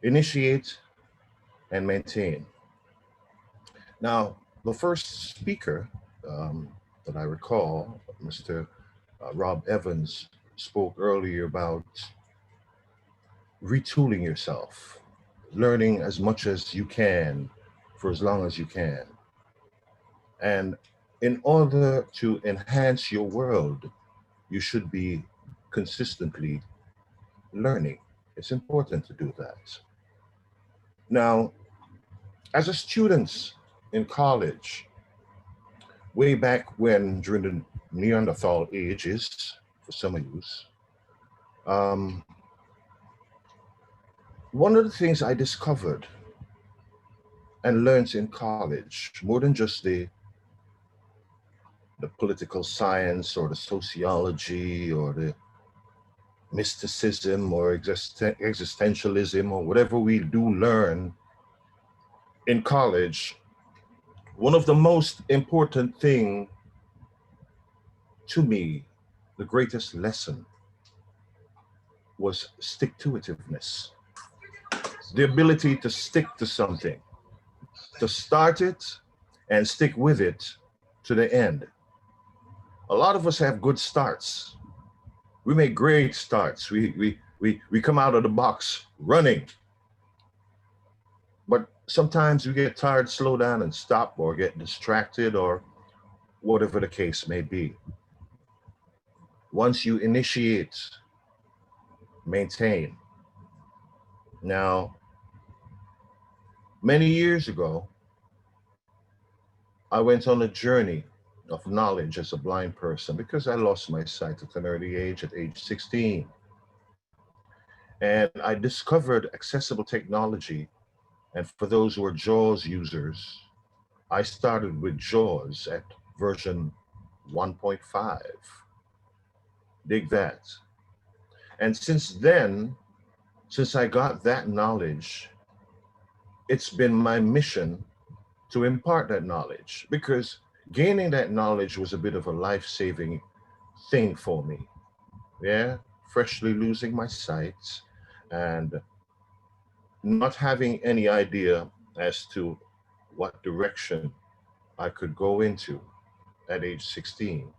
Initiate and maintain. Now, the first speaker that I recall, Mr. Rob Evans, spoke earlier about retooling yourself, learning as much as you can for as long as you can. And in order to enhance your world, you should be consistently learning. It's important to do that. Now, as a student in college, way back when, during the Neanderthal ages, for some of you, um, one of the things I discovered and learned in college, more than just the political science or the sociology or the mysticism or existentialism or whatever we do learn in college, one of the most important thing to me, the greatest lesson, was stick-to-itiveness. The ability to stick to something, to start it and stick with it to the end. A lot of us have good starts. We make great starts. We come out of the box running. But sometimes we get tired, slow down and stop, or get distracted, or whatever the case may be. Once you initiate, maintain. Now, many years ago, I went on a journey of knowledge as a blind person because I lost my sight at an early age, at age 16. And I discovered accessible technology. And for those who are JAWS users, I started with JAWS at version 1.5. Dig that. And since then, since I got that knowledge, it's been my mission to impart that knowledge, because gaining that knowledge was a bit of a life-saving thing for me. Yeah, freshly losing my sight and not having any idea as to what direction I could go into at age 16.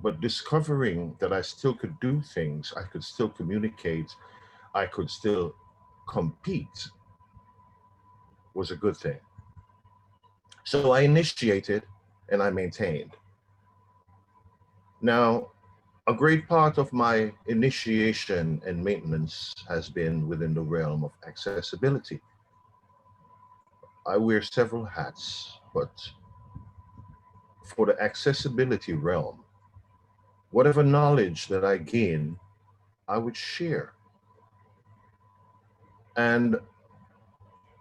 But discovering that I still could do things, I could still communicate, I could still compete was a good thing. So I initiated and I maintained. Now, a great part of my initiation and maintenance has been within the realm of accessibility. I wear several hats, but for the accessibility realm, whatever knowledge that I gain, I would share. And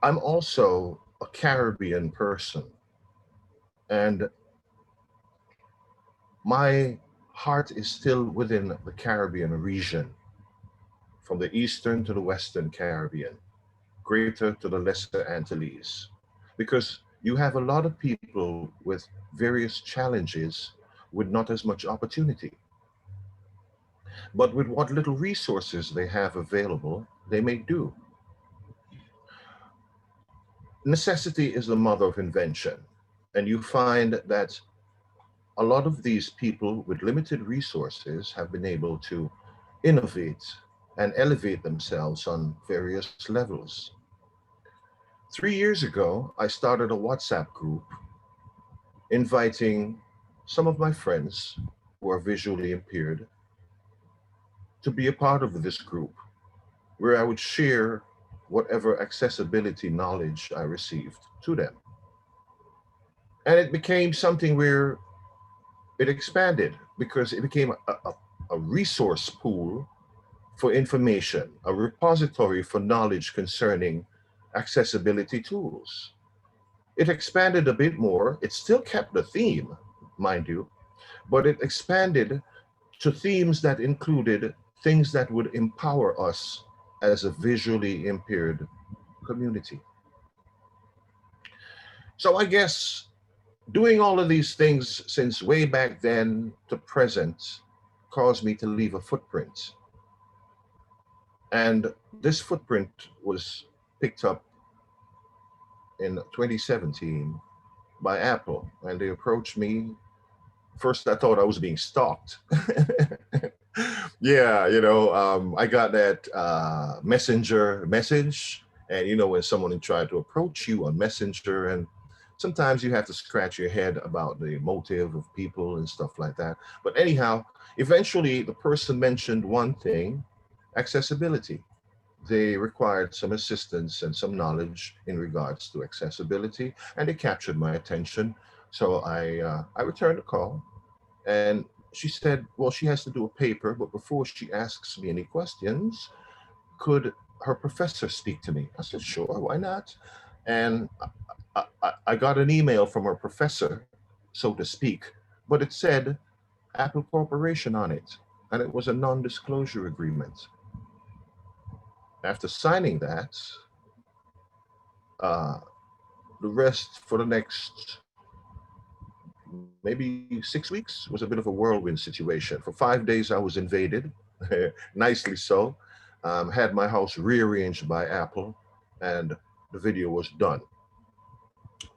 I'm also a Caribbean person. And my heart is still within the Caribbean region, from the Eastern to the Western Caribbean, Greater to the Lesser Antilles, because you have a lot of people with various challenges with not as much opportunity. But with what little resources they have available, they make do. Necessity is the mother of invention. And you find that a lot of these people with limited resources have been able to innovate and elevate themselves on various levels. 3 years ago, I started a WhatsApp group inviting some of my friends who are visually impaired to be a part of this group, where I would share whatever accessibility knowledge I received to them. And it became something where it expanded, because it became a resource pool for information, a repository for knowledge concerning accessibility tools. It expanded a bit more. It still kept the theme, mind you, but it expanded to themes that included things that would empower us as a visually impaired community. So I guess doing all of these things since way back then to present caused me to leave a footprint. And this footprint was picked up in 2017 by Apple, and they approached me. First, I thought I was being stalked. Yeah, I got that messenger message, and when someone tried to approach you on Messenger, and sometimes you have to scratch your head about the motive of people and stuff like that. But anyhow, eventually the person mentioned one thing: accessibility. They required some assistance and some knowledge in regards to accessibility, and it captured my attention. So I returned the call, and she said, well, she has to do a paper, but before she asks me any questions, could her professor speak to me? I said, sure, why not? And I got an email from her professor, so to speak, but it said Apple Corporation on it, and it was a non-disclosure agreement. After signing that, uh, the rest for the next maybe 6 weeks was a bit of a whirlwind situation. For 5 days, I was invaded, nicely so. Had my house rearranged by Apple, and the video was done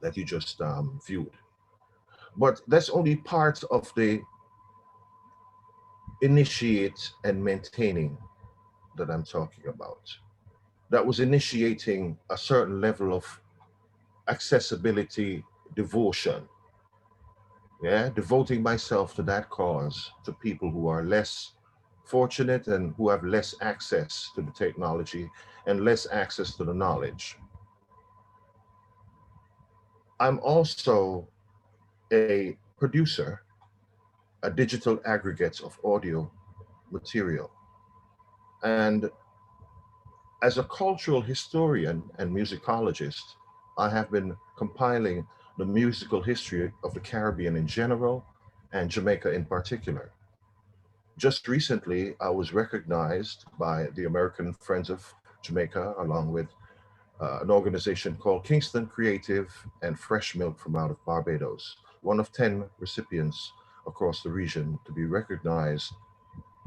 that you just viewed. But that's only part of the initiate and maintaining that I'm talking about. That was initiating a certain level of accessibility devotion. Yeah, devoting myself to that cause, to people who are less fortunate and who have less access to the technology and less access to the knowledge. I'm also a producer, a digital aggregate of audio material. And as a cultural historian and musicologist, I have been compiling the musical history of the Caribbean in general and Jamaica in particular. Just recently, I was recognized by the American Friends of Jamaica, along with an organization called Kingston Creative and Fresh Milk from out of Barbados, one of 10 recipients across the region to be recognized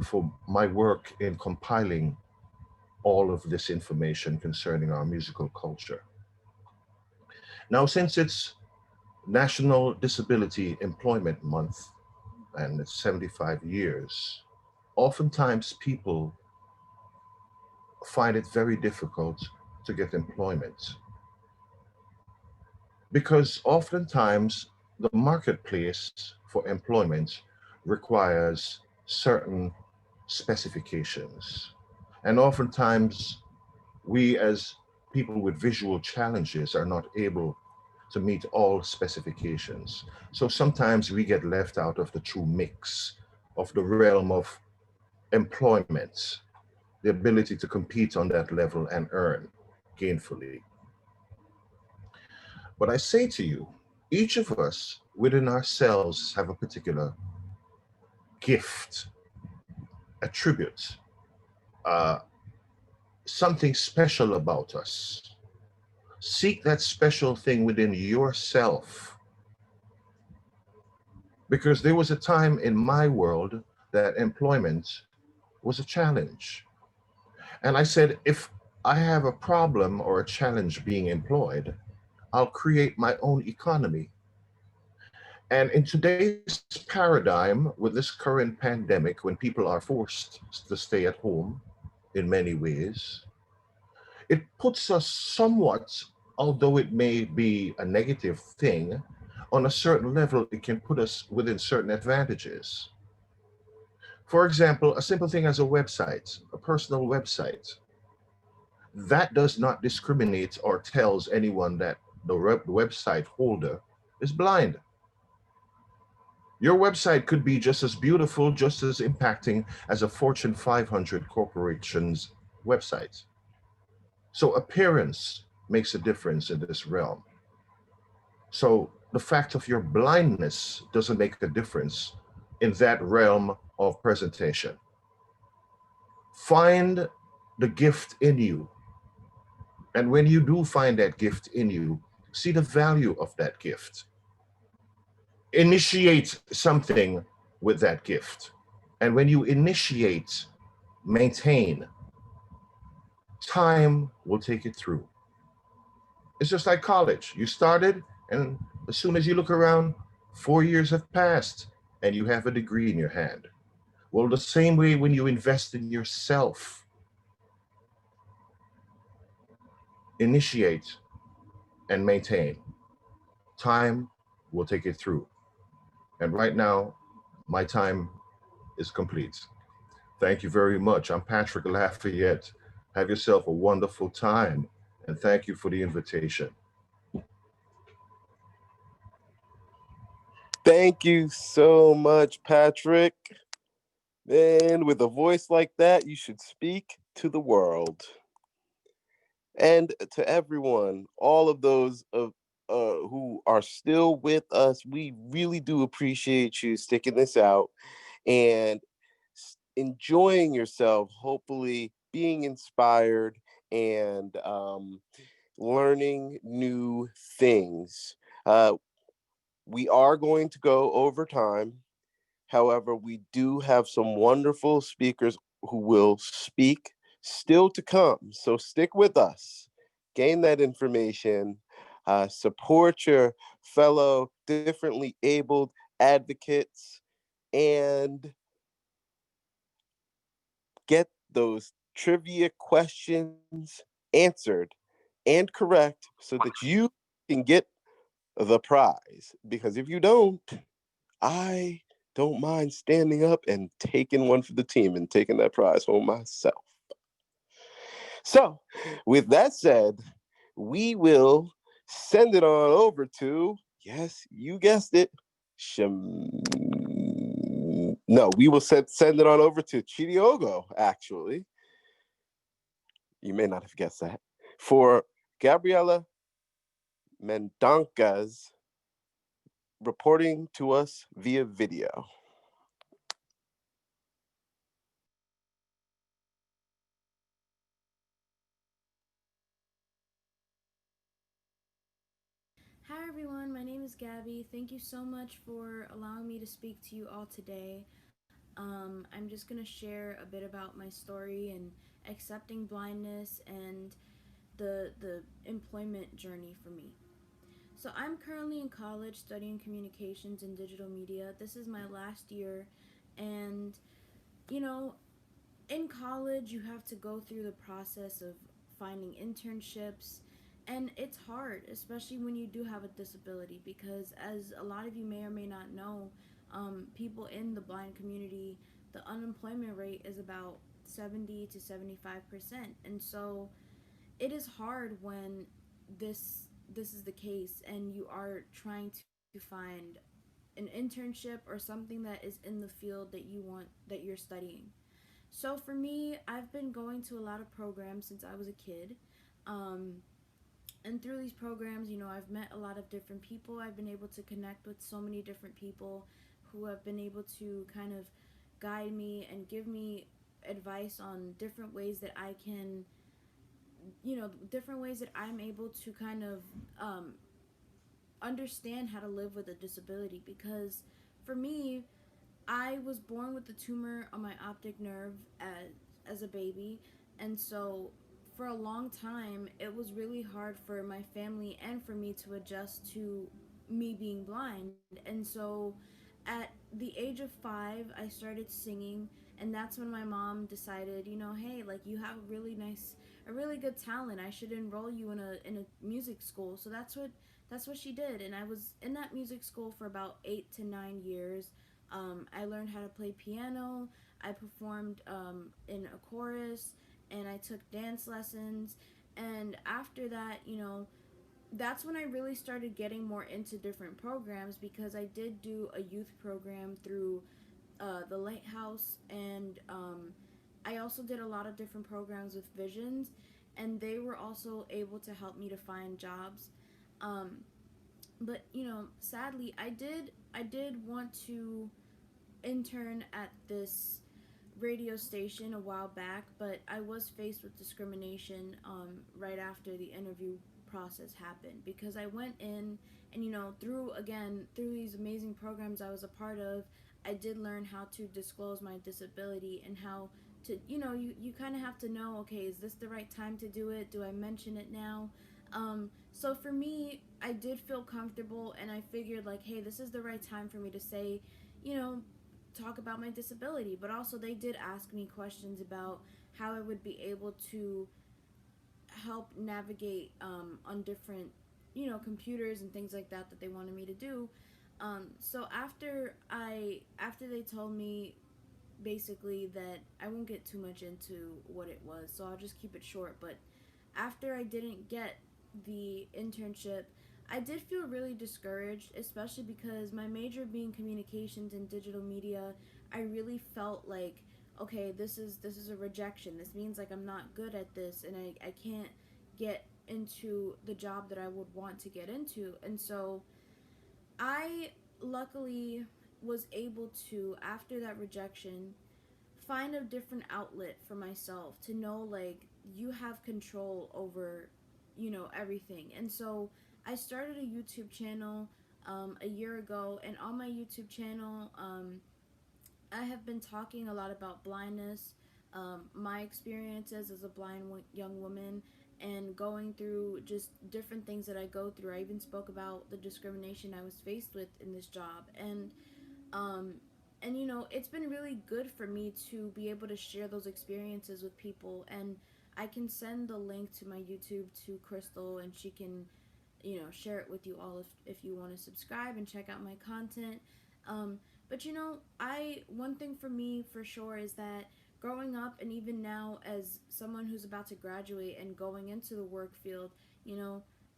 for my work in compiling all of this information concerning our musical culture. Now, since it's National Disability Employment Month and it's 75 years, oftentimes people find it very difficult to get employment because oftentimes the marketplace for employment requires certain specifications. And oftentimes we as people with visual challenges are not able to meet all specifications. So sometimes we get left out of the true mix of the realm of employment, the ability to compete on that level and earn gainfully. But I say to you, each of us within ourselves have a particular gift, attribute, uh, something special about us. Seek that special thing within yourself. Because there was a time in my world that employment was a challenge. And I said, if I have a problem or a challenge being employed, I'll create my own economy. And in today's paradigm, with this current pandemic, when people are forced to stay at home in many ways, it puts us somewhat, although it may be a negative thing, on a certain level, it can put us within certain advantages. For example, a simple thing as a website, a personal website, that does not discriminate or tells anyone that the website holder is blind. Your website could be just as beautiful, just as impacting as a Fortune 500 corporation's website. So appearance makes a difference in this realm. So the fact of your blindness doesn't make a difference in that realm of presentation. Find the gift in you. And when you do find that gift in you, see the value of that gift. Initiate something with that gift. And when you initiate, maintain, time will take it through. It's just like college. You started, and as soon as you look around, 4 years have passed, and you have a degree in your hand. Well, the same way when you invest in yourself, initiate and maintain, time will take it through. And right now, my time is complete. Thank you very much. I'm Patrick Lafayette. Have yourself a wonderful time, and thank you for the invitation. Thank you so much, Patrick. And with a voice like that, you should speak to the world. And to everyone, all of those who are still with us, we really do appreciate you sticking this out and enjoying yourself, hopefully being inspired and learning new things. Uh, we are going to go over time. However, we do have some wonderful speakers who will speak still to come. So stick with us, gain that information, support your fellow differently abled advocates, and get those trivia questions answered and correct so that you can get the prize. Because if you don't, I don't mind standing up and taking one for the team and taking that prize home myself. So, with that said, we will send it on over to, yes, you guessed it, no, we will send it on over to Chidiogo, actually. You may not have guessed that. For Gabriela Mendonca's reporting to us via video. Hi everyone, my name is Gabby. Thank you so much for allowing me to speak to you all today. I'm just going to share a bit about my story and accepting blindness and the employment journey for me. So I'm currently in college studying communications and digital media. This is my last year, and you know, in college you have to go through the process of finding internships, and it's hard, especially when you do have a disability, because as a lot of you may or may not know, people in the blind community, the unemployment rate is about 70 to 75%. And so it is hard when this is the case and you are trying to find an internship or something that is in the field that you want, that you're studying. So for me, I've been going to a lot of programs since I was a kid. Um, and through these programs, I've met a lot of different people. I've been able to connect with so many different people who have been able to kind of guide me and give me advice on different ways that I can, different ways that I'm able to kind of understand how to live with a disability. Because for me, I was born with a tumor on my optic nerve as a baby, and so for a long time it was really hard for my family and for me to adjust to me being blind. And so at the age of 5 I started singing, and that's when my mom decided, hey, like, you have a really good talent. I should enroll you in a music school. So that's what she did, and I was in that music school for about 8 to 9 years. I learned how to play piano. I performed in a chorus, and I took dance lessons. And after that, that's when I really started getting more into different programs, because I did do a youth program through the Lighthouse, and I also did a lot of different programs with Visions, and they were also able to help me to find jobs. Um, but sadly, I did want to intern at this radio station a while back, but I was faced with discrimination right after the interview process happened, because I went in and through these amazing programs I was a part of, I did learn how to disclose my disability and how to, you kind of have to know, okay, is this the right time to do it? Do I mention it now? So for me, I did feel comfortable, and I figured, like, hey, this is the right time for me to say, you know, talk about my disability. But also, they did ask me questions about how I would be able to help navigate on different, computers and things like that they wanted me to do. So after they told me basically that I won't get too much into what it was, so I'll just keep it short. But after I didn't get the internship, I did feel really discouraged, especially because my major being communications and digital media, I really felt like, okay, this is a rejection. This means like I'm not good at this, and I can't get into the job that I would want to get into. And so I luckily was able to, after that rejection, find a different outlet for myself to know like you have control over, everything. And so I started a YouTube channel a year ago, and on my YouTube channel, I have been talking a lot about blindness, my experiences as a blind young woman, and going through just different things that I go through. I even spoke about the discrimination I was faced with in this job, um, and it's been really good for me to be able to share those experiences with people. And I can send the link to my YouTube to Crystal, and she can share it with you all if you want to subscribe and check out my content. um, but I one thing for me for sure is that growing up, and even now as someone who's about to graduate and going into the work field,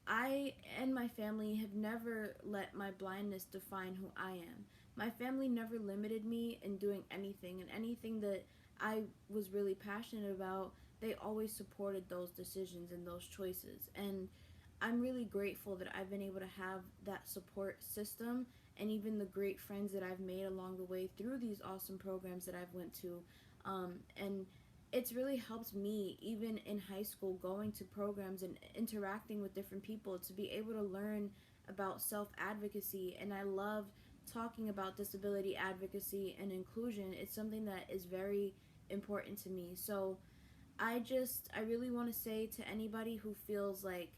I and my family have never let my blindness define who I am. My family never limited me in doing anything, and anything that I was really passionate about, they always supported those decisions and those choices. And I'm really grateful that I've been able to have that support system, and even the great friends that I've made along the way through these awesome programs that I've went to. And it's really helped me even in high school, going to programs and interacting with different people, to be able to learn about self-advocacy. And I love talking about disability advocacy and inclusion. It's something that is very important to me. So I really want to say to anybody who feels like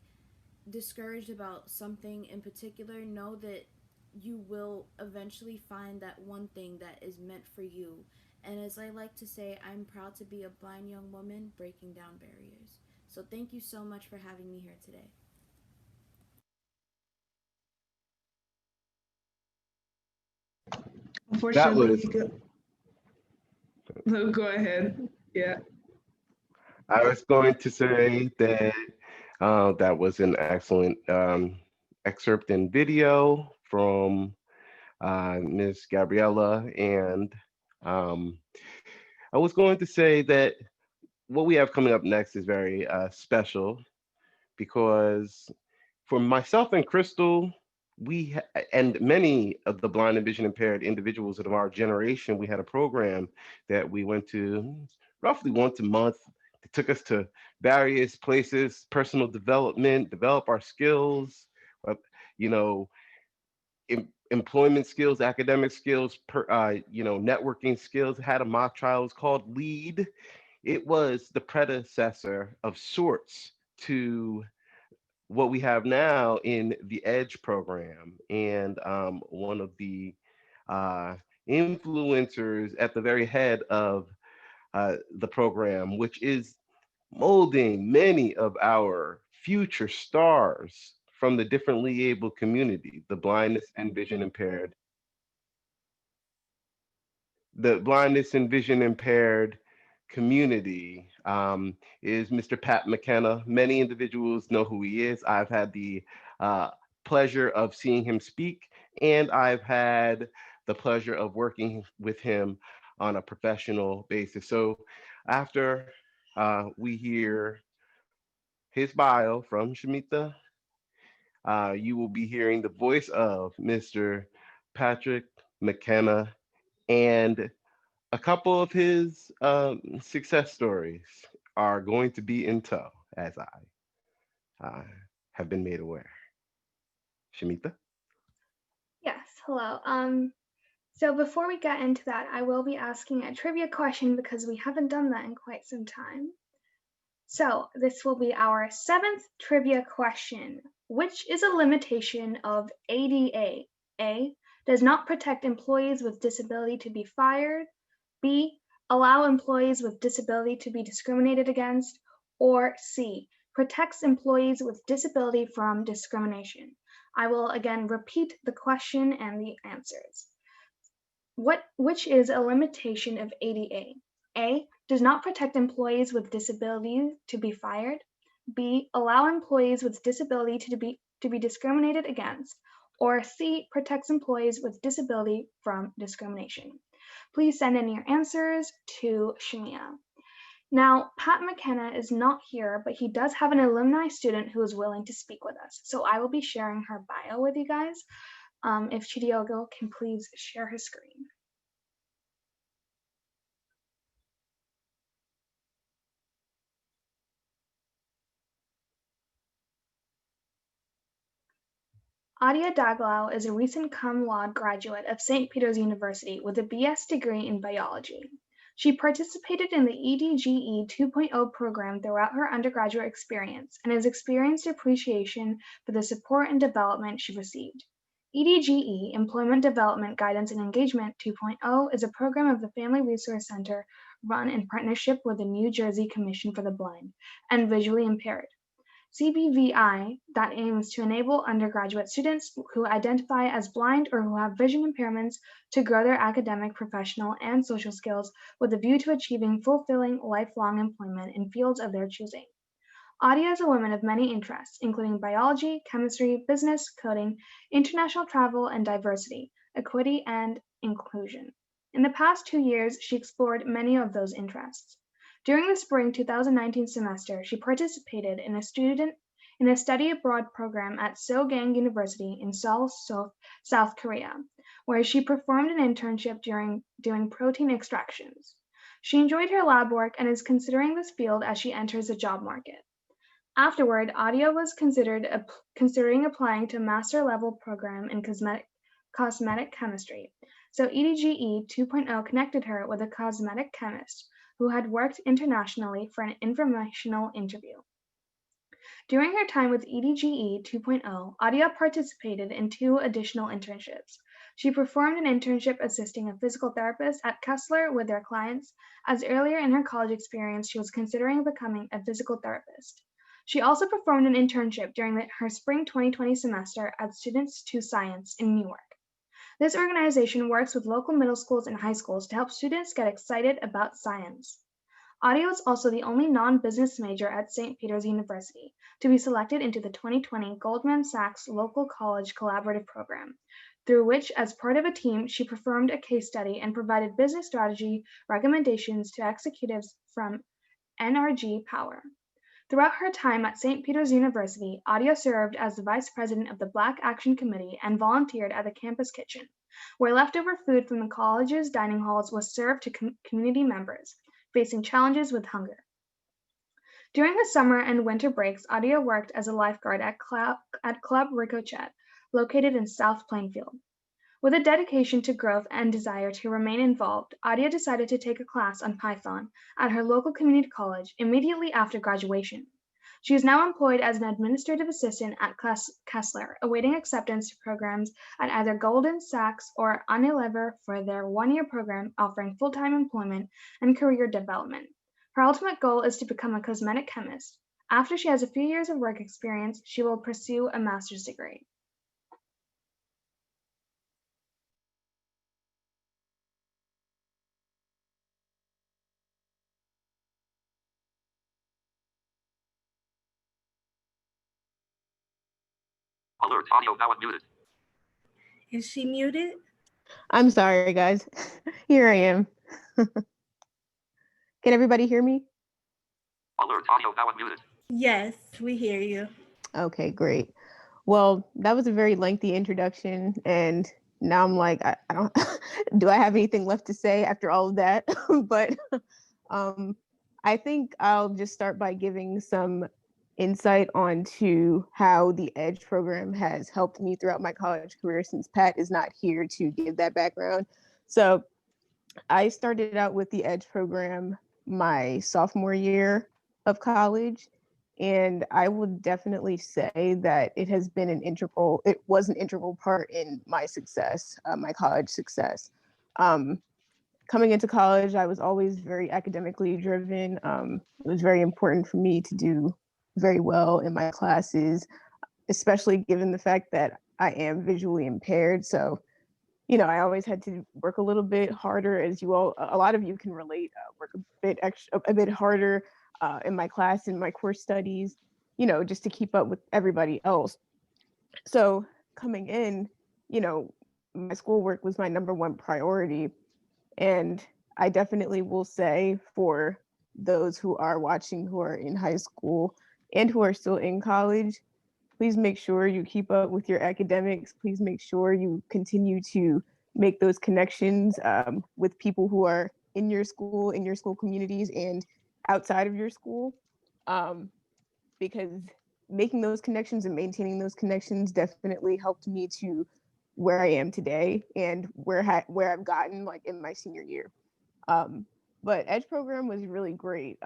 discouraged about something in particular, know that you will eventually find that one thing that is meant for you. And as I like to say, I'm proud to be a blind young woman breaking down barriers. So thank you so much for having me here today. That Unfortunately, was, no, go ahead. Yeah. I was going to say that that was an excellent excerpt in video from Ms. Gabriella. And um, I was going to say that what we have coming up next is very special, because for myself and Crystal, and many of the blind and vision impaired individuals of our generation, we had a program that we went to roughly once a month. It took us to various places, personal development, develop our skills, uh, you know, employment skills, academic skills, networking skills. Had a mock trial. It was called LEAD. It was the predecessor of sorts to what we have now in the EDGE program. And one of the uh, influencers at the very head of the program, which is molding many of our future stars from the differently able community, the blindness and vision impaired community, is Mr. Pat McKenna. Many individuals know who he is. I've had the uh, pleasure of seeing him speak, and I've had the pleasure of working with him on a professional basis. So after we hear his bio from Shamita, you will be hearing the voice of Mr. Patrick McKenna and a couple of his success stories are going to be in tow, as I have been made aware. Shamita? Yes, hello. So before we get into that, I will be asking a trivia question because we haven't done that in quite some time. So this will be our 7th trivia question. Which is a limitation of ADA? A, does not protect employees with disability to be fired. B, allow employees with disability to be discriminated against. Or C, protects employees with disability from discrimination. I will again repeat the question and the answers. Which is a limitation of ADA? A, does not protect employees with disabilities to be fired. B, allow employees with disability to to be discriminated against, or C, protects employees with disability from discrimination? Please send in your answers to Shamia. Now, Pat McKenna is not here, but he does have an alumni student who is willing to speak with us. So I will be sharing her bio with you guys. If Chidiogo can please share his screen. Adia Daglau is a recent cum laude graduate of St. Peter's University with a BS degree in biology. She participated in the EDGE 2.0 program throughout her undergraduate experience and has experienced appreciation for the support and development she received. EDGE, Employment Development Guidance and Engagement 2.0, is a program of the Family Resource Center run in partnership with the New Jersey Commission for the Blind and Visually Impaired. CBVI that aims to enable undergraduate students who identify as blind or who have vision impairments to grow their academic, professional, and social skills with a view to achieving fulfilling lifelong employment in fields of their choosing. Adia is a woman of many interests, including biology, chemistry, business, coding, international travel, and diversity, equity, and inclusion. In the past 2 years, she explored many of those interests. During the spring 2019 semester, she participated in a study abroad program at Sogang University in Seoul, South Korea, where she performed an internship doing protein extractions. She enjoyed her lab work and is considering this field as she enters the job market. Afterward, Adia was considering applying to a master-level program in cosmetic chemistry, so EDGE 2.0 connected her with a cosmetic chemist who had worked internationally for an informational interview. During her time with EDGE 2.0, Adia participated in 2 additional internships. She performed an internship assisting a physical therapist at Kessler with their clients, as earlier in her college experience she was considering becoming a physical therapist. She also performed an internship during her spring 2020 semester at Students to Science in Newark. This organization works with local middle schools and high schools to help students get excited about science. Adia was also the only non-business major at St. Peter's University to be selected into the 2020 Goldman Sachs Local College Collaborative Program, through which, as part of a team, she performed a case study and provided business strategy recommendations to executives from NRG Power. Throughout her time at St. Peter's University, Adia served as the vice president of the Black Action Committee and volunteered at the campus kitchen, where leftover food from the college's dining halls was served to community members facing challenges with hunger. During the summer and winter breaks, Adia worked as a lifeguard at Club Ricochet, located in South Plainfield. With a dedication to growth and desire to remain involved, Adia decided to take a class on Python at her local community college immediately after graduation. She is now employed as an administrative assistant at Kessler, awaiting acceptance to programs at either Goldman Sachs or Unilever for their 1-year program offering full-time employment and career development. Her ultimate goal is to become a cosmetic chemist. After she has a few years of work experience, she will pursue a master's degree. Alert, audio now unmuted. Is she muted? I'm sorry, guys. Here I am. Can everybody hear me? Alert, audio now unmuted. Yes, we hear you. Okay, great. Well, that was a very lengthy introduction, and now I'm like, I don't, do I have anything left to say after all of that? But I think I'll just start by giving some insight onto how the EDGE program has helped me throughout my college career, since Pat is not here to give that background. So I started out with the EDGE program my sophomore year of college, and I would definitely say that it was an integral part in my success, my college success. Coming into college, I was always very academically driven. It was very important for me to do very well in my classes, especially given the fact that I am visually impaired. So, I always had to work a little bit harder, as a lot of you can relate, work a bit harder in my class, in my course studies, just to keep up with everybody else. So coming in, you know, my schoolwork was my number one priority. And I definitely will say for those who are watching who are in high school and who are still in college, please make sure you keep up with your academics. Please make sure you continue to make those connections with people who are in your school communities, and outside of your school. Um, because making those connections and maintaining those connections definitely helped me to where I am today and where I've gotten like in my senior year. Um, but Edge program was really great.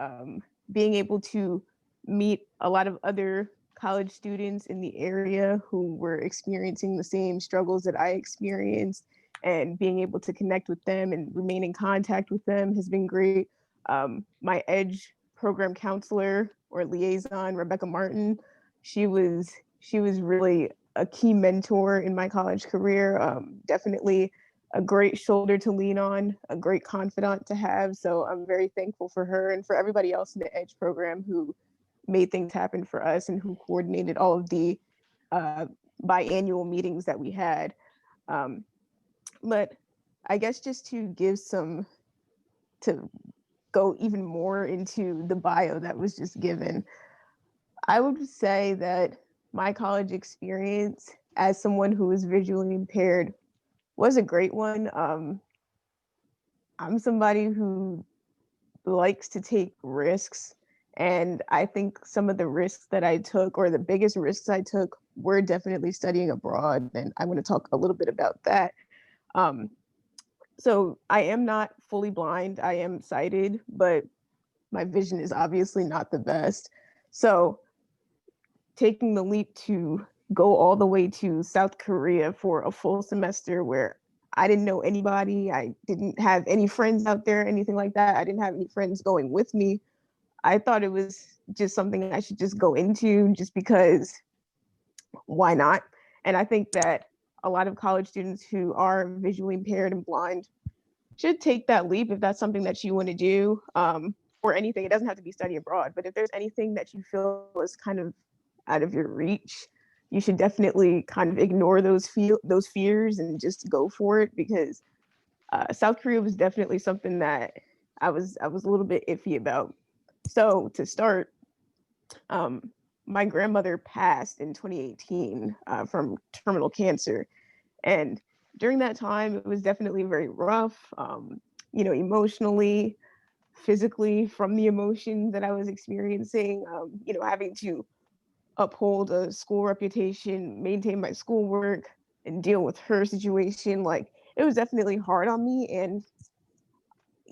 Being able to meet a lot of other college students in the area who were experiencing the same struggles that I experienced, and being able to connect with them and remain in contact with them has been great. My Edge program counselor or liaison, Rebecca Martin, she was really a key mentor in my college career. Definitely a great shoulder to lean on, a great confidant to have. So I'm very thankful for her and for everybody else in the Edge program who made things happen for us and who coordinated all of the uh, biannual meetings that we had. Um, but I guess just to go even more into the bio that was just given, I would say that my college experience as someone who is visually impaired was a great one. I'm somebody who likes to take risks. And I think some of the risks that I took, or the biggest risks I took, were definitely studying abroad. And I want to talk a little bit about that. Um, so I am not fully blind, I am sighted, but my vision is obviously not the best. So taking the leap to go all the way to South Korea for a full semester where I didn't know anybody, I didn't have any friends out there, anything like that. I didn't have any friends going with me. I thought it was just something I should just go into just because why not? And I think that a lot of college students who are visually impaired and blind should take that leap if that's something that you want to do, or anything. It doesn't have to be study abroad, but if there's anything that you feel is kind of out of your reach, you should definitely kind of ignore those fears and just go for it, because South Korea was definitely something that I was a little bit iffy about. So to start, um, my grandmother passed in 2018 from terminal cancer, and during that time, it was definitely very rough, emotionally, physically, from the emotion that I was experiencing, having to uphold a school reputation, maintain my schoolwork, and deal with her situation. Like, it was definitely hard on me. And,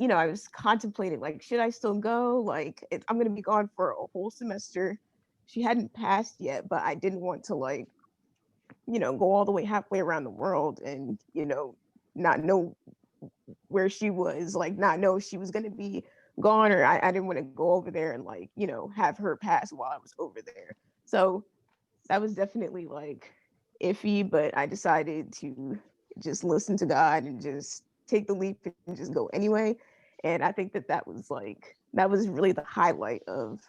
I was contemplating, like, should I still go? Like, I'm going to be gone for a whole semester. She hadn't passed yet, but I didn't want to, like, go all the way halfway around the world and, not know where she was, like not know if she was gonna be gone, or I didn't want to go over there and like, have her pass while I was over there. So that was definitely like iffy, but I decided to just listen to God and just take the leap and just go anyway. And I think that that was really the highlight of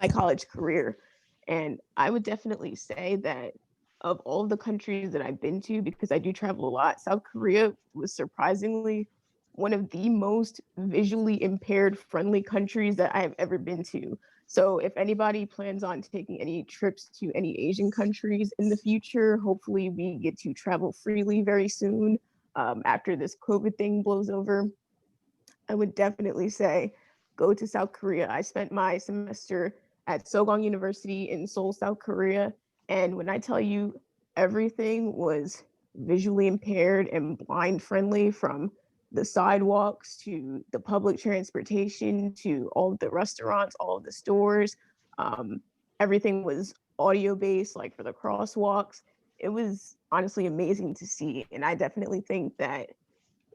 my college career. And I would definitely say that of all the countries that I've been to, because I do travel a lot, South Korea was surprisingly one of the most visually impaired friendly countries that I have ever been to. So if anybody plans on taking any trips to any Asian countries in the future, hopefully we get to travel freely very soon, after this COVID thing blows over. I would definitely say go to South Korea. I spent my semester at Sogong University in Seoul, South Korea. And when I tell you everything was visually impaired and blind friendly, from the sidewalks to the public transportation to all of the restaurants, all of the stores, everything was audio based, like for the crosswalks. It was honestly amazing to see. And I definitely think that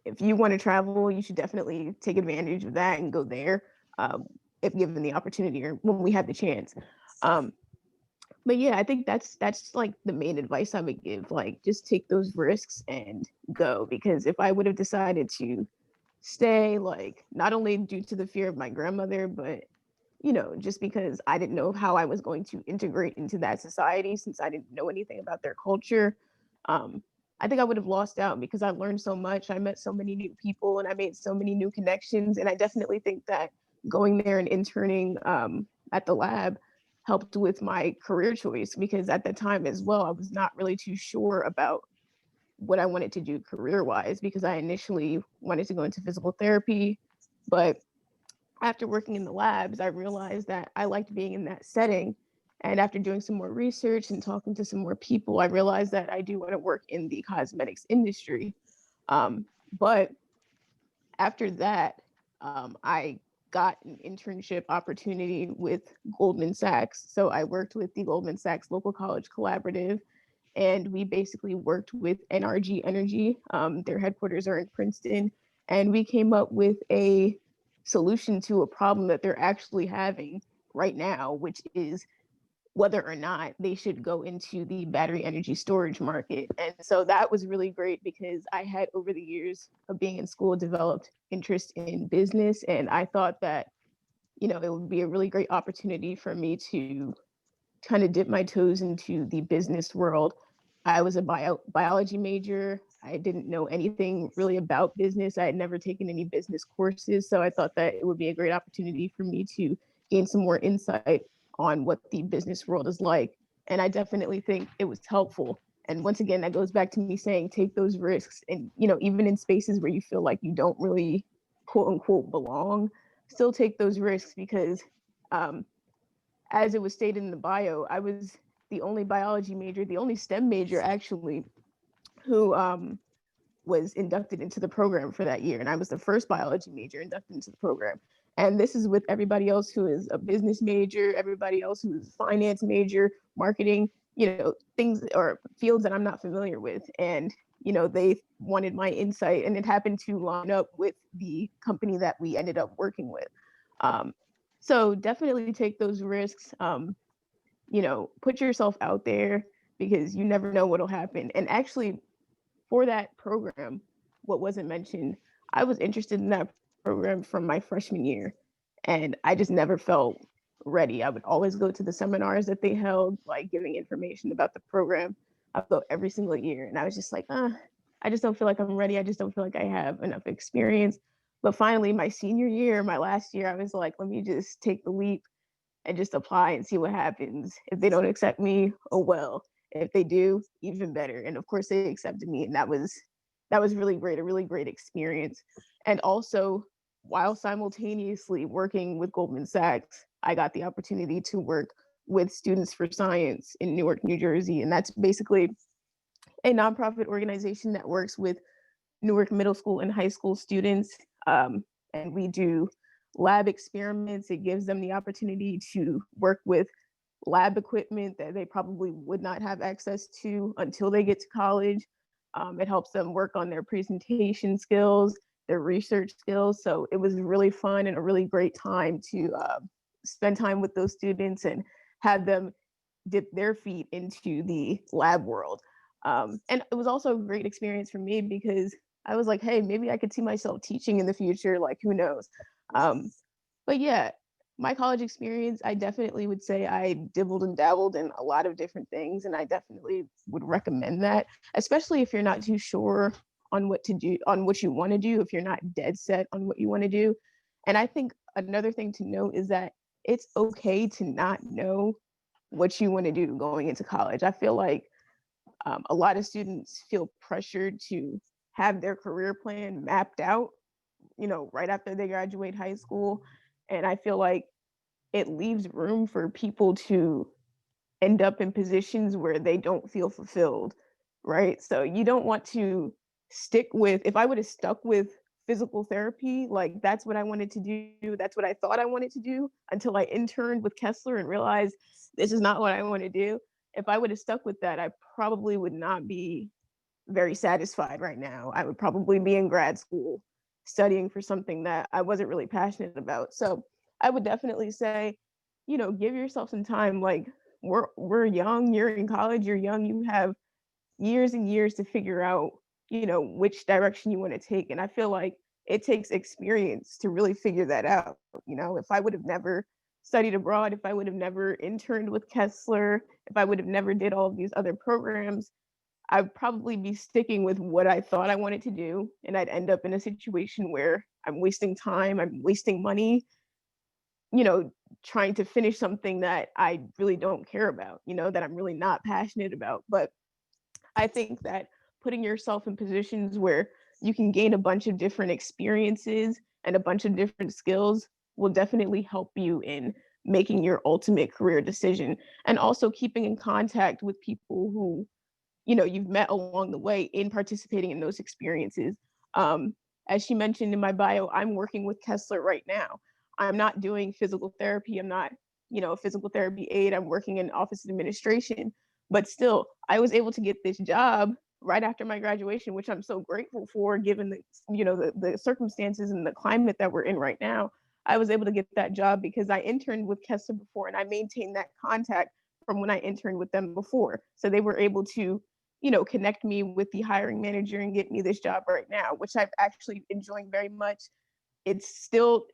if you want to travel, you should definitely take advantage of that and go there, um, if given the opportunity or when we have the chance. Um, but yeah, I think that's like the main advice I would give. Like, just take those risks and go. Because if I would have decided to stay, like not only due to the fear of my grandmother, but just because I didn't know how I was going to integrate into that society since I didn't know anything about their culture. Um, I think I would have lost out because I learned so much. I met so many new people and I made so many new connections. And I definitely think that going there and interning at the lab helped with my career choice because at the time as well, I was not really too sure about what I wanted to do career wise because I initially wanted to go into physical therapy. But after working in the labs, I realized that I liked being in that setting. And after doing some more research and talking to some more people, I realized that I do want to work in the cosmetics industry. But after that, I got an internship opportunity with Goldman Sachs. So I worked with the Goldman Sachs Local College Collaborative, and we basically worked with NRG Energy. Their headquarters are in Princeton, and we came up with a solution to a problem that they're actually having right now, which is whether or not they should go into the battery energy storage market. And so that was really great because I had over the years of being in school developed interest in business. And I thought that, it would be a really great opportunity for me to kind of dip my toes into the business world. I was a biology major. I didn't know anything really about business. I had never taken any business courses. So I thought that it would be a great opportunity for me to gain some more insight on what the business world is like. And I definitely think it was helpful. And once again, that goes back to me saying take those risks. And, even in spaces where you feel like you don't really quote unquote belong, still take those risks because as it was stated in the bio, I was the only biology major, the only STEM major actually, who was inducted into the program for that year. And I was the first biology major inducted into the program. And this is with everybody else who is a business major, everybody else who is finance major, marketing, things or fields that I'm not familiar with. And, they wanted my insight and it happened to line up with the company that we ended up working with. So definitely take those risks. Put yourself out there because you never know what'll happen. And actually, for that program, what wasn't mentioned, I was interested in that program from my freshman year, and I just never felt ready. I would always go to the seminars that they held, like giving information about the program. I would go every single year, and I was just like, I just don't feel like I'm ready. I just don't feel like I have enough experience. But finally, my senior year, my last year, I was like, let me just take the leap and just apply and see what happens. If they don't accept me, oh well. If they do, even better. And of course they accepted me and that was really great, a really great experience. And also while simultaneously working with Goldman Sachs, I got the opportunity to work with Students for Science in Newark, New Jersey. And that's basically a nonprofit organization that works with Newark middle school and high school students. And we do lab experiments. It gives them the opportunity to work with lab equipment that they probably would not have access to until they get to college. It helps them work on their presentation skills, their research skills. So it was really fun and a really great time to spend time with those students and have them dip their feet into the lab world. And it was also a great experience for me because I was like, hey, maybe I could see myself teaching in the future, like who knows. But yeah, my college experience, I definitely would say I dibbled and dabbled in a lot of different things, and I definitely would recommend that, especially if you're not too sure on what to do, on what you want to do, if you're not dead set on what you want to do. And I think another thing to note is that it's okay to not know what you want to do going into college. I feel like a lot of students feel pressured to have their career plan mapped out, right after they graduate high school. And I feel like it leaves room for people to end up in positions where they don't feel fulfilled, right? So you don't want to stick with, if I would have stuck with physical therapy, like that's what I wanted to do, that's what I thought I wanted to do until I interned with Kessler and realized this is not what I want to do. If I would have stuck with that, I probably would not be very satisfied right now. I would probably be in grad school studying for something that I wasn't really passionate about. So I would definitely say, give yourself some time. Like we're young, you're in college, you're young, you have years and years to figure out, which direction you want to take. And I feel like it takes experience to really figure that out. If I would have never studied abroad, if I would have never interned with Kessler, if I would have never did all of these other programs, I'd probably be sticking with what I thought I wanted to do. And I'd end up in a situation where I'm wasting time, I'm wasting money, you know, trying to finish something that I really don't care about, you know, that I'm really not passionate about. But I think that putting yourself in positions where you can gain a bunch of different experiences and a bunch of different skills will definitely help you in making your ultimate career decision, and also keeping in contact with people who, you know, you've met along the way in participating in those experiences. As she mentioned in my bio, I'm working with Kessler right now. I'm not doing physical therapy. I'm not, you know, a physical therapy aide. I'm working in office administration, but still, I was able to get this job right after my graduation, which I'm so grateful for, given the, you know, the circumstances and the climate that we're in right now. I was able to get that job because I interned with Kessler before, and I maintained that contact from when I interned with them before. So they were able to, you know, connect me with the hiring manager and get me this job right now, which I've actually enjoying very much. It's still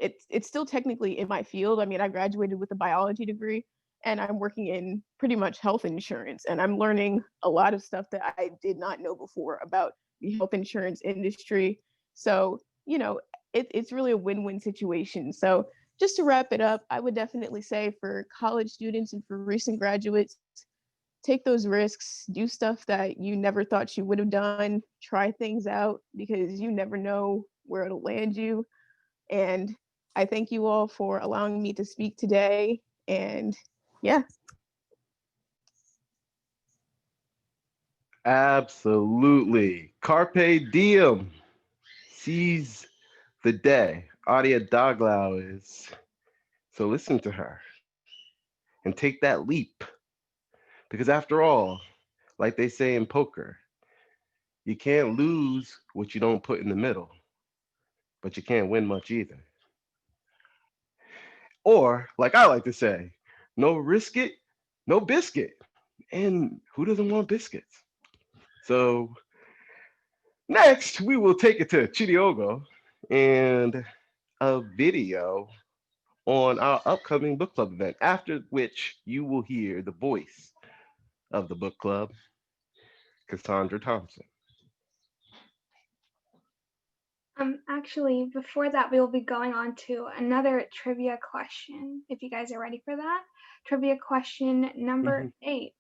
technically in my field. I mean, I graduated with a biology degree, and I'm working in pretty much health insurance, and I'm learning a lot of stuff that I did not know before about the health insurance industry. So, you know, it's really a win-win situation. So just to wrap it up, I would definitely say for college students and for recent graduates, take those risks, do stuff that you never thought you would have done, try things out because you never know where it'll land you. And I thank you all for allowing me to speak today. And yeah. Absolutely. Carpe diem. Seize the day. Audia Doglau is. So listen to her and take that leap. Because after all, like they say in poker, you can't lose what you don't put in the middle, but you can't win much either. Or, like I like to say, no risk it, no biscuit. And who doesn't want biscuits? So next, we will take it to Chidiogo and a video on our upcoming book club event, after which you will hear the voice of the book club, Cassandra Thompson. Actually, before that, we will be going on to another trivia question, if you guys are ready for that. Trivia question number 8.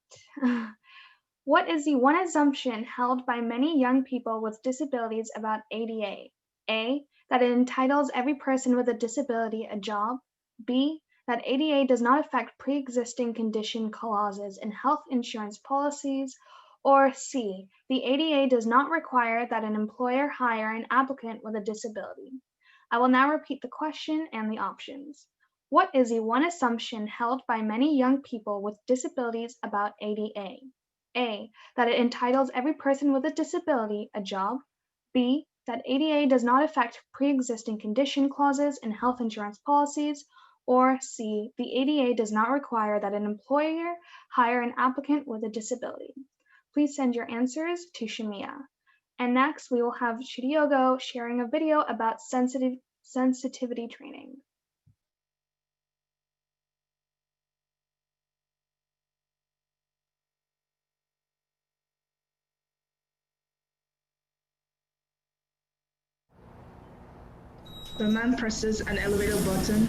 What is the one assumption held by many young people with disabilities about ADA? A, that it entitles every person with a disability a job. B, that ADA does not affect pre-existing condition clauses in health insurance policies. Or C, the ADA does not require that an employer hire an applicant with a disability. I will now repeat the question and the options. What is the one assumption held by many young people with disabilities about ADA? A, that it entitles every person with a disability a job. B, that ADA does not affect pre-existing condition clauses in health insurance policies. Or C, the ADA does not require that an employer hire an applicant with a disability. Please send your answers to Shamia. And next, we will have Chidiogo sharing a video about sensitivity training. The man presses an elevator button.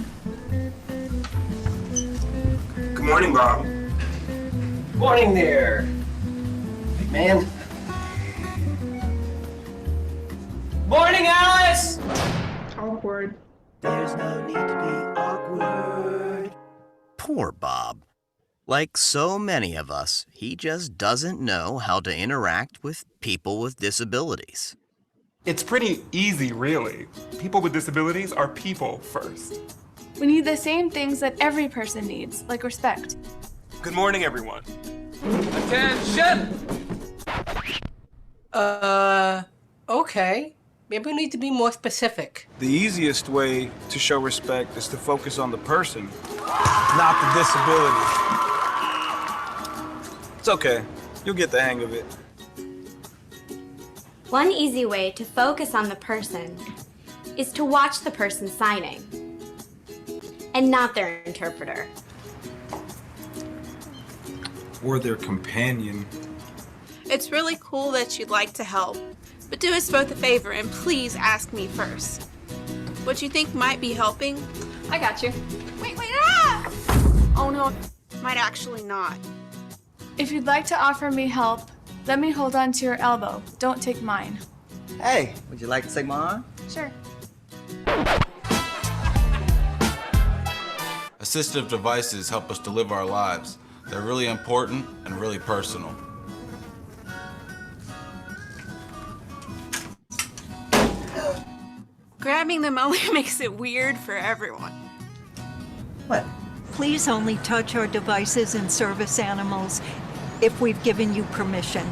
Good morning, Bob. Morning there, big man. Morning, Alice! Awkward. There's no need to be awkward. Poor Bob. Like so many of us, he just doesn't know how to interact with people with disabilities. It's pretty easy, really. People with disabilities are people first. We need the same things that every person needs, like respect. Good morning, everyone. Attention! Okay. Maybe we need to be more specific. The easiest way to show respect is to focus on the person, not the disability. It's okay. You'll get the hang of it. One easy way to focus on the person is to watch the person signing. and not their interpreter. Or their companion. It's really cool that you'd like to help, but do us both a favor and please ask me first. What you think might be helping? I got you. Wait, ah! Oh no, might actually not. If you'd like to offer me help, let me hold on to your elbow. Don't take mine. Hey, would you like to take my arm? Sure. Assistive devices help us to live our lives. They're really important and really personal. Grabbing them only makes it weird for everyone. What? Please only touch our devices and service animals if we've given you permission.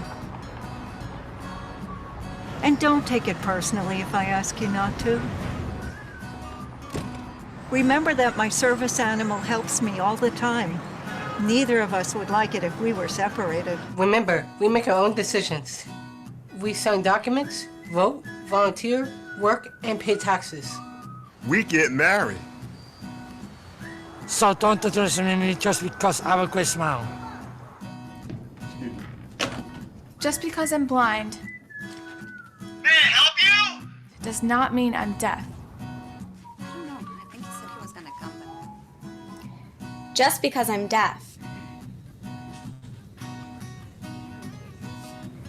And don't take it personally if I ask you not to. Remember that my service animal helps me all the time. Neither of us would like it if we were separated. Remember, we make our own decisions. We sign documents, vote, volunteer, work, and pay taxes. We get married. So don't underestimate me just because I have a great smile. Just because I'm blind. May I help you? Does not mean I'm deaf. Just because I'm deaf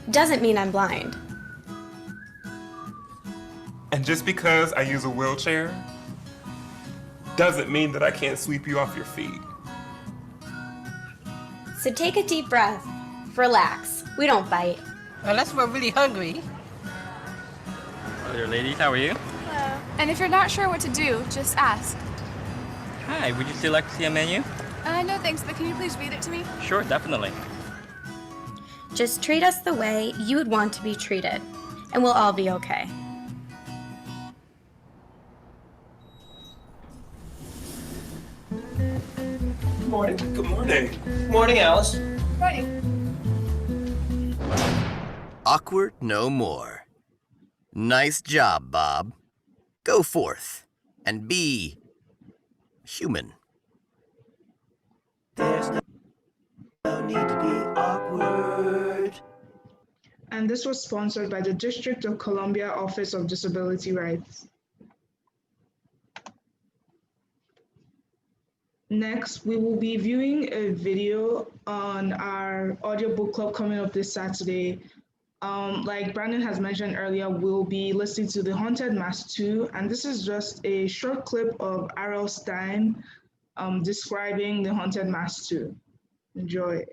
doesn't mean I'm blind. And just because I use a wheelchair doesn't mean that I can't sweep you off your feet. So take a deep breath. Relax. We don't bite. Unless we're really hungry. Hello there, ladies. How are you? Hello. And if you're not sure what to do, just ask. Hi, would you still like to see a menu? No thanks, but can you please read it to me? Sure, definitely. Just treat us the way you would want to be treated, and we'll all be okay. Good morning. Good morning. Good morning, Alice. Morning. Awkward no more. Nice job, Bob. Go forth and be human. There's no need to be awkward. And this was sponsored by the District of Columbia Office of Disability Rights. Next, we will be viewing a video on our audiobook club coming up this Saturday. Like Brandon has mentioned earlier, we'll be listening to The Haunted Mask 2, and this is just a short clip of R.L. Stine describing The Haunted Mask 2. Enjoy.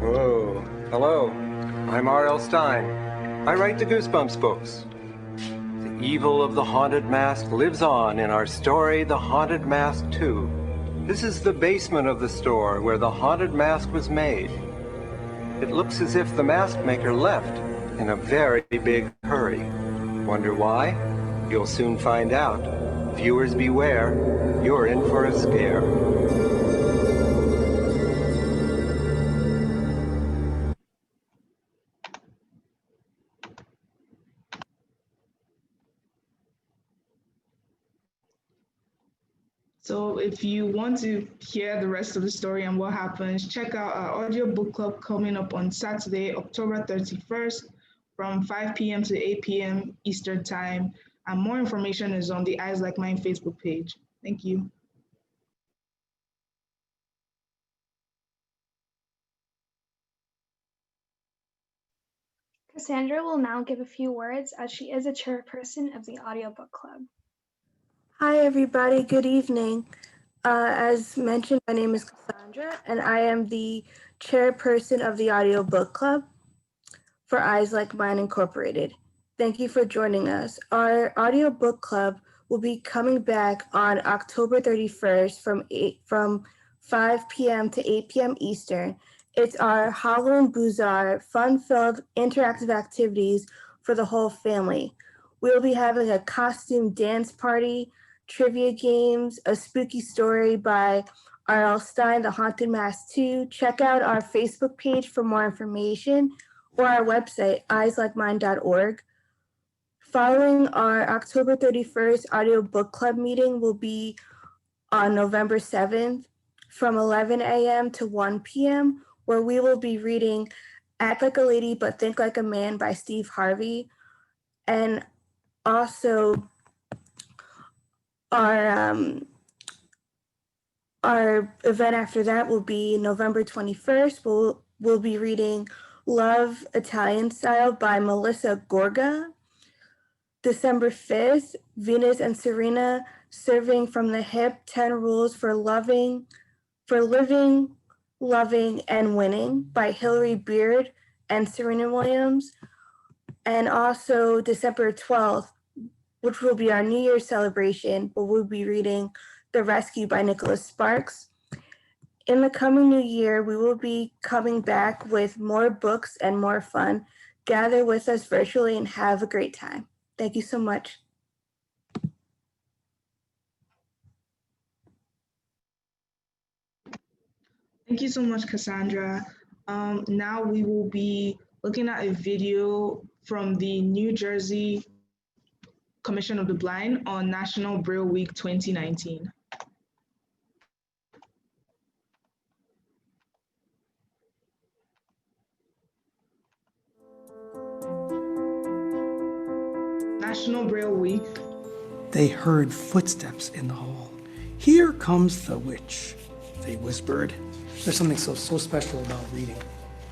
Whoa, hello, I'm R.L. Stine. I write the Goosebumps books. The evil of the Haunted Mask lives on in our story, The Haunted Mask 2. This is the basement of the store where the Haunted Mask was made. It looks as if the mask maker left in a very big hurry. Wonder why? You'll soon find out. Viewers beware, you're in for a scare. So if you want to hear the rest of the story and what happens, check out our audio book club coming up on Saturday, October 31st from 5 p.m. to 8 p.m. Eastern Time. And more information is on the Eyes Like Mine Facebook page. Thank you. Cassandra will now give a few words as she is a chairperson of the audiobook club. Hi, everybody. Good evening. As mentioned, my name is Cassandra, and I am the chairperson of the audiobook club for Eyes Like Mine Incorporated. Thank you for joining us. Our audiobook club will be coming back on October 31st from 5 p.m. to 8 p.m. Eastern. It's our Halloween Bazaar, fun-filled interactive activities for the whole family. We'll be having a costume dance party, trivia games, a spooky story by R.L. Stine, The Haunted Mask 2. Check out our Facebook page for more information. or our website, eyeslikemine.org. Following our October 31st audio book club meeting will be on November 7th from 11 a.m. to 1 p.m., where we will be reading Act Like a Lady But Think Like a Man by Steve Harvey. And also our event after that will be November 21st. We'll be reading Love Italian Style by Melissa Gorga. December 5th, Venus and Serena Serving from the Hip 10 Rules for Living, Loving, and Winning by Hillary Beard and Serena Williams. And also December 12th, which will be our New Year's celebration, where we'll be reading The Rescue by Nicholas Sparks. In the coming new year, we will be coming back with more books and more fun. Gather with us virtually and have a great time. Thank you so much. Thank you so much, Cassandra. Now we will be looking at a video from the New Jersey Commission of the Blind on National Braille Week 2019. National Braille Week. They heard footsteps in the hall. "Here comes the witch," they whispered. There's something so special about reading.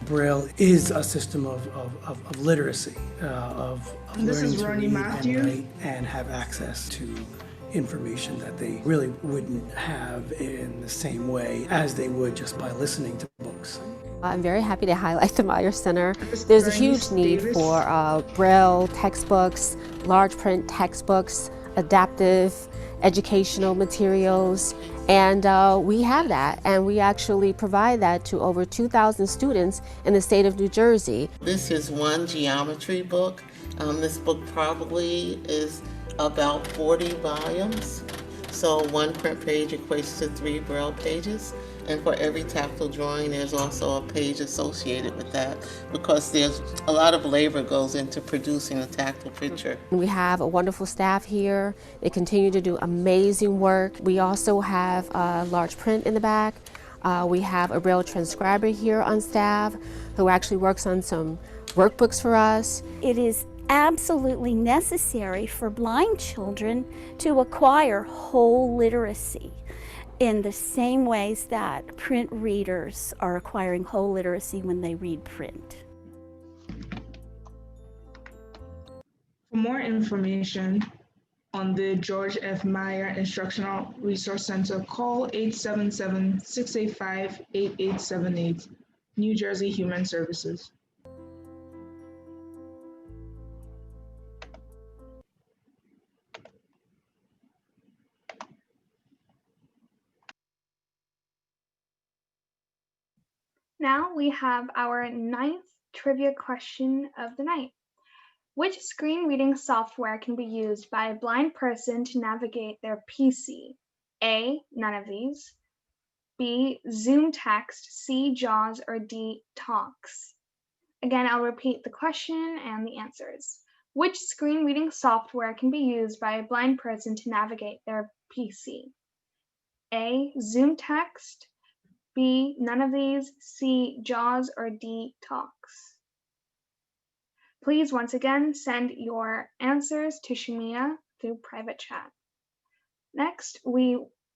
Braille is a system of literacy, of This learning is to Ronnie read Matthew. and write and have access to information that they really wouldn't have in the same way as they would just by listening to books. I'm very happy to highlight the Meyer Center. There's a huge need for Braille textbooks, large print textbooks, adaptive educational materials, and we have that, and we actually provide that to over 2,000 students in the state of New Jersey. This is one geometry book. This book probably is about 40 volumes. So one print page equates to 3 Braille pages. And for every tactile drawing, there's also a page associated with that because there's a lot of labor goes into producing a tactile picture. We have a wonderful staff here. They continue to do amazing work. We also have large print in the back. We have a Braille transcriber here on staff who actually works on some workbooks for us. It is absolutely necessary for blind children to acquire whole literacy in the same ways that print readers are acquiring whole literacy when they read print. For more information on the George F. Meyer Instructional Resource Center, call 877-685-8878, New Jersey Human Services. Now we have our 9th trivia question of the night. Which screen reading software can be used by a blind person to navigate their PC? A, none of these. B, Zoom Text, C, JAWS, or D, Talks? Again, I'll repeat the question and the answers. Which screen reading software can be used by a blind person to navigate their PC? A, Zoom Text, B, none of these, C, JAWS, or D, Talks? Please, once again, send your answers to Shamia through private chat. Next,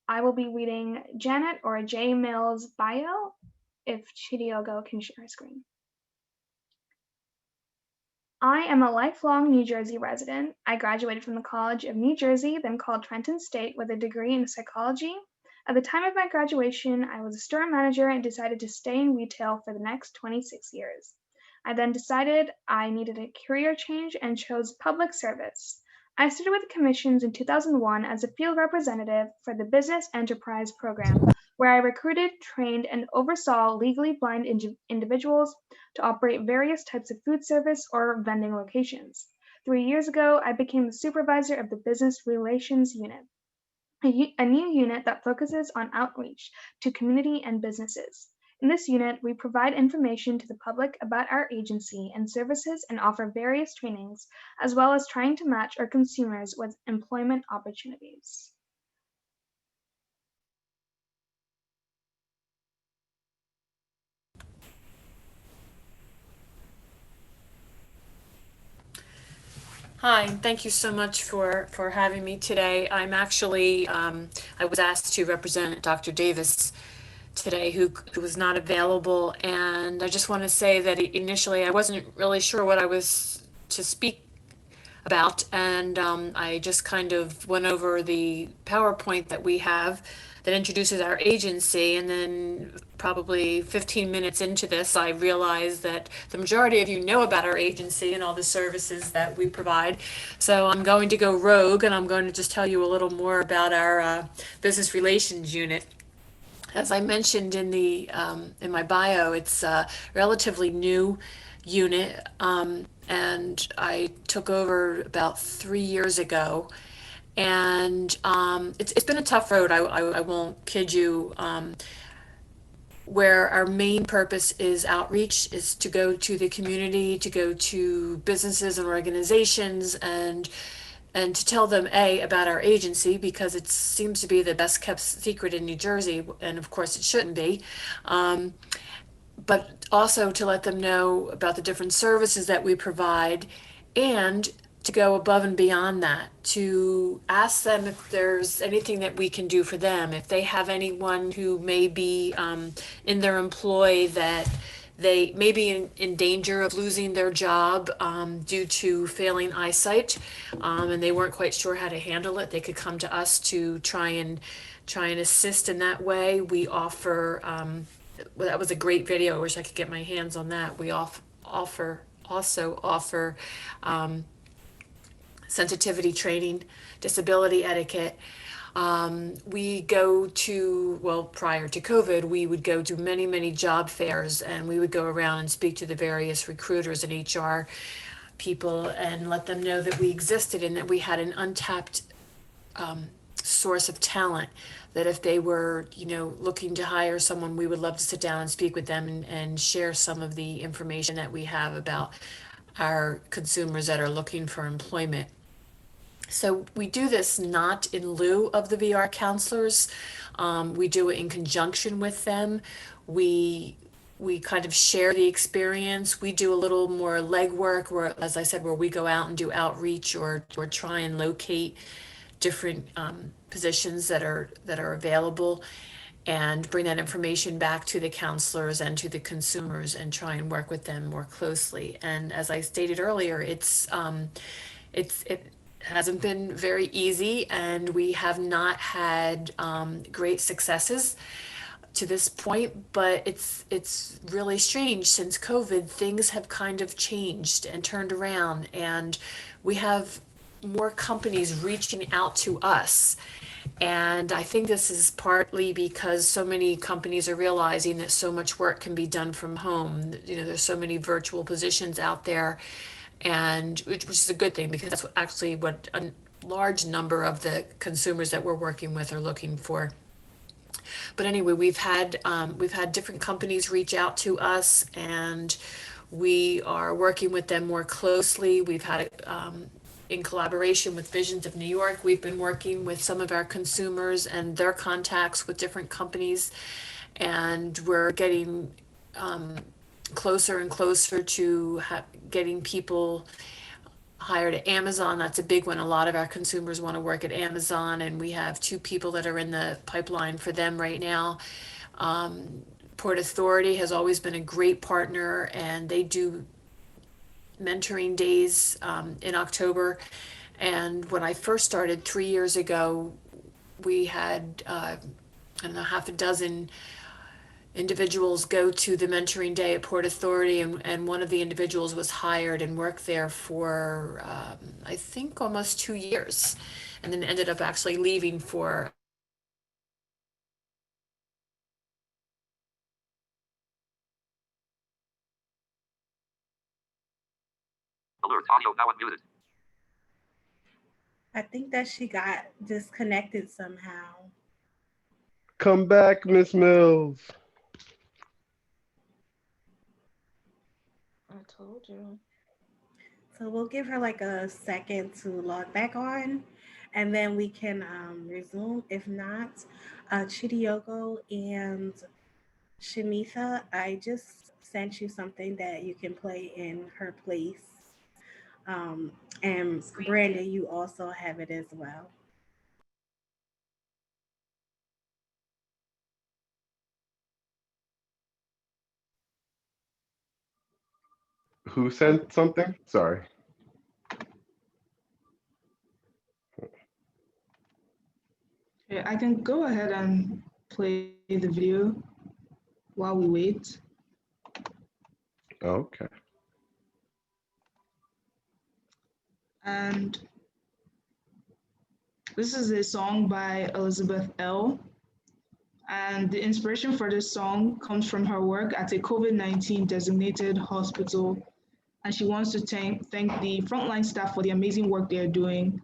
I will be reading Janet or J. Mills' bio, if Chidiogo can share her screen. I am a lifelong New Jersey resident. I graduated from the College of New Jersey, then called Trenton State, with a degree in psychology. At the time of my graduation, I was a store manager and decided to stay in retail for the next 26 years. I then decided I needed a career change and chose public service. I started with the commissions in 2001 as a field representative for the Business Enterprise Program, where I recruited, trained, and oversaw legally blind individuals to operate various types of food service or vending locations. 3 years ago, I became the supervisor of the Business Relations Unit, a new unit that focuses on outreach to community and businesses. In this unit, we provide information to the public about our agency and services and offer various trainings, as well as trying to match our consumers with employment opportunities. Hi, and thank you so much for having me today. I'm actually, I was asked to represent Dr. Davis today, who was not available, and I just want to say that initially I wasn't really sure what I was to speak about, and I just kind of went over the PowerPoint that we have that introduces our agency, and then probably 15 minutes into this, I realized that the majority of you know about our agency and all the services that we provide. So I'm going to go rogue, and I'm going to just tell you a little more about our business relations unit. As I mentioned in my bio, it's a relatively new unit, and I took over about 3 years ago. And it's been a tough road. I won't kid you. Where our main purpose is outreach, is to go to the community, to go to businesses and organizations, and to tell them about our agency, because it seems to be the best kept secret in New Jersey, and of course it shouldn't be. But also to let them know about the different services that we provide, and to go above and beyond that, to ask them if there's anything that we can do for them, if they have anyone who may be in their employ that they may be in danger of losing their job due to failing eyesight, and they weren't quite sure how to handle it. They could come to us to try and assist in that way. We offer, well, that was a great video. I wish I could get my hands on that. We also offer sensitivity training, disability etiquette. We go to, well, prior to COVID, we would go to many, many job fairs, and we would go around and speak to the various recruiters and HR people and let them know that we existed and that we had an untapped source of talent, that if they were, looking to hire someone, we would love to sit down and speak with them and share some of the information that we have about our consumers that are looking for employment. So we do this not in lieu of the VR counselors. We do it in conjunction with them. We kind of share the experience. We do a little more legwork, where, as I said, where we go out and do outreach or try and locate different positions that are available, and bring that information back to the counselors and to the consumers and try and work with them more closely. And as I stated earlier, it hasn't been very easy, and we have not had great successes to this point, but it's really strange. Since COVID, things have kind of changed and turned around, and we have more companies reaching out to us. And I think this is partly because so many companies are realizing that so much work can be done from home. There's so many virtual positions out there, and which is a good thing, because that's actually what a large number of the consumers that we're working with are looking for. But anyway, we've had different companies reach out to us, and we are working with them more closely. We've had in collaboration with Visions of New York, we've been working with some of our consumers and their contacts with different companies, and we're getting closer and closer to getting people hired at Amazon. That's a big one. A lot of our consumers want to work at Amazon, and we have 2 people that are in the pipeline for them right now. Port Authority has always been a great partner, and they do mentoring days in October. And when I first started 3 years ago, we had, I don't know, half a dozen individuals go to the mentoring day at Port Authority, and one of the individuals was hired and worked there for, I think, almost 2 years, and then ended up actually leaving for Alert, audio now unmuted. I think that she got disconnected somehow. Come back, Miss Mills. told you. So we'll give her like a second to log back on, and then we can resume. If not, Chidiogo and Shamitha, I just sent you something that you can play in her place. And Brandon, you also have it as well. Who sent something? Sorry. Yeah, I can go ahead and play the video while we wait. Okay. And this is a song by Elizabeth L. And the inspiration for this song comes from her work at a COVID-19 designated hospital. And she wants to thank the frontline staff for the amazing work they are doing.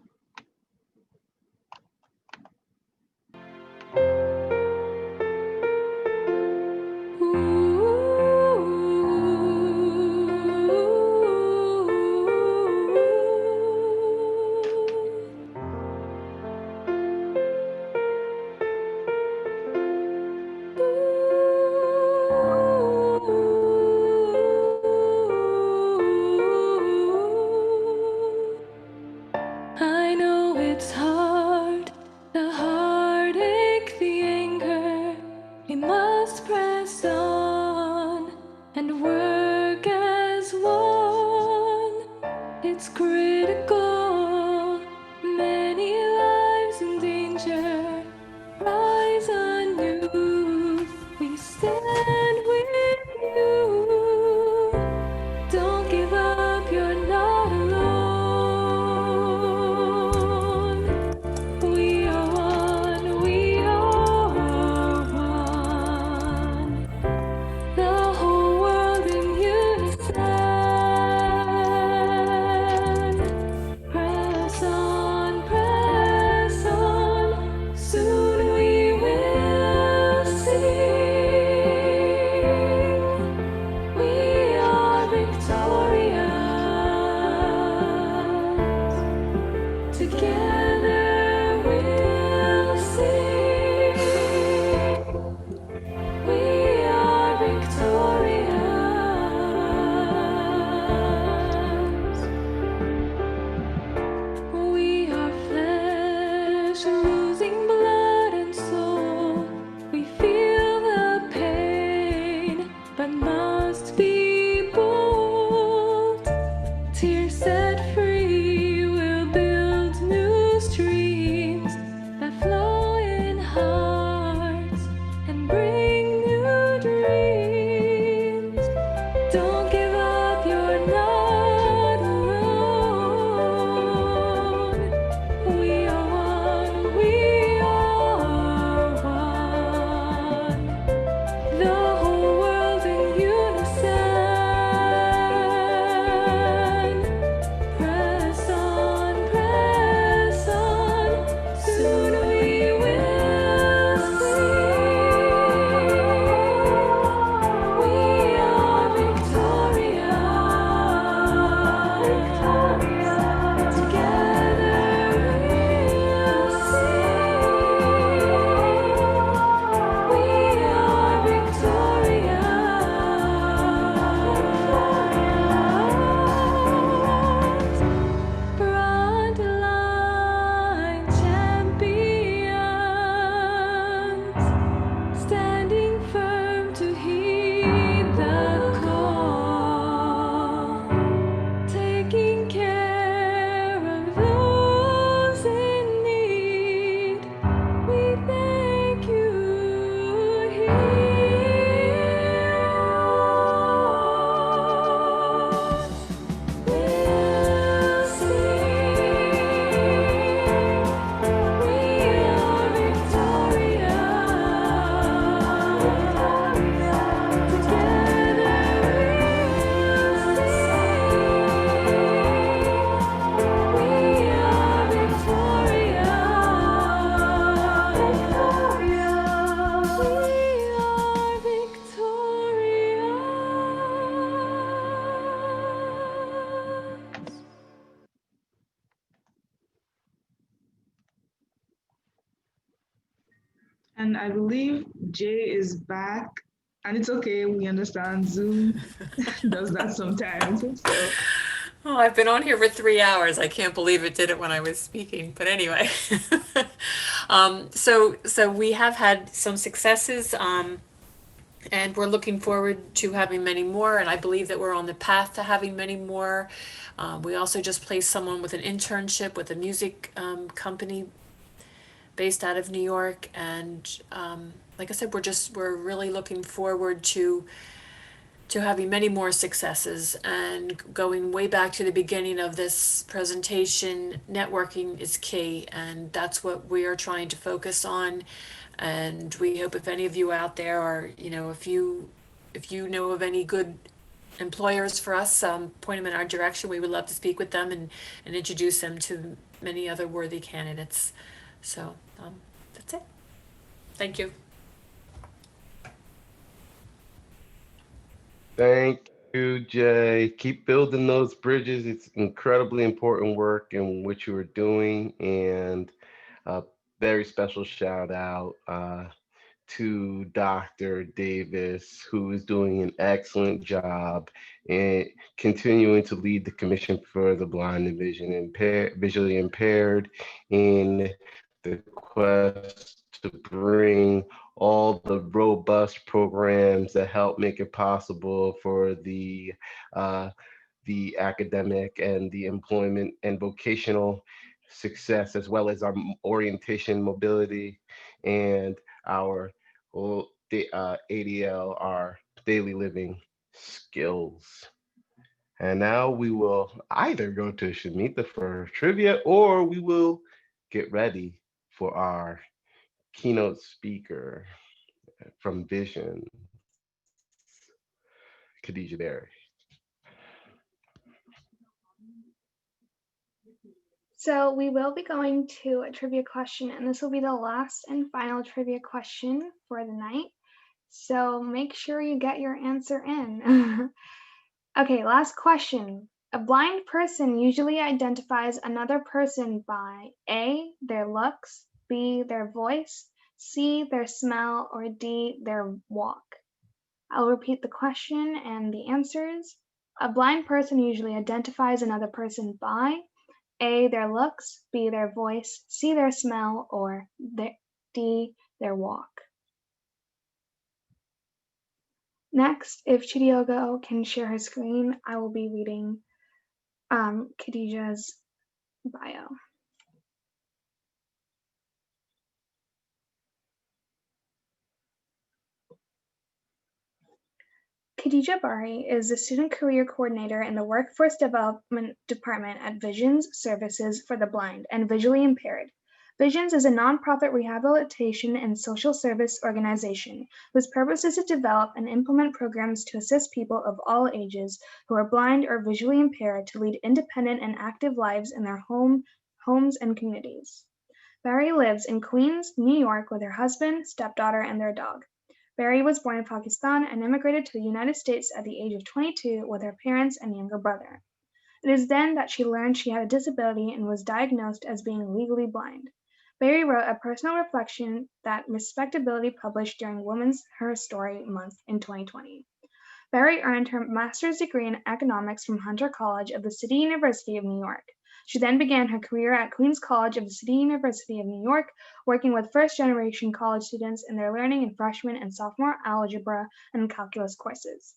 I And I believe Jay is back. And it's okay, we understand Zoom does that sometimes. So Oh, I've been on here for 3 hours. I can't believe it did it when I was speaking. But anyway, so we have had some successes, and we're looking forward to having many more. And I believe that we're on the path to having many more. We also just placed someone with an internship with a music company based out of New York, and like I said, we're really looking forward to having many more successes. And going way back to the beginning of this presentation, networking is key, and that's what we are trying to focus on. And we hope if any of you out there are, if you know of any good employers for us, point them in our direction. We would love to speak with them and introduce them to many other worthy candidates. So that's it. Thank you. Thank you, Jay. Keep building those bridges. It's incredibly important work in what you are doing. And a very special shout out to Dr. Davis, who is doing an excellent job in continuing to lead the Commission for the Blind and Visually Impaired in the quest to bring all the robust programs that help make it possible for the academic and the employment and vocational success, as well as our orientation, mobility, and our ADL, our daily living skills. And now we will either go to Shamita for trivia, or we will get ready for our keynote speaker from Vision, Khadija Berry. So we will be going to a trivia question, and this will be the last and final trivia question for the night. So make sure you get your answer in. Okay, last question. A blind person usually identifies another person by A, their looks, B, their voice, C, their smell, or D, their walk. I'll repeat the question and the answers. A blind person usually identifies another person by A, their looks, B, their voice, C, their smell, or D, their walk. Next, if Chidiogo can share her screen, I will be reading Khadija's bio. Khadija Bari is the Student Career Coordinator in the Workforce Development Department at Visions Services for the Blind and Visually Impaired. Visions is a nonprofit rehabilitation and social service organization whose purpose is to develop and implement programs to assist people of all ages who are blind or visually impaired to lead independent and active lives in their homes and communities. Bari lives in Queens, New York with her husband, stepdaughter, and their dog. Bari was born in Pakistan and immigrated to the United States at the age of 22 with her parents and younger brother. It is then that she learned she had a disability and was diagnosed as being legally blind. Bari wrote a personal reflection that Respectability published during Women's Her Story Month in 2020. Bari earned her master's degree in economics from Hunter College of the City University of New York. She then began her career at Queens College of the City University of New York, working with first-generation college students in their learning in freshman and sophomore algebra and calculus courses.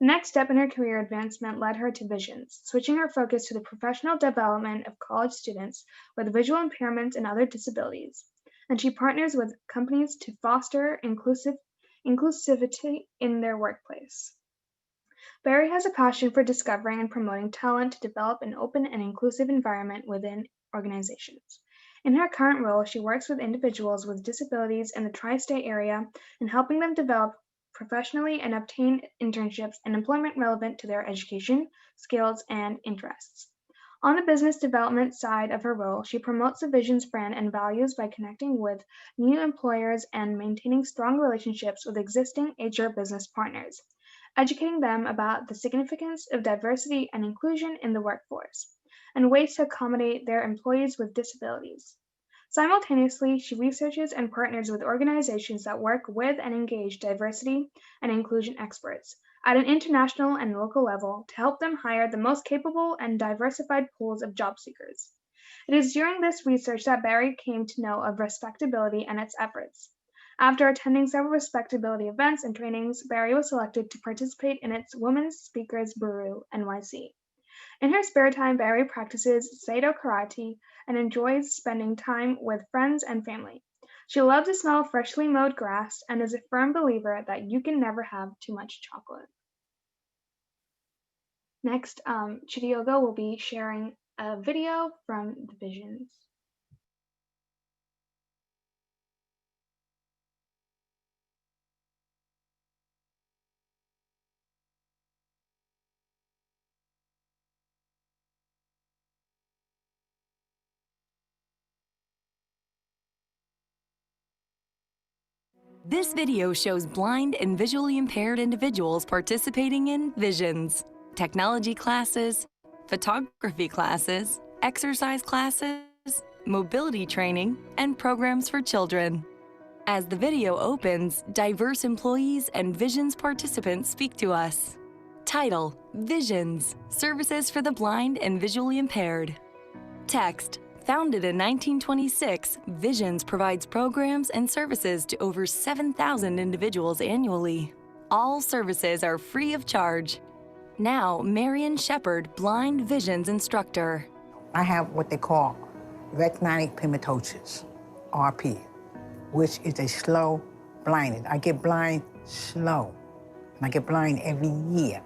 The next step in her career advancement led her to Visions, switching her focus to the professional development of college students with visual impairments and other disabilities. And she partners with companies to foster inclusivity in their workplace. Bari has a passion for discovering and promoting talent to develop an open and inclusive environment within organizations. In her current role, she works with individuals with disabilities in the tri-state area and helping them develop professionally and obtain internships and employment relevant to their education, skills, and interests. On the business development side of her role, she promotes the Visions brand and values by connecting with new employers and maintaining strong relationships with existing HR business partners, educating them about the significance of diversity and inclusion in the workforce, and ways to accommodate their employees with disabilities. Simultaneously, she researches and partners with organizations that work with and engage diversity and inclusion experts at an international and local level to help them hire the most capable and diversified pools of job seekers. It is during this research that Barry came to know of Respectability and its efforts. After attending several Respectability events and trainings, Barry was selected to participate in its Women's Speakers Bureau NYC. In her spare time, Barry practices Seido karate and enjoys spending time with friends and family. She loves the smell of freshly mowed grass and is a firm believer that you can never have too much chocolate. Next, Chidiogo will be sharing a video from the Visions. This video shows blind and visually impaired individuals participating in Visions, technology classes, photography classes, exercise classes, mobility training, and programs for children. As the video opens, diverse employees and Visions participants speak to us. Title: Visions, Services for the Blind and Visually Impaired. Text: Founded in 1926, Visions provides programs and services to over 7,000 individuals annually. All services are free of charge. Now, Marion Shepard, Blind Visions Instructor. I have what they call retinitis pigmentosus, RP, which is a slow blindness. I get blind slow, and I get blind every year.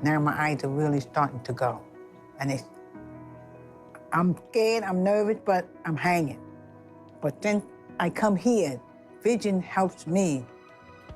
Now my eyes are really starting to go, and I'm scared, I'm nervous, but I'm hanging. But then I come here, Vision helps me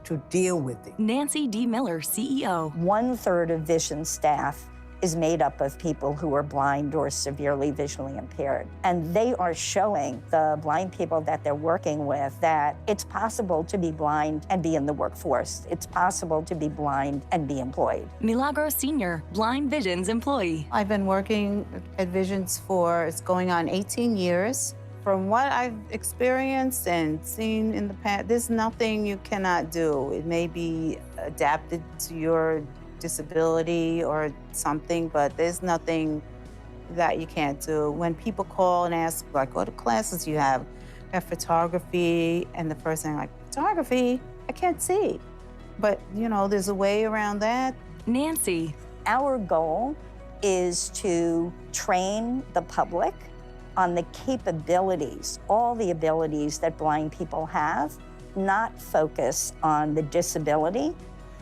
to deal with it. Nancy D. Miller, CEO. 1/3 of Vision staff is made up of people who are blind or severely visually impaired. And they are showing the blind people that they're working with that it's possible to be blind and be in the workforce. It's possible to be blind and be employed. Milagro Senior, Blind Visions employee. I've been working at Visions for, it's going on 18 years. From what I've experienced and seen in the past, there's nothing you cannot do. It may be adapted to your disability or something, but there's nothing that you can't do. When people call and ask, like, what classes you have? I have photography, and the first thing, like, photography? I can't see. But, you know, there's a way around that. Nancy. Our goal is to train the public on the capabilities, all the abilities that blind people have, not focus on the disability.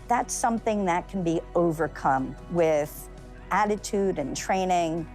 That's something that can be overcome with attitude and training,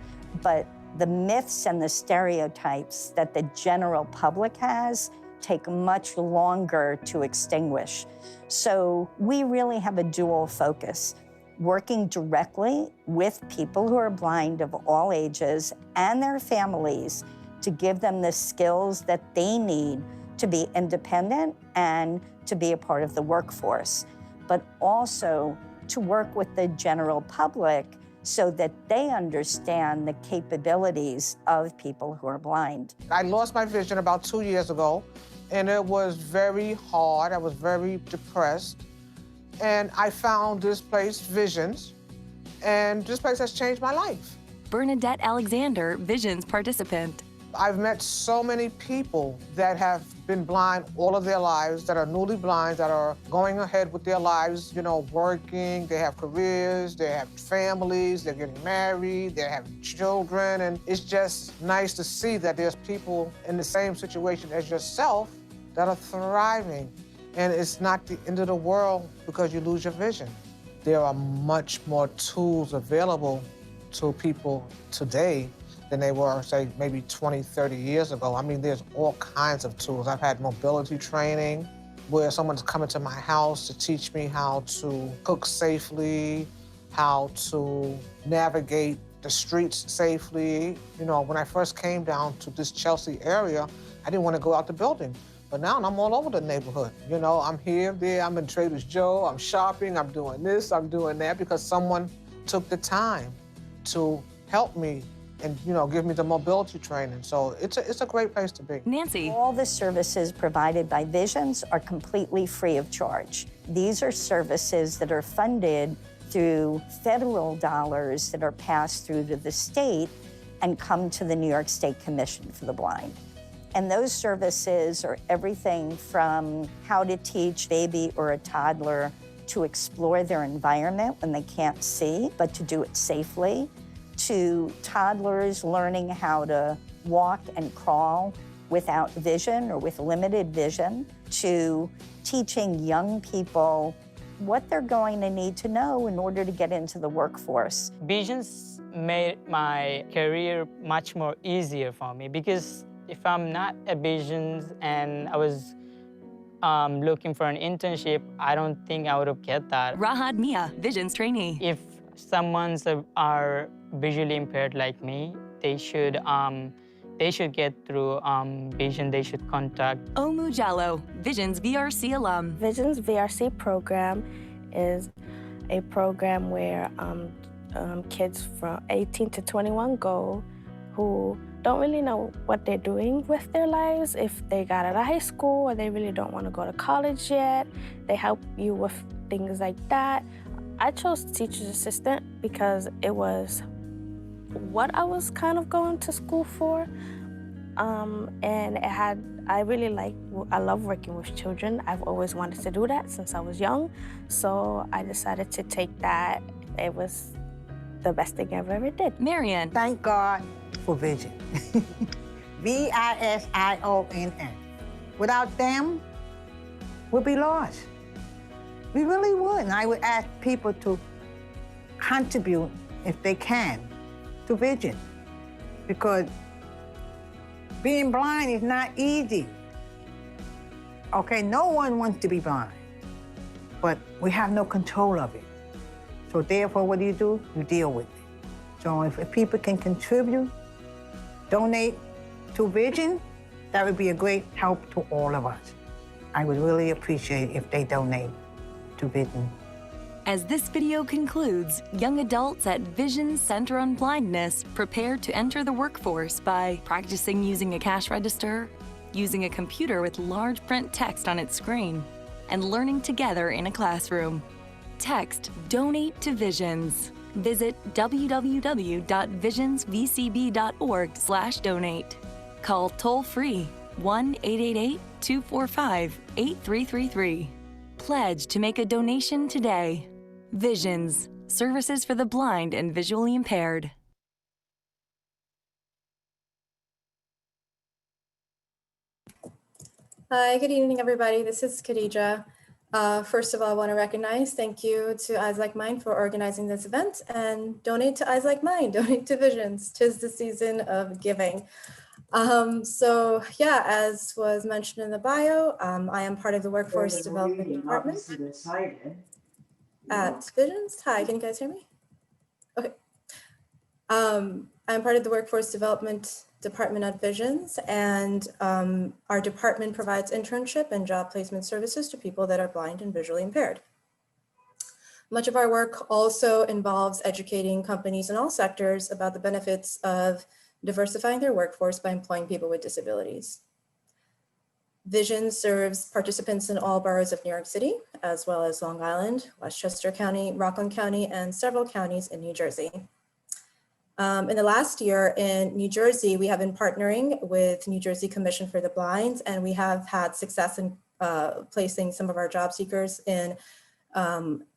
but the myths and the stereotypes that the general public has take much longer to extinguish. So we really have a dual focus, working directly with people who are blind of all ages and their families to give them the skills that they need to be independent and to be a part of the workforce, but also to work with the general public so that they understand the capabilities of people who are blind. I lost my vision about 2 years ago, and it was very hard. I was very depressed. And I found this place, Visions, and this place has changed my life. Bernadette Alexander, Visions participant. I've met so many people that have been blind all of their lives, that are newly blind, that are going ahead with their lives, you know, working, they have careers, they have families, they're getting married, they have children, and it's just nice to see that there's people in the same situation as yourself that are thriving. And it's not the end of the world because you lose your vision. There are much more tools available to people today than they were, say, maybe 20, 30 years ago. I mean, there's all kinds of tools. I've had mobility training where someone's coming to my house to teach me how to cook safely, how to navigate the streets safely. You know, when I first came down to this Chelsea area, I didn't want to go out the building. But now I'm all over the neighborhood. You know, I'm here, there, I'm in Trader Joe, I'm shopping, I'm doing this, I'm doing that, because someone took the time to help me and give me the mobility training. So it's a great place to be. Nancy. All the services provided by Visions are completely free of charge. These are services that are funded through federal dollars that are passed through to the state and come to the New York State Commission for the Blind. And those services are everything from how to teach a baby or a toddler to explore their environment when they can't see, but to do it safely, to toddlers learning how to walk and crawl without vision or with limited vision, to teaching young people what they're going to need to know in order to get into the workforce. Visions made my career much more easier for me because if I'm not a Visions and I was looking for an internship, I don't think I would have get that. Rahad Mia, Visions trainee. If someone's are visually impaired like me, they should get through Vision. They should contact. Omu Jallo, Visions VRC alum. Visions VRC program is a program where kids from 18 to 21 go who don't really know what they're doing with their lives, if they got out of high school or they really don't want to go to college yet. They help you with things like that. I chose teacher's assistant because it was what I was kind of going to school for. And I love working with children. I've always wanted to do that since I was young. So I decided to take that. It was the best thing I've ever did. Marian. Thank God for Vision. Vision. Without them, we'd be lost. We really would. And I would ask people to contribute, if they can, to Vision. Because being blind is not easy. Okay, no one wants to be blind, but we have no control of it. So therefore, what do? You deal with it. So if people can contribute, donate to Vision, that would be a great help to all of us. I would really appreciate if they donate to Vision. As this video concludes, young adults at Vision Center on Blindness prepare to enter the workforce by practicing using a cash register, using a computer with large print text on its screen, and learning together in a classroom. Text Donate to Visions. Visit www.visionsvcb.org/donate. Call toll-free 1-888-245-8333. Pledge to make a donation today. Visions, services for the blind and visually impaired. Hi, good evening, everybody. This is Khadija. First of all, I want to recognize, thank you to Eyes Like Mine for organizing this event, and donate to Eyes Like Mine, donate to Visions. 'Tis the season of giving. So yeah, as was mentioned in the bio, I am part of the Workforce Development Department at Visions. Hi, can you guys hear me? Okay. I'm part of the Workforce Development Department at Visions, and our department provides internship and job placement services to people that are blind and visually impaired. Much of our work also involves educating companies in all sectors about the benefits of diversifying their workforce by employing people with disabilities. Vision serves participants in all boroughs of New York City, as well as Long Island, Westchester County, Rockland County, and several counties in New Jersey. In the last year in New Jersey, we have been partnering with New Jersey Commission for the Blind, and we have had success in placing some of our job seekers in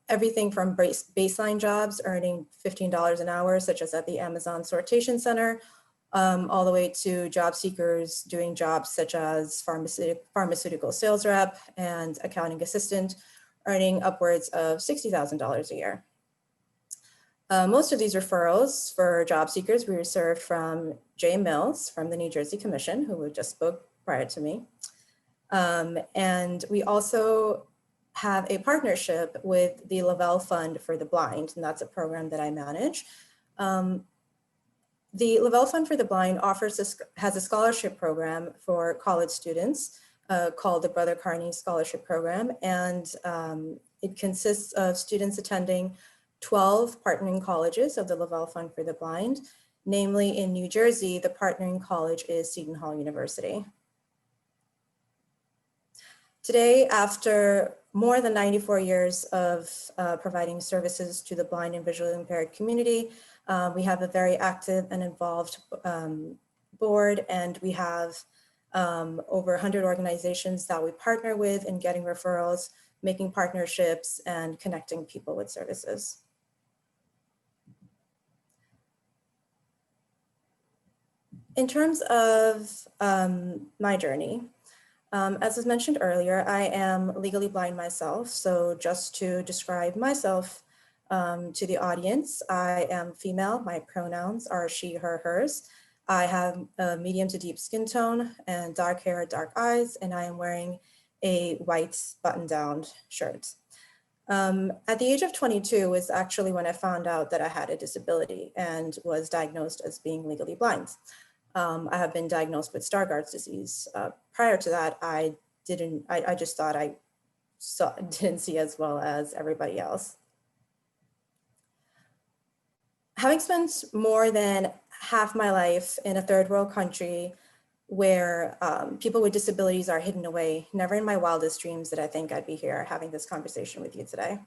everything from baseline jobs earning $15 an hour, such as at the Amazon Sortation Center, all the way to job seekers doing jobs such as pharmaceutical sales rep and accounting assistant, earning upwards of $60,000 a year. Most of these referrals for job seekers we received from Jay Mills from the New Jersey Commission, who just spoke prior to me. And we also have a partnership with the Lavelle Fund for the Blind, and that's a program that I manage. The Lavelle Fund for the Blind has a scholarship program for college students called the Brother Carney Scholarship Program, and it consists of students attending 12 partnering colleges of the Lavelle Fund for the Blind, Namely, in New Jersey, the partnering college is Seton Hall University. Today, after more than 94 years of providing services to the blind and visually impaired community, we have a very active and involved board, and we have over 100 organizations that we partner with in getting referrals, making partnerships, and connecting people with services. In terms of my journey, as was mentioned earlier, I am legally blind myself. So just to describe myself to the audience, I am female. My pronouns are she, her, hers. I have a medium to deep skin tone and dark hair, dark eyes, and I am wearing a white button-down shirt. At the age of 22 was actually when I found out that I had a disability and was diagnosed as being legally blind. I have been diagnosed with Stargardt's disease. Prior to that, I just thought I didn't see as well as everybody else. Having spent more than half my life in a third world country where people with disabilities are hidden away, never in my wildest dreams did I think I'd be here having this conversation with you today.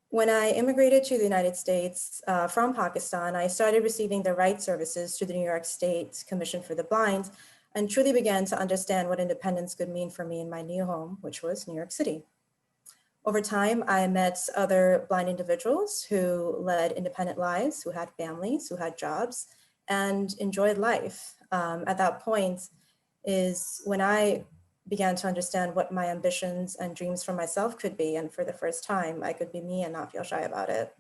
When I immigrated to the United States from Pakistan, I started receiving the right services through the New York State Commission for the Blind and truly began to understand what independence could mean for me in my new home, which was New York City. Over time, I met other blind individuals who led independent lives, who had families, who had jobs, and enjoyed life. At that point is when I began to understand what my ambitions and dreams for myself could be. And for the first time, I could be me and not feel shy about it.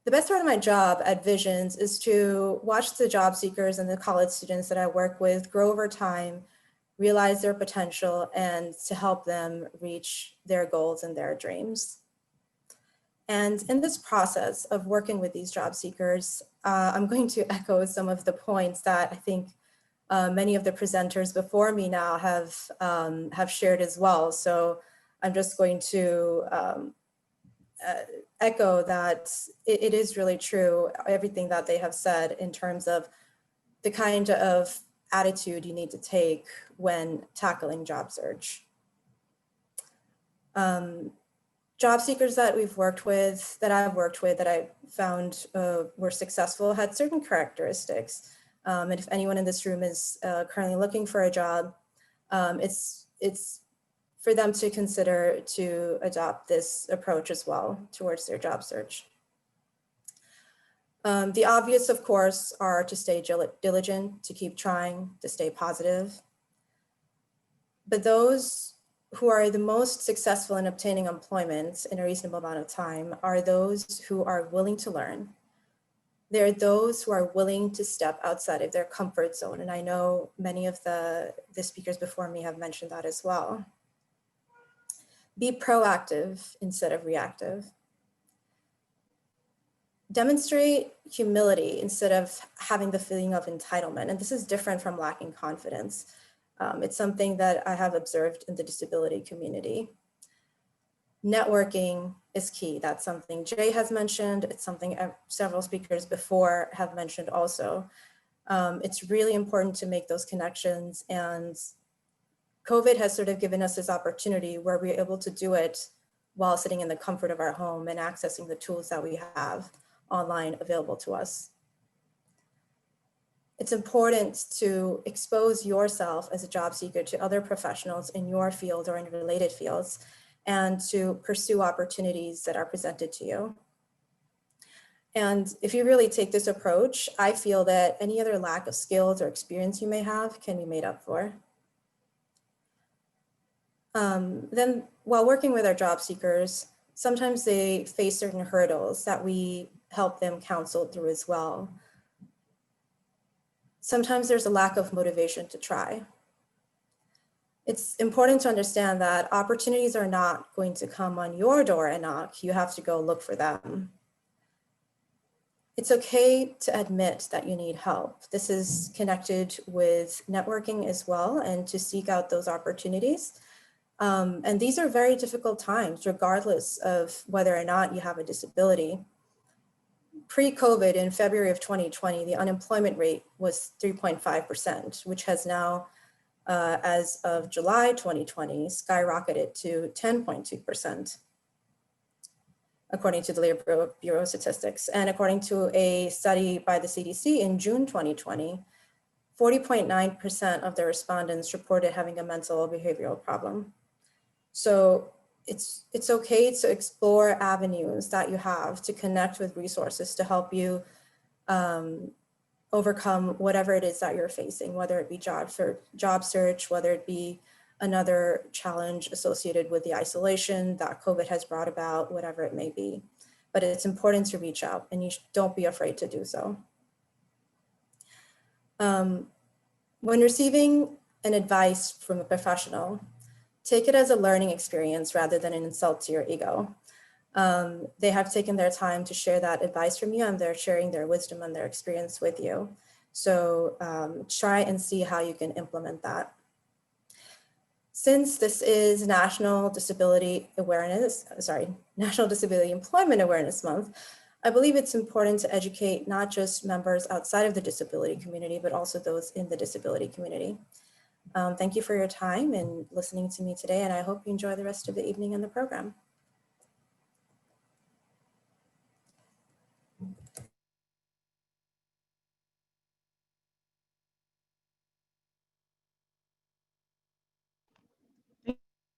The best part of my job at Visions is to watch the job seekers and the college students that I work with grow over time, realize their potential, and to help them reach their goals and their dreams. And in this process of working with these job seekers, I'm going to echo some of the points that I think many of the presenters before me now have shared as well. So I'm just going to echo that it is really true, everything that they have said in terms of the kind of attitude you need to take when tackling job search. Job seekers that we've worked with, that I've worked with, that I found were successful had certain characteristics. And if anyone in this room is currently looking for a job, it's for them to consider to adopt this approach as well towards their job search. The obvious, of course, are to stay diligent, to keep trying, to stay positive. But those who are the most successful in obtaining employment in a reasonable amount of time are those who are willing to learn. There are those who are willing to step outside of their comfort zone. And I know many of the speakers before me have mentioned that as well. Be proactive instead of reactive. Demonstrate humility instead of having the feeling of entitlement. And this is different from lacking confidence. It's something that I have observed in the disability community. Networking is key. That's something Jay has mentioned. It's something several speakers before have mentioned also. It's really important to make those connections, and COVID has sort of given us this opportunity where we're able to do it while sitting in the comfort of our home and accessing the tools that we have online available to us. It's important to expose yourself as a job seeker to other professionals in your field or in related fields, and to pursue opportunities that are presented to you. And if you really take this approach, I feel that any other lack of skills or experience you may have can be made up for. Then while working with our job seekers, sometimes they face certain hurdles that we help them counsel through as well. Sometimes there's a lack of motivation to try. It's important to understand that opportunities are not going to come on your door and knock. You have to go look for them. It's okay to admit that you need help. This is connected with networking as well, and to seek out those opportunities. And these are very difficult times, regardless of whether or not you have a disability. pre-COVID in February of 2020, the unemployment rate was 3.5%, which has now, as of July 2020, skyrocketed to 10.2%, according to the Labor Bureau statistics. And according to a study by the CDC in June 2020, 40.9% of the respondents reported having a mental or behavioral problem. So it's okay to explore avenues that you have to connect with resources to help you overcome whatever it is that you're facing, whether it be job search, whether it be another challenge associated with the isolation that COVID has brought about, whatever it may be. But it's important to reach out, and you don't be afraid to do so. When receiving an advice from a professional, take it as a learning experience rather than an insult to your ego. They have taken their time to share that advice from you, and they're sharing their wisdom and their experience with you. So try and see how you can implement that. Since this is National Disability Employment Awareness Month, I believe it's important to educate not just members outside of the disability community, but also those in the disability community. Thank you for your time and listening to me today, and I hope you enjoy the rest of the evening and the program.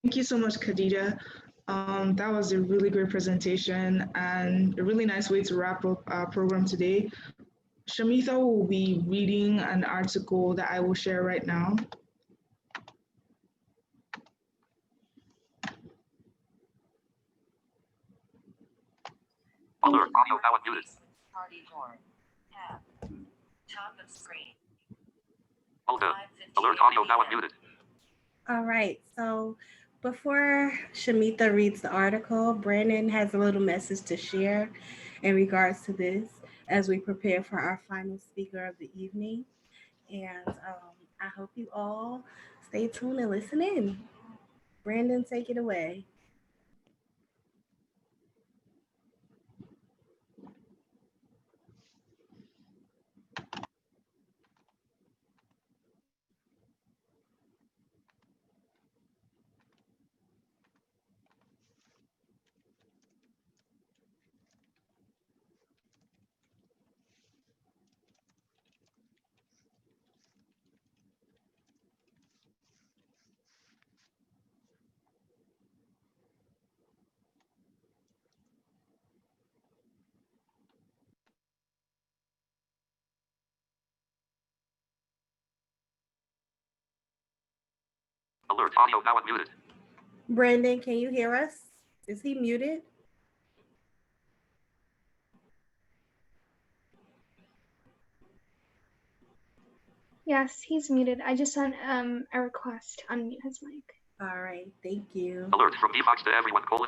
Thank you so much, Khadija. That was a really great presentation and a really nice way to wrap up our program today. Shamitha will be reading an article that I will share right now. Alert, audio now unmuted. Party board. Tab. Top of screen. Alert, audio now unmuted. All right, so before Shamitha reads the article, Brandon has a little message to share in regards to this as we prepare for our final speaker of the evening. And I hope you all stay tuned and listen in. Brandon, take it away. Alert, audio now unmuted. Brandon, can you hear us? Is he muted? Yes, he's muted. I just sent a request to unmute his mic. All right, thank you. Alert from Defox to everyone, colon.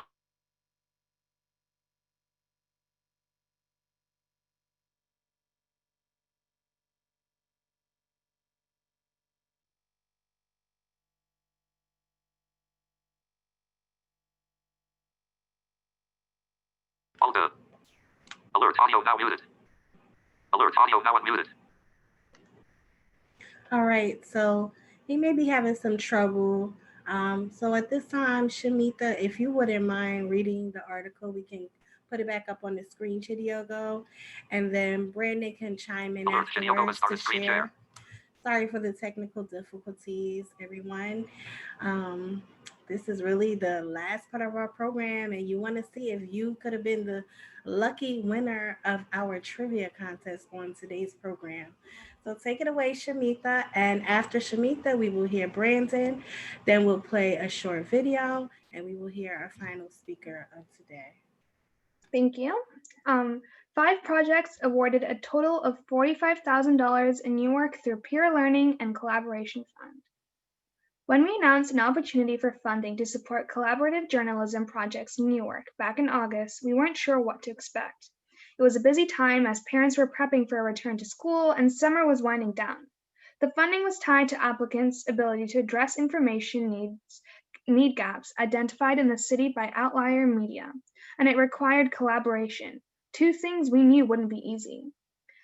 All good. Alert, audio now muted. Alert, audio now unmuted. All right, so he may be having some trouble. So at this time, Shamitha, if you wouldn't mind reading the article, we can put it back up on the screen, Chidiogo, and then Brandon can chime in Alert, Chidiogo, afterwards start to a screen share. share. Sorry for the technical difficulties, everyone. This is really the last part of our program, and you want to see if you could have been the lucky winner of our trivia contest on today's program. So take it away, Shamitha. And after Shamitha, we will hear Brandon. Then we'll play a short video, and we will hear our final speaker of today. Thank you. 5 projects awarded a total of $45,000 in new work through Peer Learning and Collaboration Fund. When we announced an opportunity for funding to support collaborative journalism projects in Newark back in August, we weren't sure what to expect. It was a busy time as parents were prepping for a return to school and summer was winding down. The funding was tied to applicants' ability to address information need gaps identified in the city by outlier media, and it required collaboration two things we knew wouldn't be easy.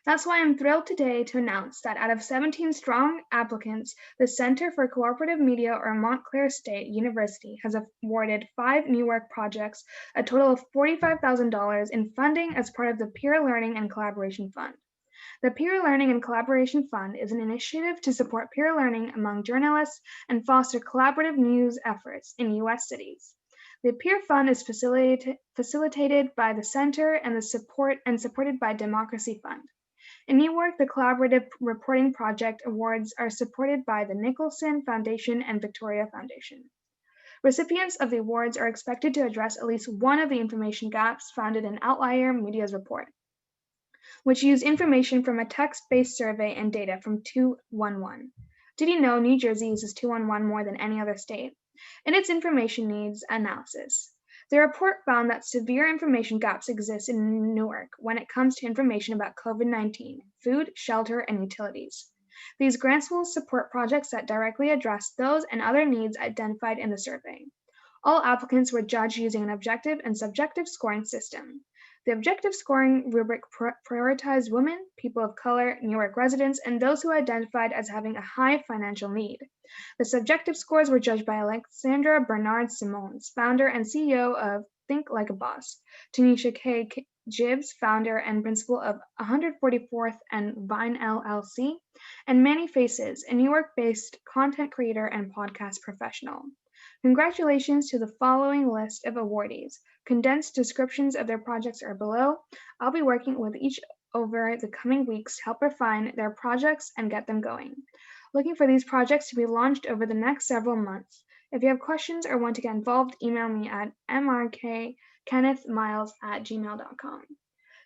That's why I'm thrilled today to announce that out of 17 strong applicants, the Center for Cooperative Media or Montclair State University has awarded 5 new work projects, a total of $45,000 in funding as part of the Peer Learning and Collaboration Fund. The Peer Learning and Collaboration Fund is an initiative to support peer learning among journalists and foster collaborative news efforts in U.S. cities. The Peer Fund is facilitated by the Center and supported by Democracy Fund. In Newark, the Collaborative Reporting Project Awards are supported by the Nicholson Foundation and Victoria Foundation. Recipients of the awards are expected to address at least one of the information gaps found in Outlier Media's report, which used information from a text-based survey and data from 211. Did you know New Jersey uses 211 more than any other state? In its information needs analysis, the report found that severe information gaps exist in Newark when it comes to information about COVID-19, food, shelter, and utilities. These grants will support projects that directly address those and other needs identified in the survey. All applicants were judged using an objective and subjective scoring system. The objective scoring rubric prioritized women, people of color, Newark residents, and those who identified as having a high financial need. The subjective scores were judged by Alexandra Bernard Simons, founder and CEO of Think Like a Boss, Tanisha K. Gibbs, founder and principal of 144th and Vine LLC, and Manny Faces, a New York-based content creator and podcast professional. Congratulations to the following list of awardees. Condensed descriptions of their projects are below. I'll be working with each over the coming weeks to help refine their projects and get them going. Looking for these projects to be launched over the next several months. If you have questions or want to get involved, email me at mrkkennethmiles@gmail.com.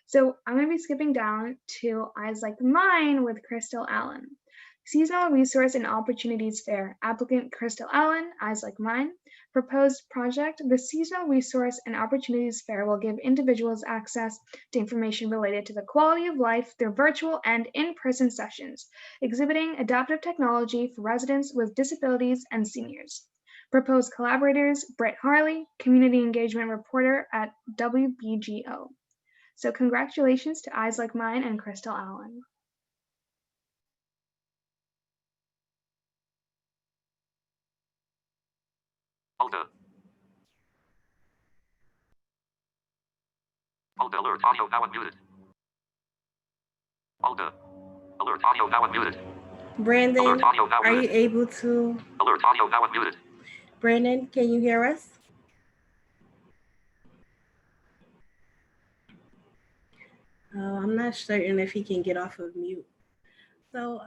So I'm going to be skipping down to Eyes Like Mine with Crystal Allen. Seasonal Resource and Opportunities Fair. Applicant Crystal Allen, Eyes Like Mine. Proposed project, the Seasonal Resource and Opportunities Fair will give individuals access to information related to the quality of life through virtual and in-person sessions, exhibiting adaptive technology for residents with disabilities and seniors. Proposed collaborators, Britt Harley, Community Engagement Reporter at WBGO. So congratulations to Eyes Like Mine and Crystal Allen. Alta alert audio now unmuted. Alta alert audio now unmuted. Brandon, Alert audio now are you muted. able to? Alert audio now unmuted. Brandon, can you hear us? I'm not certain if he can get off of mute. So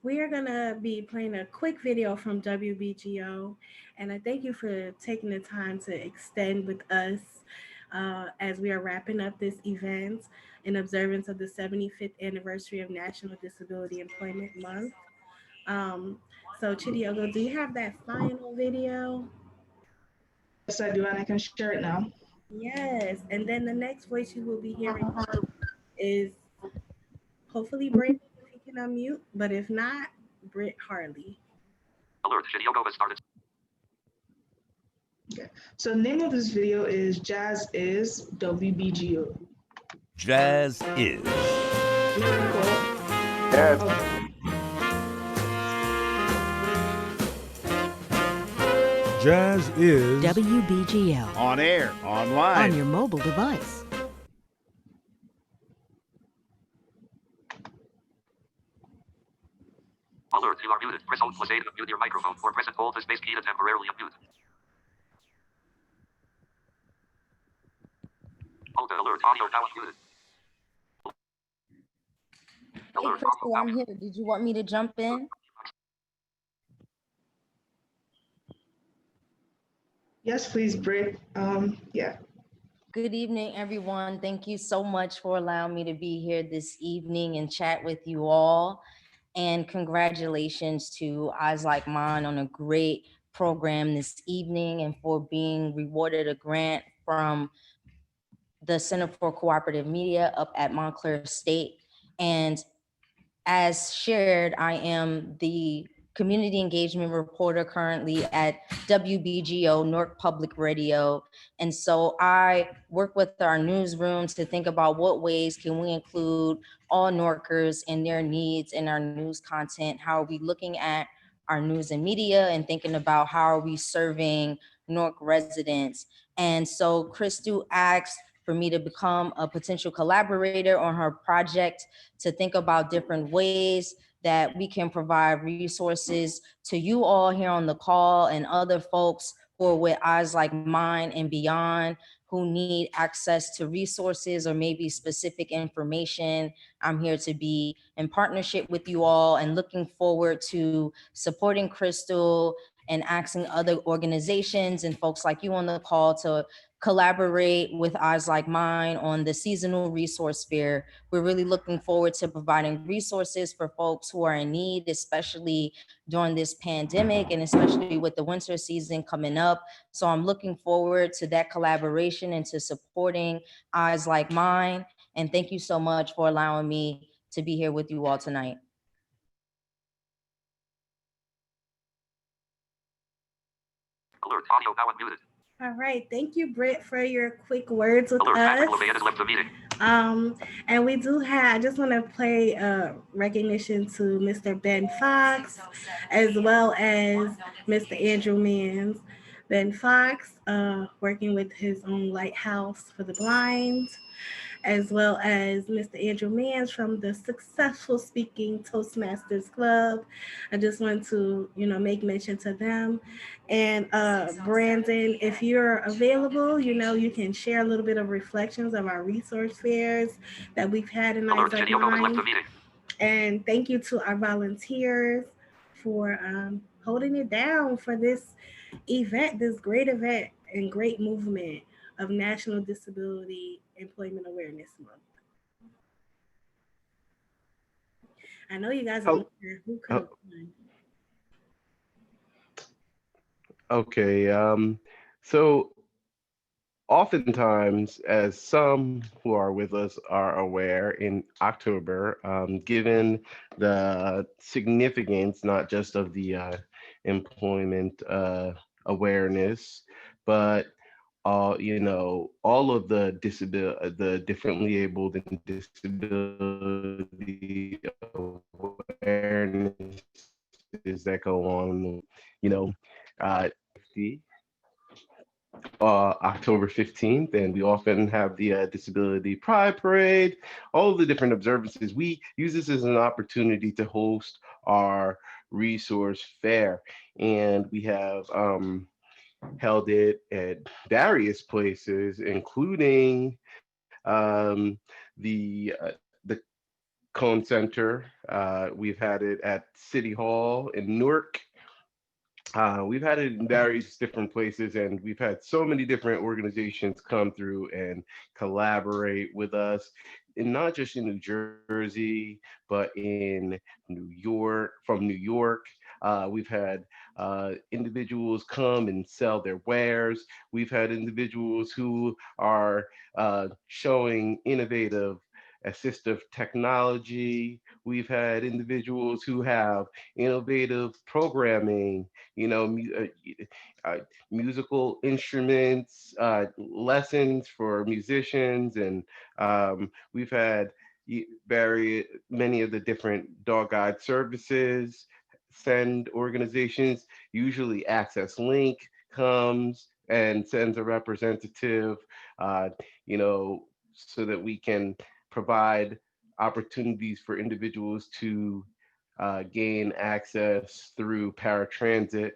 we are gonna be playing a quick video from WBGO, and I thank you for taking the time to extend with us as we are wrapping up this event in observance of the 75th anniversary of National Disability Employment Month. So Chidiogo, do you have that final video? Yes, I do, and I can share it now. Yes, and then the next voice you will be hearing is hopefully Brandon, if he can unmute, but if not, Britt Harley. Alert, Chidiogo has started. Okay, so the name of this video is Jazz is WBGO. Jazz is. Jazz. Jazz is WBGL. on air, online. On your mobile device. Alert, you are muted. Press Alt plus A to mute your microphone or press and hold the space key to temporarily unmute. Alta alert audio now unmuted. Hey, Crystal, I'm here. Did you want me to jump in? Yes, please, Britt. Yeah. Good evening, everyone. Thank you so much for allowing me to be here this evening and chat with you all. And congratulations to Eyes Like Mine on a great program this evening and for being rewarded a grant from the Center for Cooperative Media up at Montclair State. And as shared, I am the community engagement reporter currently at WBGO, Newark Public Radio. And so I work with our newsroom to think about what ways can we include all Newarkers and their needs in our news content. How are we looking at our news and media and thinking about how are we serving Newark residents. And so Christu asked for me to become a potential collaborator on her project to think about different ways that we can provide resources to you all here on the call and other folks who are with Eyes Like Mine and beyond, who need access to resources or maybe specific information. I'm here to be in partnership with you all and looking forward to supporting Crystal and asking other organizations and folks like you on the call to collaborate with Eyes Like Mine on the seasonal resource fair. We're really looking forward to providing resources for folks who are in need, especially during this pandemic and especially with the winter season coming up. So I'm looking forward to that collaboration and to supporting Eyes Like Mine. And thank you so much for allowing me to be here with you all tonight. Alert, audio now unmuted. All right, thank you, Britt, for your quick words with Alert, us. Patrick LeVay has left the meeting. And we do have, I just want to play recognition to Mr. Ben Fox, as well as Mr. Andrew Mans. Ben Fox, working with his own lighthouse for the blind, as well as Mr. Andrew Mans from the Successful Speaking Toastmasters Club. I just want to, make mention to them. And Brandon, if you're available, you can share a little bit of reflections of our resource fairs that we've had in Alert, Eyes Like Jenny Gomez left Mine. the meeting. And thank you to our volunteers for holding it down for this event, this great event and great movement of National Disability Employment Awareness Month. I know you guys are wondering who could have won. Okay, so oftentimes, as some who are with us are aware, in October, given the significance not just of the employment awareness, but all of the differently abled and disability awarenesses that go on, uh, October 15th, and we often have the Disability Pride Parade, all of the different observances. We use this as an opportunity to host our resource fair, and we have held it at various places, including the Cone Center. We've had it at City Hall in Newark. We've had it in various different places, and we've had so many different organizations come through and collaborate with us, and not just in New Jersey, but in New York, from New York. We've had individuals come and sell their wares. We've had individuals who are showing innovative assistive technology. We've had individuals who have innovative programming, musical instruments, lessons for musicians, and we've had very many of the different dog guide services send organizations. Usually Access Link comes and sends a representative, uh, so that we can provide opportunities for individuals to gain access through paratransit.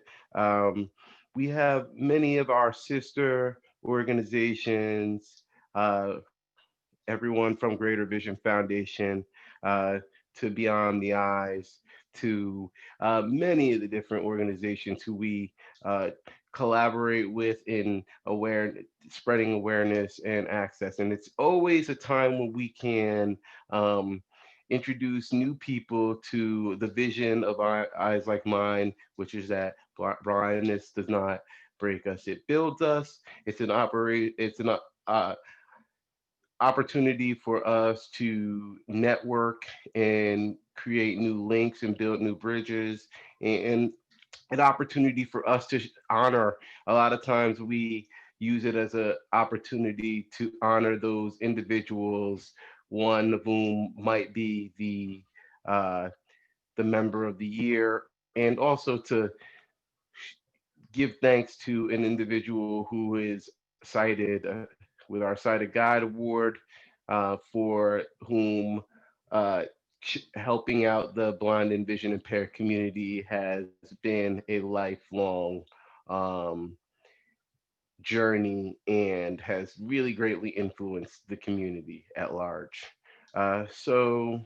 We have many of our sister organizations, everyone from Greater Vision Foundation to Beyond the Eyes, to many of the different organizations who we collaborate with in spreading awareness and access. And it's always a time when we can introduce new people to the vision of our Eyes Like Mine, which is that blindness does not break us, it builds us. It's an opportunity for us to network and create new links and build new bridges, and an opportunity for us to honor. A lot of times we use it as an opportunity to honor those individuals, one of whom might be the member of the year, and also to give thanks to an individual who is cited with our Cited Guide Award, for whom helping out the blind and vision impaired community has been a lifelong um, journey and has really greatly influenced the community at large. So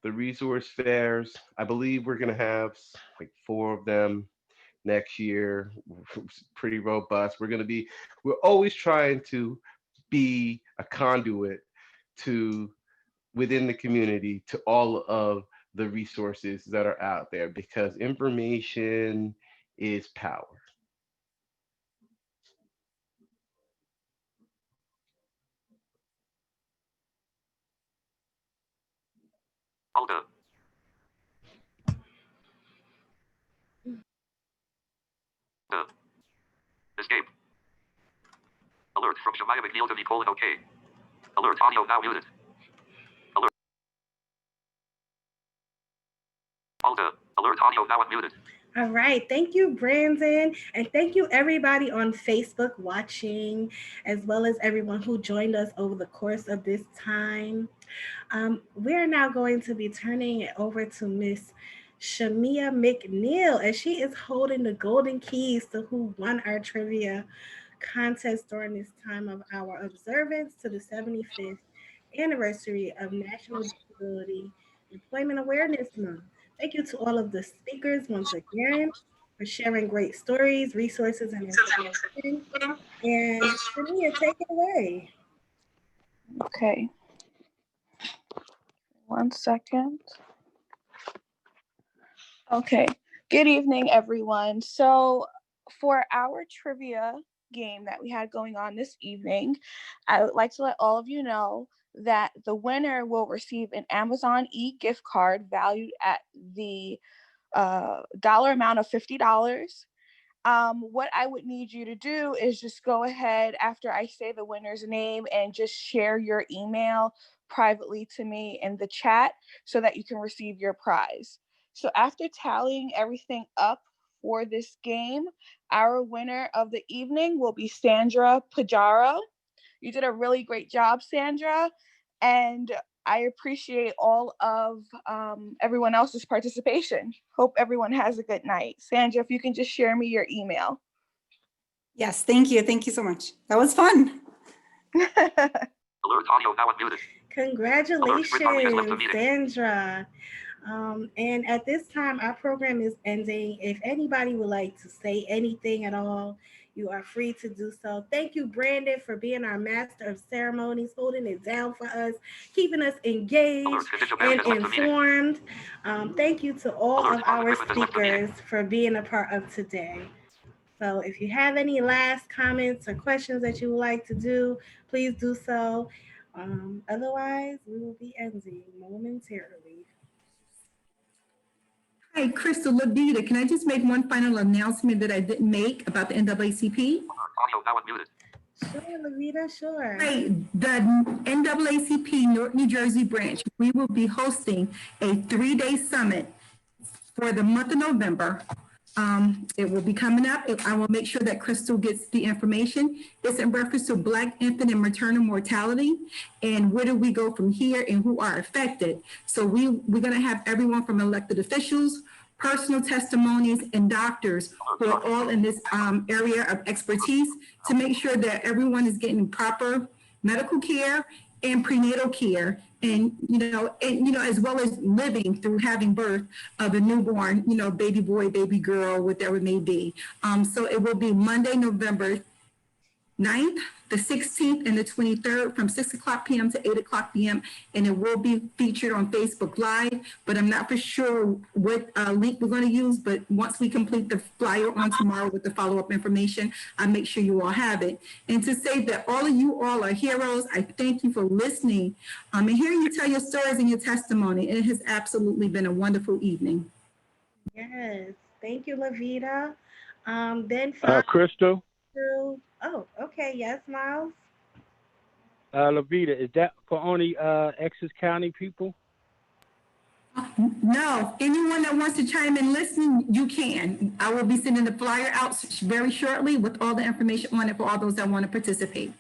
the resource fairs, I believe we're going to have like 4 of them next year. Pretty robust. We're always trying to be a conduit to within the community to all of the resources that are out there, because information is power. Alta. Escape. Alert from Shemaya McNeil to Nicole and OK. Alert audio now muted. Alert. Alta. Alert audio now unmuted. All right. Thank you, Brandon. And thank you, everybody on Facebook watching, as well as everyone who joined us over the course of this time. We're now going to be turning it over to Miss Shamia McNeil, as she is holding the golden keys to who won our trivia contest during this time of our observance to the 75th anniversary of National Disability Employment Awareness Month. Thank you to all of the speakers once again for sharing great stories, resources, and information. And Shamia, take it away. Okay. 1 second. Okay. Good evening, everyone. So for our trivia game that we had going on this evening, I would like to let all of you know that the winner will receive an Amazon e-gift card valued at the dollar amount of $50. What I would need you to do is just go ahead after I say the winner's name and just share your email privately to me in the chat so that you can receive your prize. So after tallying everything up for this game, our winner of the evening will be Sandra Pajaro. You did a really great job, Sandra, and I appreciate all of everyone else's participation. Hope everyone has a good night. Sandra, if you can just share me your email. Yes, thank you. Thank you so much. That was fun. Alert audio now unmuted. Congratulations, Sandra. And at this time, our program is ending. If anybody would like to say anything at all, you are free to do so. Thank you, Brandon, for being our master of ceremonies, holding it down for us, keeping us engaged and informed. Thank you to all of our speakers for being a part of today. So if you have any last comments or questions that you would like to do, please do so. Otherwise, we will be ending momentarily. Hi, Crystal Levita. Can I just make one final announcement that I didn't make about the NAACP? Audio now unmuted. Sure, Levita, sure. Right, the NAACP North New Jersey branch, we will be hosting a 3-day summit for the month of November. It will be coming up. I will make sure that Crystal gets the information. It's in reference to Black infant and maternal mortality and where do we go from here and who are affected. So we're going to have everyone from elected officials, personal testimonies, and doctors who are all in this area of expertise to make sure that everyone is getting proper medical care and prenatal care, and as well as living through having birth of a newborn, baby boy, baby girl, whatever it may be. So it will be Monday, November 9th, the 16th, and the 23rd from 6 o'clock p.m. to 8 o'clock p.m. And it will be featured on Facebook Live, but I'm not for sure what link we're going to use. But once we complete the flyer on tomorrow with the follow-up information, I'll make sure you all have it. And to say that all of you all are heroes, I thank you for listening and hearing you tell your stories and your testimony. It has absolutely been a wonderful evening. Yes, thank you, Lavita. Then Crystal, oh, okay, yes, Miles. Lavita, is that for only Essex County people? No, anyone that wants to chime in listening, you can. I will be sending the flyer out very shortly with all the information on it for all those that want to participate.